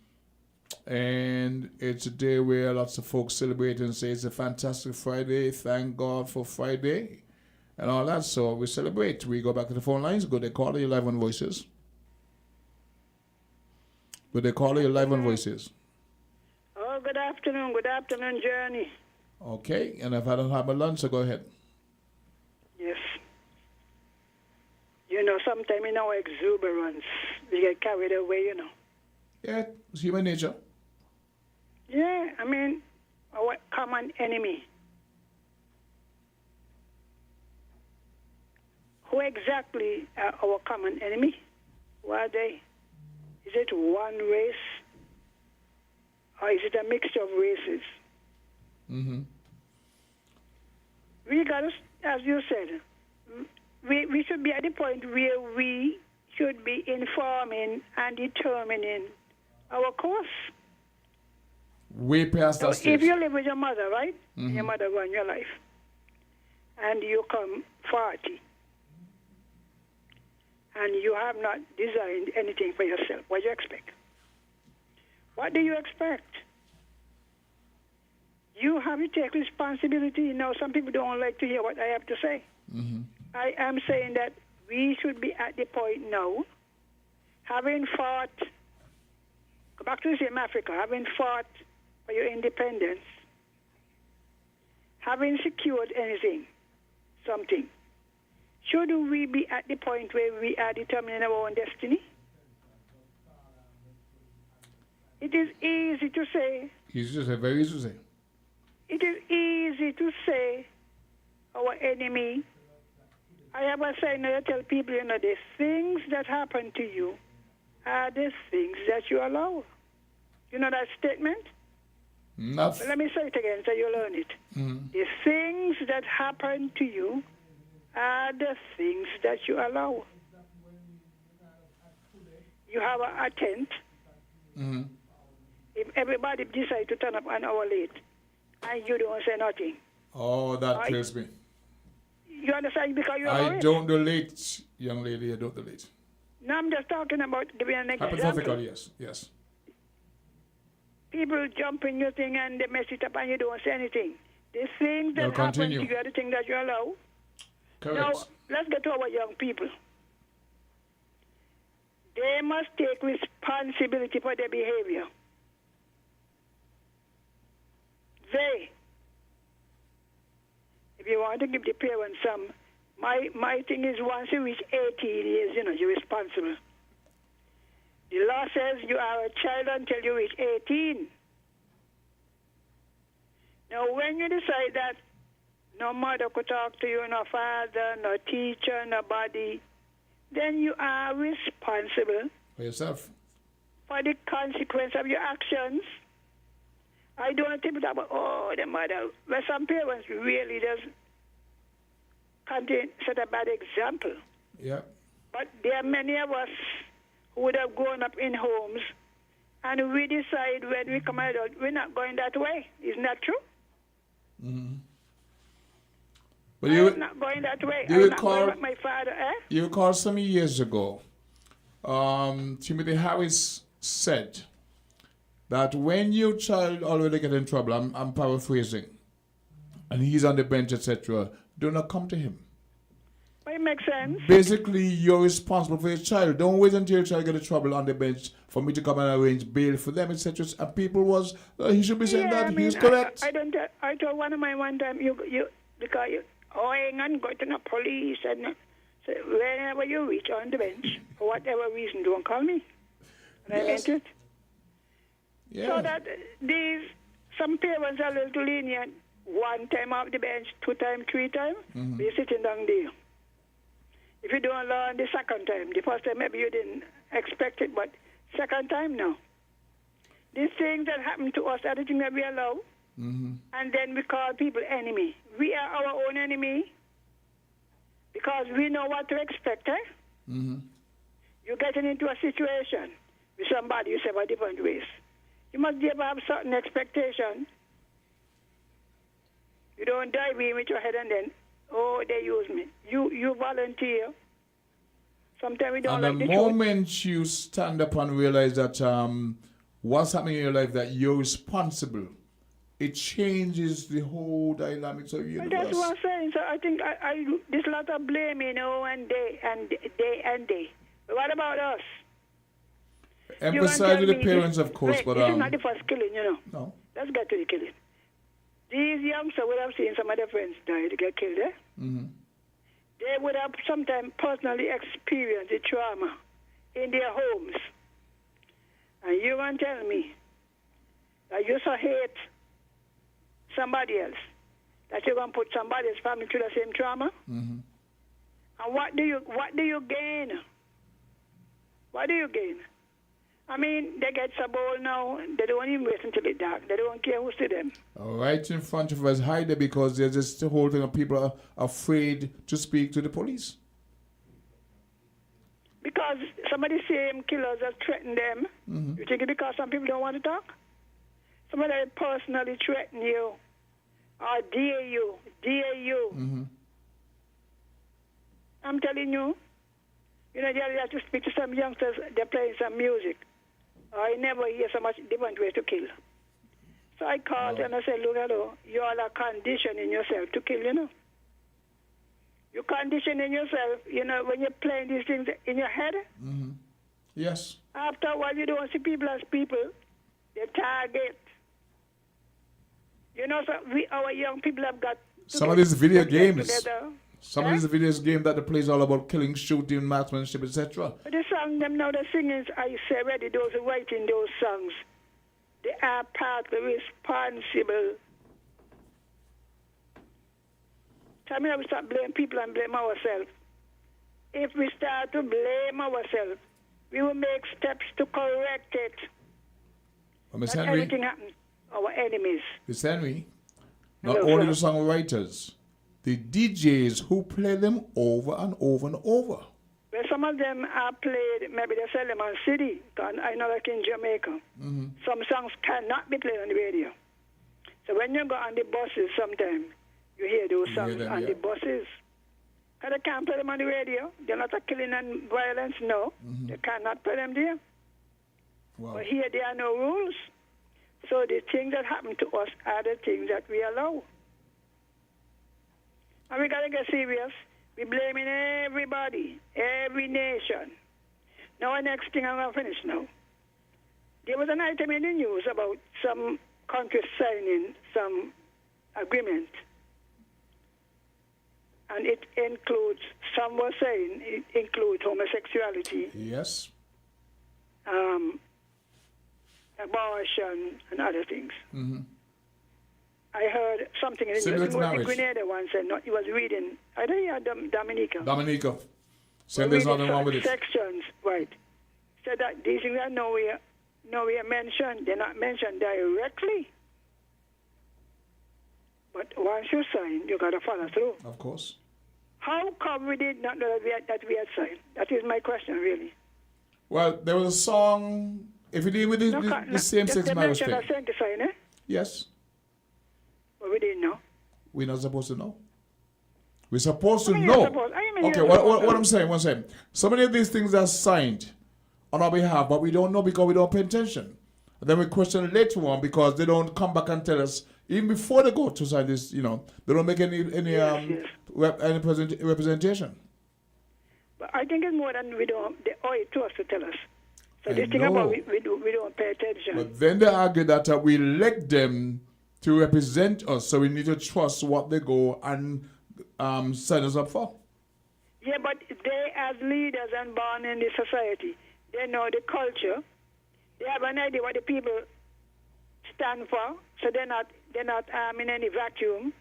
And it's a day where lots of folks celebrate and say it's a fantastic Friday. Thank God for Friday. And all that. So we celebrate. We go back to the phone lines. Go to call you live on Voices. Good day, caller. You're live on Voices. Oh, good afternoon. Good afternoon, Journey. Okay, and if I don't have my lunch, so go ahead. Yes. You know, sometimes in our exuberance, we get carried away, you know. Yeah, it's human nature. Yeah, I mean, our common enemy. Who exactly are our common enemy? Who are they? Is it one race, or is it a mixture of races? Mm-hmm. We got to, as you said, we should be at the point where we should be informing and determining our course. Way past that stage. If you live with your mother, right? Mm-hmm. Your mother run your life, and you come 40, and you have not designed anything for yourself, what do you expect? What do you expect? You have to take responsibility. Now, some people don't like to hear what I have to say. Mm-hmm. I am saying that we should be at the point now, having fought, go back to the same Africa, having fought for your independence, having secured something. Should we be at the point where we are determining our own destiny? It is easy to say. Easy to say, very easy to say. It is easy to say our enemy. I have a saying that I tell people, the things that happen to you are the things that you allow. You know that statement? Enough. Well, let me say it again so you learn it. Mm-hmm. The things that happen to you are the things that you allow. You have a tent. Mm-hmm. If everybody decides to turn up an hour late and you don't say nothing. Oh, that kills me. You understand? Because you allow I it. don't relate, young lady, I don't relate. No, I'm just talking about giving an example. Hypothetical, yes. People jump in your thing and they mess it up and you don't say anything. The things that happen to you are the things that you allow. Correct. Now, let's get to our young people. They must take responsibility for their behavior. If you want to give the parents some, my thing is once you reach 18 years, you're responsible. The law says you are a child until you reach 18. Now, when you decide that no mother could talk to you, no father, no teacher, nobody, then you are responsible for yourself, for the consequence of your actions. I don't think about, the mother. But some parents really does set a bad example. Yeah. But there are many of us who would have grown up in homes, and we decide when we come adult, we're not going that way. Isn't that true? Mm-hmm. I'm not going that way. I'm not going with my father. You recall some years ago, Timothy Harris said that when your child already get in trouble, I'm paraphrasing, and he's on the bench, etc., do not come to him. But it makes sense. Basically, you're responsible for your child. Don't wait until your child get in trouble on the bench for me to come and arrange bail for them, etc. And people was, he should be saying that. He's correct. I told one of mine one time, because hang on, go to the police, and so whenever you reach on the bench, for whatever reason, don't call me. And I meant it. Yeah. So that some parents are a little lenient. One time off the bench, 2 times, 3 times, you're sitting down there. If you don't learn the second time, the first time maybe you didn't expect it, but second time, no. These things that happen to us are the things that we allow, and then we call people enemy. We are our own enemy because we know what to expect, You're getting into a situation with somebody you say about different ways. You must be able to have certain expectation. You don't dive in with your head and then, they use me. You volunteer. Sometimes we don't and like the moment you stand up and realize that what's happening in your life, that you're responsible, it changes the whole dynamics of your universe. That's what I'm saying. So I think there's a lot of blame, and they. But what about us? Emphasize the parents, of course, but this is not the first killing, No. Let's get to the killing. These youngsters would have seen some of their friends die to get killed, They would have sometimes personally experienced the trauma in their homes. And you want to tell me that you so hate somebody else, that you're going to put somebody else's family through the same trauma? And what do you gain? What do you gain? I mean, they get so bold now, they don't even wait until it's dark. They don't care who's to them. Right in front of us, hide there because there's just the whole thing of people are afraid to speak to the police. Because some of the same killers have threatened them. You think it's because some people don't want to talk? Some of them personally threaten you or dare you. I'm telling you, you have to speak to some youngsters, they're playing some music. I never hear so much different way to kill. So I called and I said, look, hello, you all are conditioning yourself to kill, you know. You're conditioning yourself, you know, when you're playing these things in your head. Mm-hmm. Yes. After a while, you don't see people as people. They target. You know, so our young people have got some of these video games. Together. Some of these video games that they play is all about killing, shooting, marksmanship, etc. But the song them now, the singers, I say already, those who writing those songs, they are partly responsible. Tell me how we start blame people and blame ourselves. If we start to blame ourselves, we will make steps to correct it. Well, Miss Not Henry, everything happens. Our enemies. Miss Henry, not Hello, only sir. the songwriters, the DJs who play them over and over and over. Well, some of them are played, maybe they sell them on CD. I know like in Jamaica. Mm-hmm. Some songs cannot be played on the radio. So when you go on the buses sometimes, you hear those songs on the buses. And they can't play them on the radio. They're not a killing and violence, no. Mm-hmm. They cannot play them there. Wow. But here there are no rules. So the things that happen to us are the things that we allow. And we got to get serious. We're blaming everybody, every nation. Now, the next thing I'm going to finish now. There was an item in the news about some countries signing some agreement. And it includes, some were saying it includes homosexuality. Yes. Abortion and other things. Mm-hmm. I heard something in the Same news. with It was marriage. the Grenada one said, no, he was reading, I think he had Dominica. Dominica. Said there's nothing wrong with it. Sections, right. Said that these things are nowhere mentioned. They're not mentioned directly. But once you sign, you got to follow through. Of course. How come we did not know that we had signed? That is my question, really. Well, there was a song, if you deal with the same-sex marriage thing. Just to sign, eh? Yes. But we didn't know. We're not supposed to know. We're supposed to I mean, know. you're Okay, what I'm saying, one second. So many of these things are signed on our behalf, but we don't know because we don't pay attention. And then we question later on because they don't come back and tell us, even before they go to sign this, you know, they don't make any representation. But I think it's more than we don't, they owe it to us to tell us. So I this thing know. about we don't pay attention. But then they argue that we elect them to represent us, so we need to trust what they go and sign us up for. Yeah, but they as leaders and born in the society, they know the culture. They have an idea what the people stand for, so they're not in any vacuum.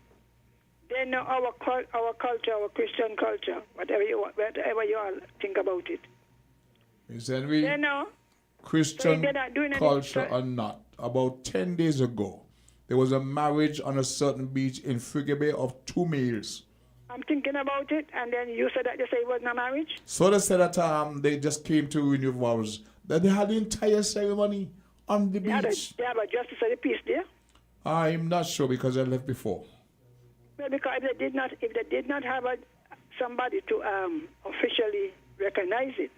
They know our culture, our Christian culture, whatever you all think about it. Is Henry, they know. Christian So they're not doing culture anything. or not, about 10 days ago, there was a marriage on a certain beach in Frigga of 2 males. I'm thinking about it, and then you said that they say it wasn't a marriage. So they said that they just came to renew vows. That they had the entire ceremony on the beach. They have a justice of the peace there. I'm not sure because I left before. Well, because if they did not have somebody to officially recognize it,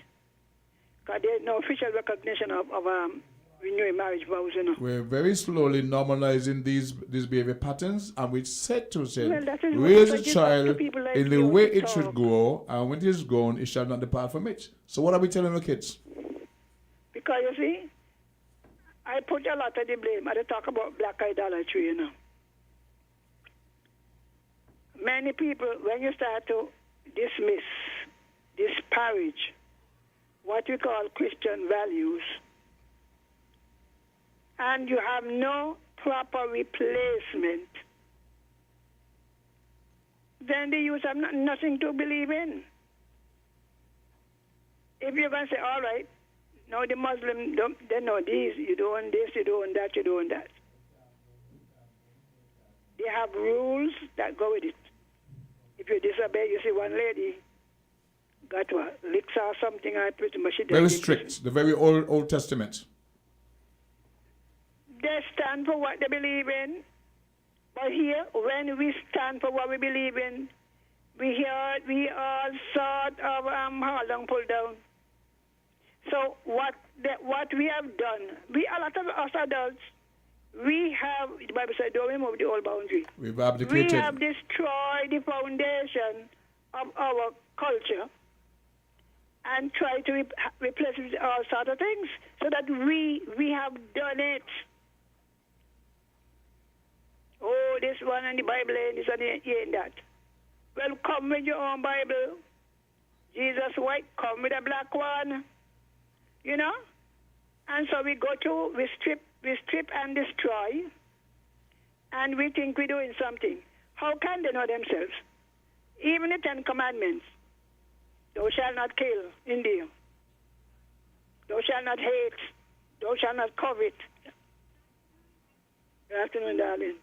because there's no official recognition of renewing marriage vows, you know. We're very slowly normalizing these behavior patterns, and we said to say, Well, that is raise what a I just child talk to people like in the you way to it should talk. grow, and when it is grown, it shall not depart from it. So what are we telling the kids? Because you see, I put a lot of the blame. I talk about black idolatry, you know. Many people, when you start to dismiss, disparage what we call Christian values, and you have no proper replacement, then the youth have nothing to believe in. If you're going to say, all right, now the Muslim, they know this, you're doing this, you're doing that, you're doing that. They have rules that go with it. If you disobey, you see one lady got what, licks or something, but she Very didn't. strict, the very Old Testament. They stand for what they believe in. But here, when we stand for what we believe in, we all sort of haul down, pull down. So what we have done, a lot of us adults, we have, the Bible said, don't remove the old boundary. We've abdicated. We have destroyed the foundation of our culture and try to replace it with all sort of things, so that we have done it. Oh, this one and the Bible ain't this and ain't that. Well, come with your own Bible. Jesus white, come with a black one. You know? And so we go to, we strip and destroy, and we think we're doing something. How can they know themselves? Even the 10 Commandments. Thou shalt not kill, India. Thou shalt not hate. Thou shalt not covet. Good afternoon, darling.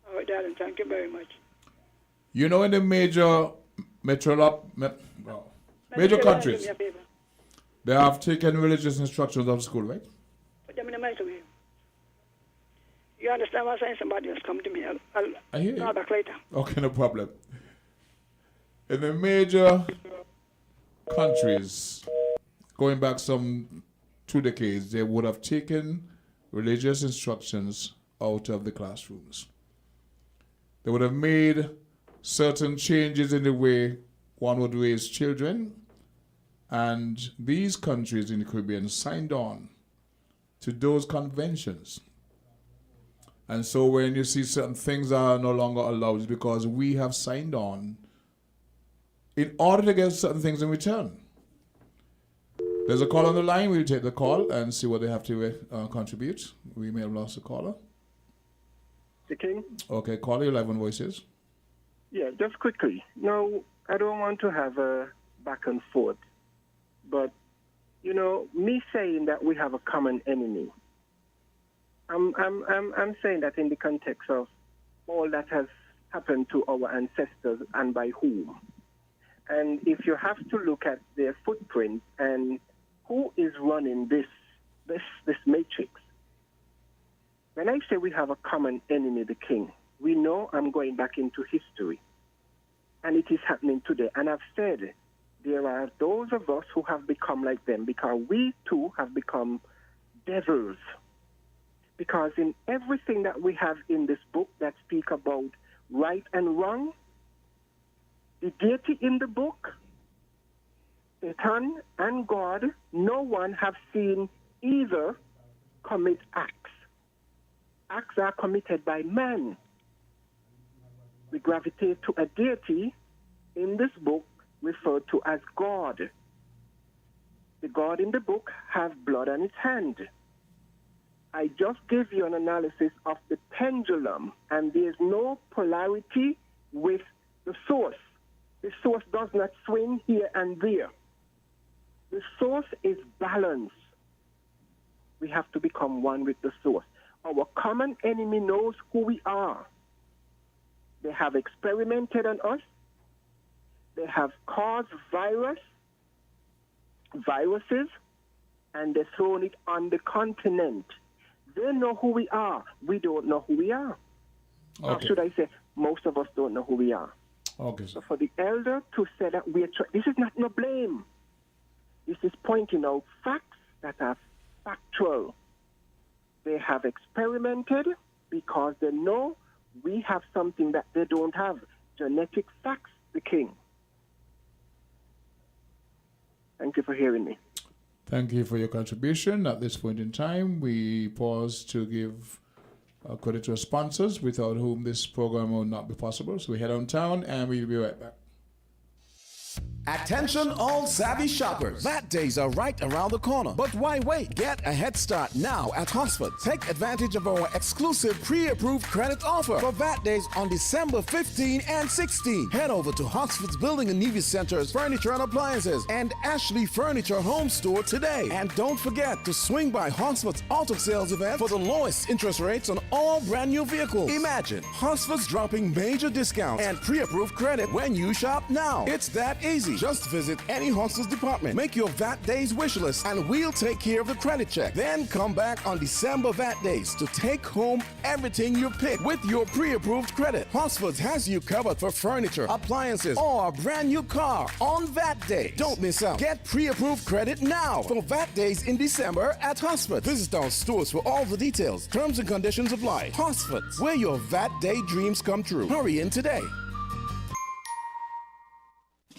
All right, darling, thank you very much. You know, in the major countries, they have taken religious instructions out of school, right? Put them in the microwave. You understand what I'm saying? Somebody else come to me. I hear you. Call back later. Okay, no problem. In the major countries, going back some 2 decades, they would have taken religious instructions out of the classrooms. They would have made certain changes in the way one would raise children, and these countries in the Caribbean signed on to those conventions. And so when you see certain things are no longer allowed, it's because we have signed on in order to get certain things in return. There's a call on the line. We'll take the call and see what they have to contribute. We may have lost a caller. The King? Okay, caller, you're live on Voices. Yeah, just quickly. No, I don't want to have a back and forth. But, you know, me saying that we have a common enemy, I'm saying that in the context of all that has happened to our ancestors and by whom. And if you have to look at their footprint and who is running this matrix, when I say we have a common enemy, the King, we know I'm going back into history. And it is happening today. And I've said there are those of us who have become like them because we too have become devils. Because in everything that we have in this book that speak about right and wrong, the deity in the book, Satan and God, no one have seen either commit acts. Acts are committed by man. We gravitate to a deity in this book referred to as God. The God in the book has blood on its hand. I just gave you an analysis of the pendulum, and there's no polarity with the source. The source does not swing here and there. The source is balance. We have to become one with the source. Our common enemy knows who we are. They have experimented on us. They have caused viruses, and they've thrown it on the continent. They know who we are. We don't know who we are. Okay. Or should I say, most of us don't know who we are. Okay. So for the elder to say that this is not no blame. This is pointing out facts that are factual. They have experimented because they know we have something that they don't have. Genetic facts, the King. Thank you for hearing me. Thank you for your contribution. At this point in time, we pause to give credit to our sponsors, without whom this program will not be possible. So we head on town and we'll be right back. Attention all savvy shoppers. VAT days are right around the corner. But why wait? Get a head start now at Hosford. Take advantage of our exclusive pre-approved credit offer for VAT days on December 15 and 16. Head over to Hosford's Building and Nevis Center's Furniture and Appliances and Ashley Furniture Home Store today. And don't forget to swing by Hosford's Auto Sales event for the lowest interest rates on all brand new vehicles. Imagine Hosford's dropping major discounts and pre-approved credit when you shop now. It's that easy. Just visit any hospital's department, make your VAT Days wish list, and we'll take care of the credit check. Then come back on December VAT Days to take home everything you pick with your pre-approved credit. Hosford's has you covered for furniture, appliances, or a brand new car on VAT Day. Don't miss out. Get pre-approved credit now for VAT Days in December at Hosford. Visit our stores for all the details. Terms and conditions apply. Hosford's, where your VAT Day dreams come true. Hurry in today.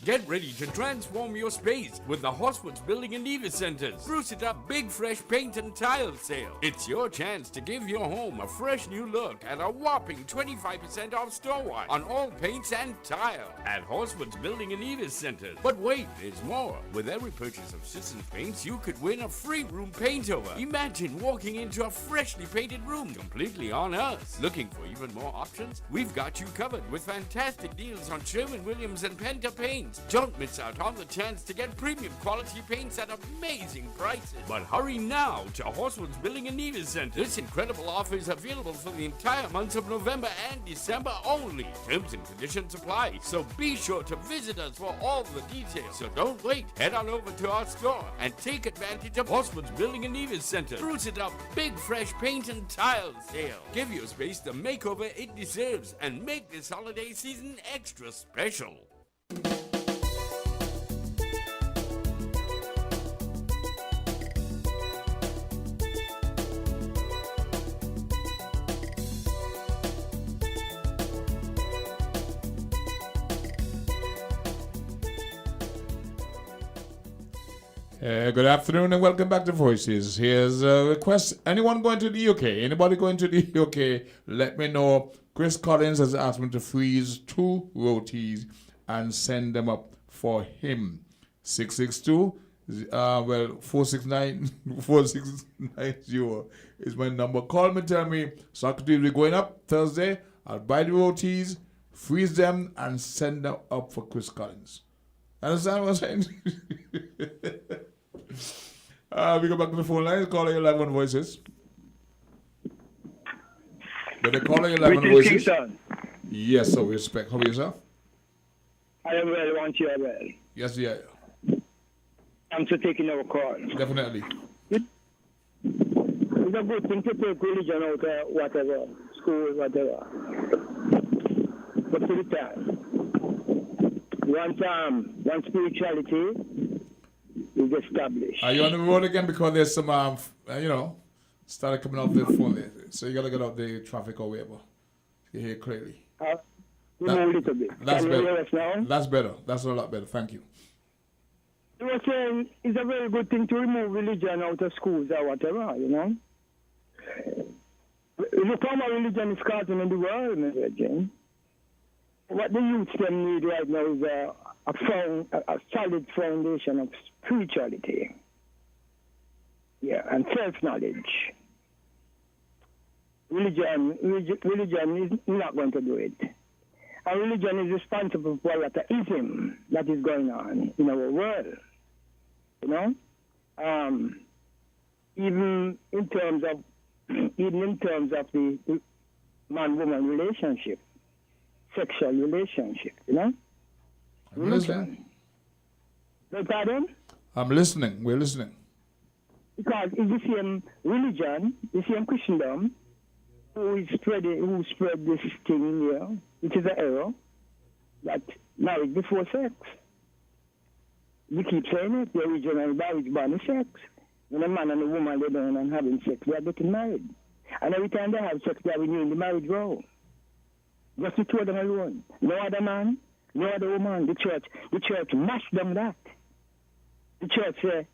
Get ready to transform your space with the Hosford's Building and Lever Centers. Spruce it up big fresh paint and tile sale. It's your chance to give your home a fresh new look at a whopping 25% off store-wide on all paints and tile at Hosford's Building and Lever Centers. But wait, there's more. With every purchase of Citizens Paints, you could win a free room paint over. Imagine walking into a freshly painted room completely on us. Looking for even more options? We've got you covered with fantastic deals on Sherwin-Williams and Penta paints. Don't miss out on the chance to get premium quality paints at amazing prices. But hurry now to Horswood's Building and Lever Center. This incredible offer is available for the entire months of November and December only. Terms and conditions apply, so be sure to visit us for all the details. So don't wait. Head on over to our store and take advantage of Horswood's Building and Lever Center. Spruce it up big fresh paint and tile sale. Give your space the makeover it deserves and make this holiday season extra special. Good afternoon and welcome back to Voices. Here's a request. Anyone going to the UK? Anybody going to the UK? Let me know. Chris Collins has asked me to freeze 2 rotis and send them up for him. 662, 469, 4690 is my number. Call me, tell me, Socrates, we're going up Thursday. I'll buy the rotis, freeze them, and send them up for Chris Collins. Understand what I'm saying? We go back to the phone line. Calling 11 Voices. But they're calling 11 Voices. Kingston. Yes, sir. We respect. How are you, sir? I am well. Want you are well. Yes, yeah. Thanks for taking our call. Definitely. It's a good thing to take religion out of whatever, school, whatever. But for the time, one spirituality is established. Are you on the road again? Because there's some, started coming off the phone there. So you got to get out the traffic or whatever. You hear clearly. A little bit. That's Can you hear better. us now? That's better. That's a lot better. Thank you. You were saying it's a very good thing to remove religion out of schools or whatever, you know. Look how much religion is causing in the world, Mr. Virgin. What the youth them need right now is a solid foundation of spirituality. Yeah, and self-knowledge. Religion is not going to do it. And religion is responsible for a lot of ism that is going on in our world. You know? Even in terms of the man-woman relationship. Sexual relationship, you know? I'm listening. No pardon? I'm listening. We're listening. Because it's the same religion, the same Christendom, who spread this thing here, which is an error, that marriage before sex. We keep saying it, the original marriage born is sex. When a man and a woman lay down and having sex, they are getting married. And every time they have sex, they are renewing the marriage vow. Just the two of them alone. No other man, no other woman. The church mashed them that. The church say,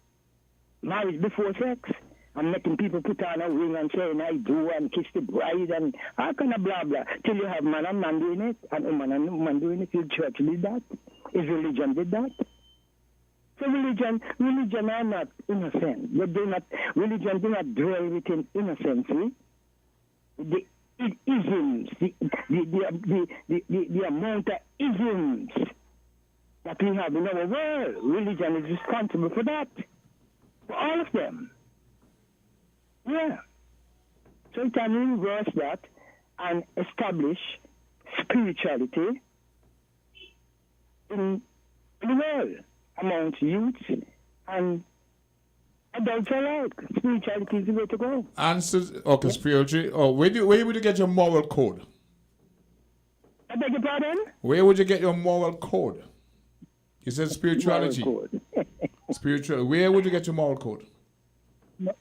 marriage before sex, and making people put on a ring and saying, I do, and kiss the bride, and all kind of blah, blah. Till you have man and man doing it, and woman doing it. Your church did that. His religion did that. So religion are not innocent. Religion do not dwell within innocency. The isms, the amount of isms that we have in our world, religion is responsible for that. For all of them. Yeah. So it can reverse that and establish spirituality in in the world amongst youths and adults alike. Spirituality is the way to go. Okay, spirituality. Oh, where would you get your moral code? I beg your pardon? Where would you get your moral code? You said spirituality. Moral code. Spiritual. Where would you get your moral code?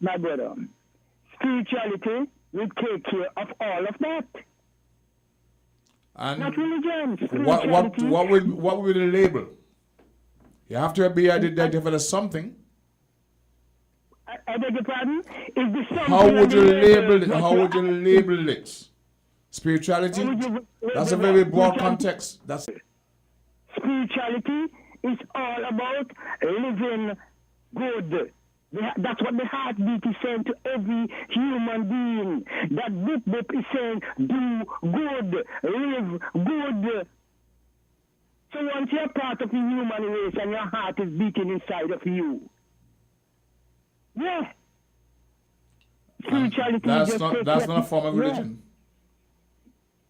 My brother, spirituality will take care of all of that. And not religion. What will the label? You have to be identified as something. I beg your pardon? Is this something? How would you label it? How would you label it? Spirituality? That's a very broad context. That's spirituality is all about living good. That's what the heartbeat is saying to every human being. That book is saying, do good, live good. So once you're part of the human race and your heart is beating inside of you, yeah. Spirituality that's not a form of religion.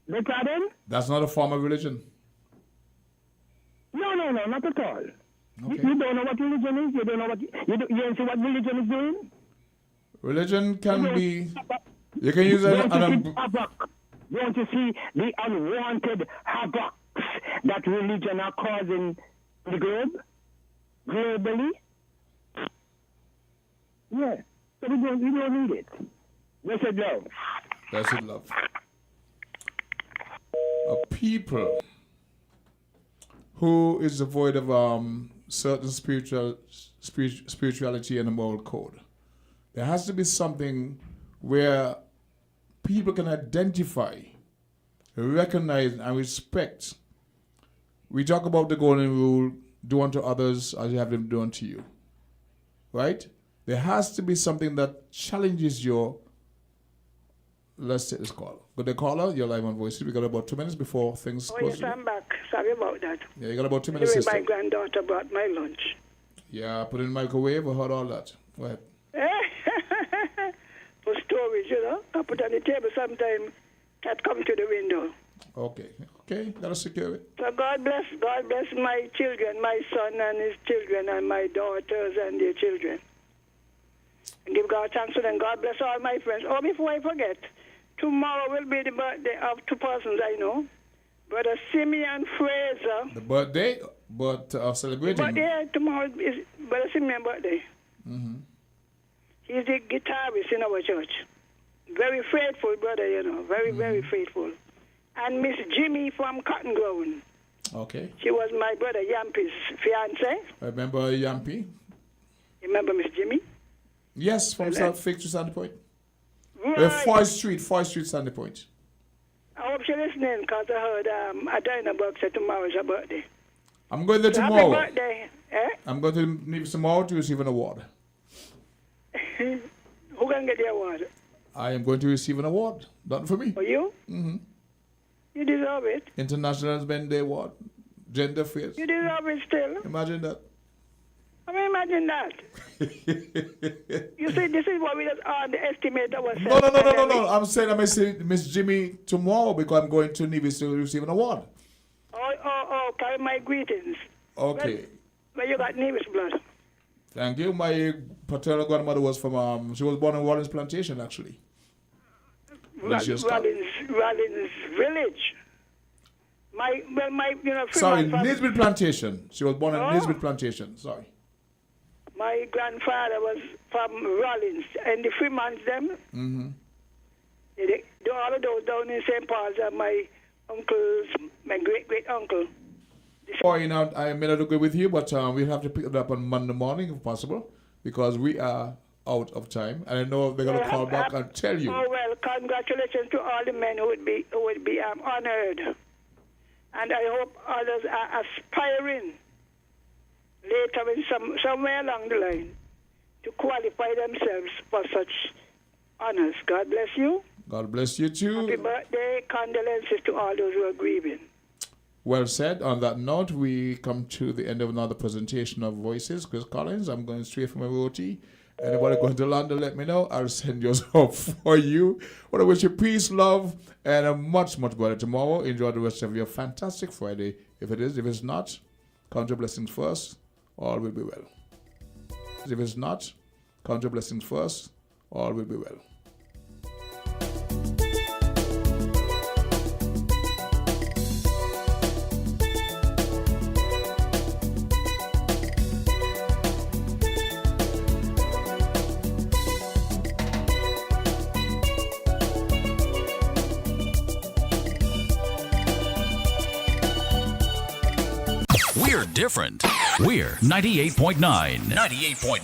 Yeah. Pardon? That's not a form of religion. No, not at all. Okay. You don't know what religion is. You don't know what you don't see what religion is doing. Religion can be. You can use it. Don't you see the unwanted havoc that religion are causing the globe, globally? Yeah. So we don't need it. Blessed love. Blessed love. A people who is devoid of certain spirituality and a moral code. There has to be something where people can identify, recognize, and respect. We talk about the golden rule, do unto others as you have them do unto you. Right? There has to be something that challenges your, let's take this call. Good day, caller. You're live on Voices. We got about 2 minutes before things close. Yes, I'm back. Sorry about that. Yeah, you got about 2 minutes. Anyway, my granddaughter brought my lunch. Yeah, I put it in the microwave. I heard all that. Go ahead. For storage, I put it on the table sometime. That come to the window. Okay, gotta secure it. So God bless my children, my son and his children, and my daughters and their children. And give God thanks to them. God bless all my friends. Oh, before I forget, tomorrow will be the birthday of two persons I know. Brother Simeon Fraser. The birthday, but celebrating. Birthday tomorrow is Brother Simeon's birthday. Mm-hmm. He's the guitarist in our church. Very faithful brother, very faithful. And Miss Jimmy from Cotton Ground. Okay. She was my brother Yampy's fiance. I remember Yampy. You remember Miss Jimmy? Yes, from South Fig to Sandy Point. Right. Forest Street, Sandy Point. I hope she's listening because I heard a dinner box said tomorrow is her birthday. I'm going there tomorrow. Happy birthday. I'm going to leave tomorrow to receive an award. Who can get the award? I am going to receive an award. Done for me. For you? Mm-hmm. You deserve it. International Men Day Award. Gender Affairs. You deserve it still. Imagine that. I mean, imagine that. You see, this is what we just underestimate ourselves. No. I'm saying I may see Miss Jimmy tomorrow because I'm going to Nevis to receive an award. Oh, carry my greetings. Okay. Well, you got Nevis blood. Thank you. My paternal grandmother was from, she was born in Rollins Plantation, actually. Rollins Village. Sorry, Nisbet Plantation. She was born in Nisbet Plantation. Sorry. My grandfather was from Rollins, and the Freemans them. Mm-hmm. All of those down in St. Paul's are my uncles, my great uncle. I may not agree with you, but we'll have to pick it up on Monday morning if possible, because we are out of time, and I know they're going to call back and tell you. Oh well, congratulations to all the men who would be honored, and I hope others are aspiring later in somewhere along the line to qualify themselves for such honors. God bless you. God bless you too. Happy birthday, condolences to all those who are grieving. Well said. On that note, we come to the end of another presentation of Voices. Chris Collins, I'm going straight from my roti. Anybody going to London, let me know. I'll send yours up for you. I want to wish you peace, love, and a much, much better tomorrow. Enjoy the rest of your fantastic Friday. If it is, if it's not, count your blessings first, all will be well. If it's not, count your blessings first, all will be well. We're different. We're 98.9. 98.9.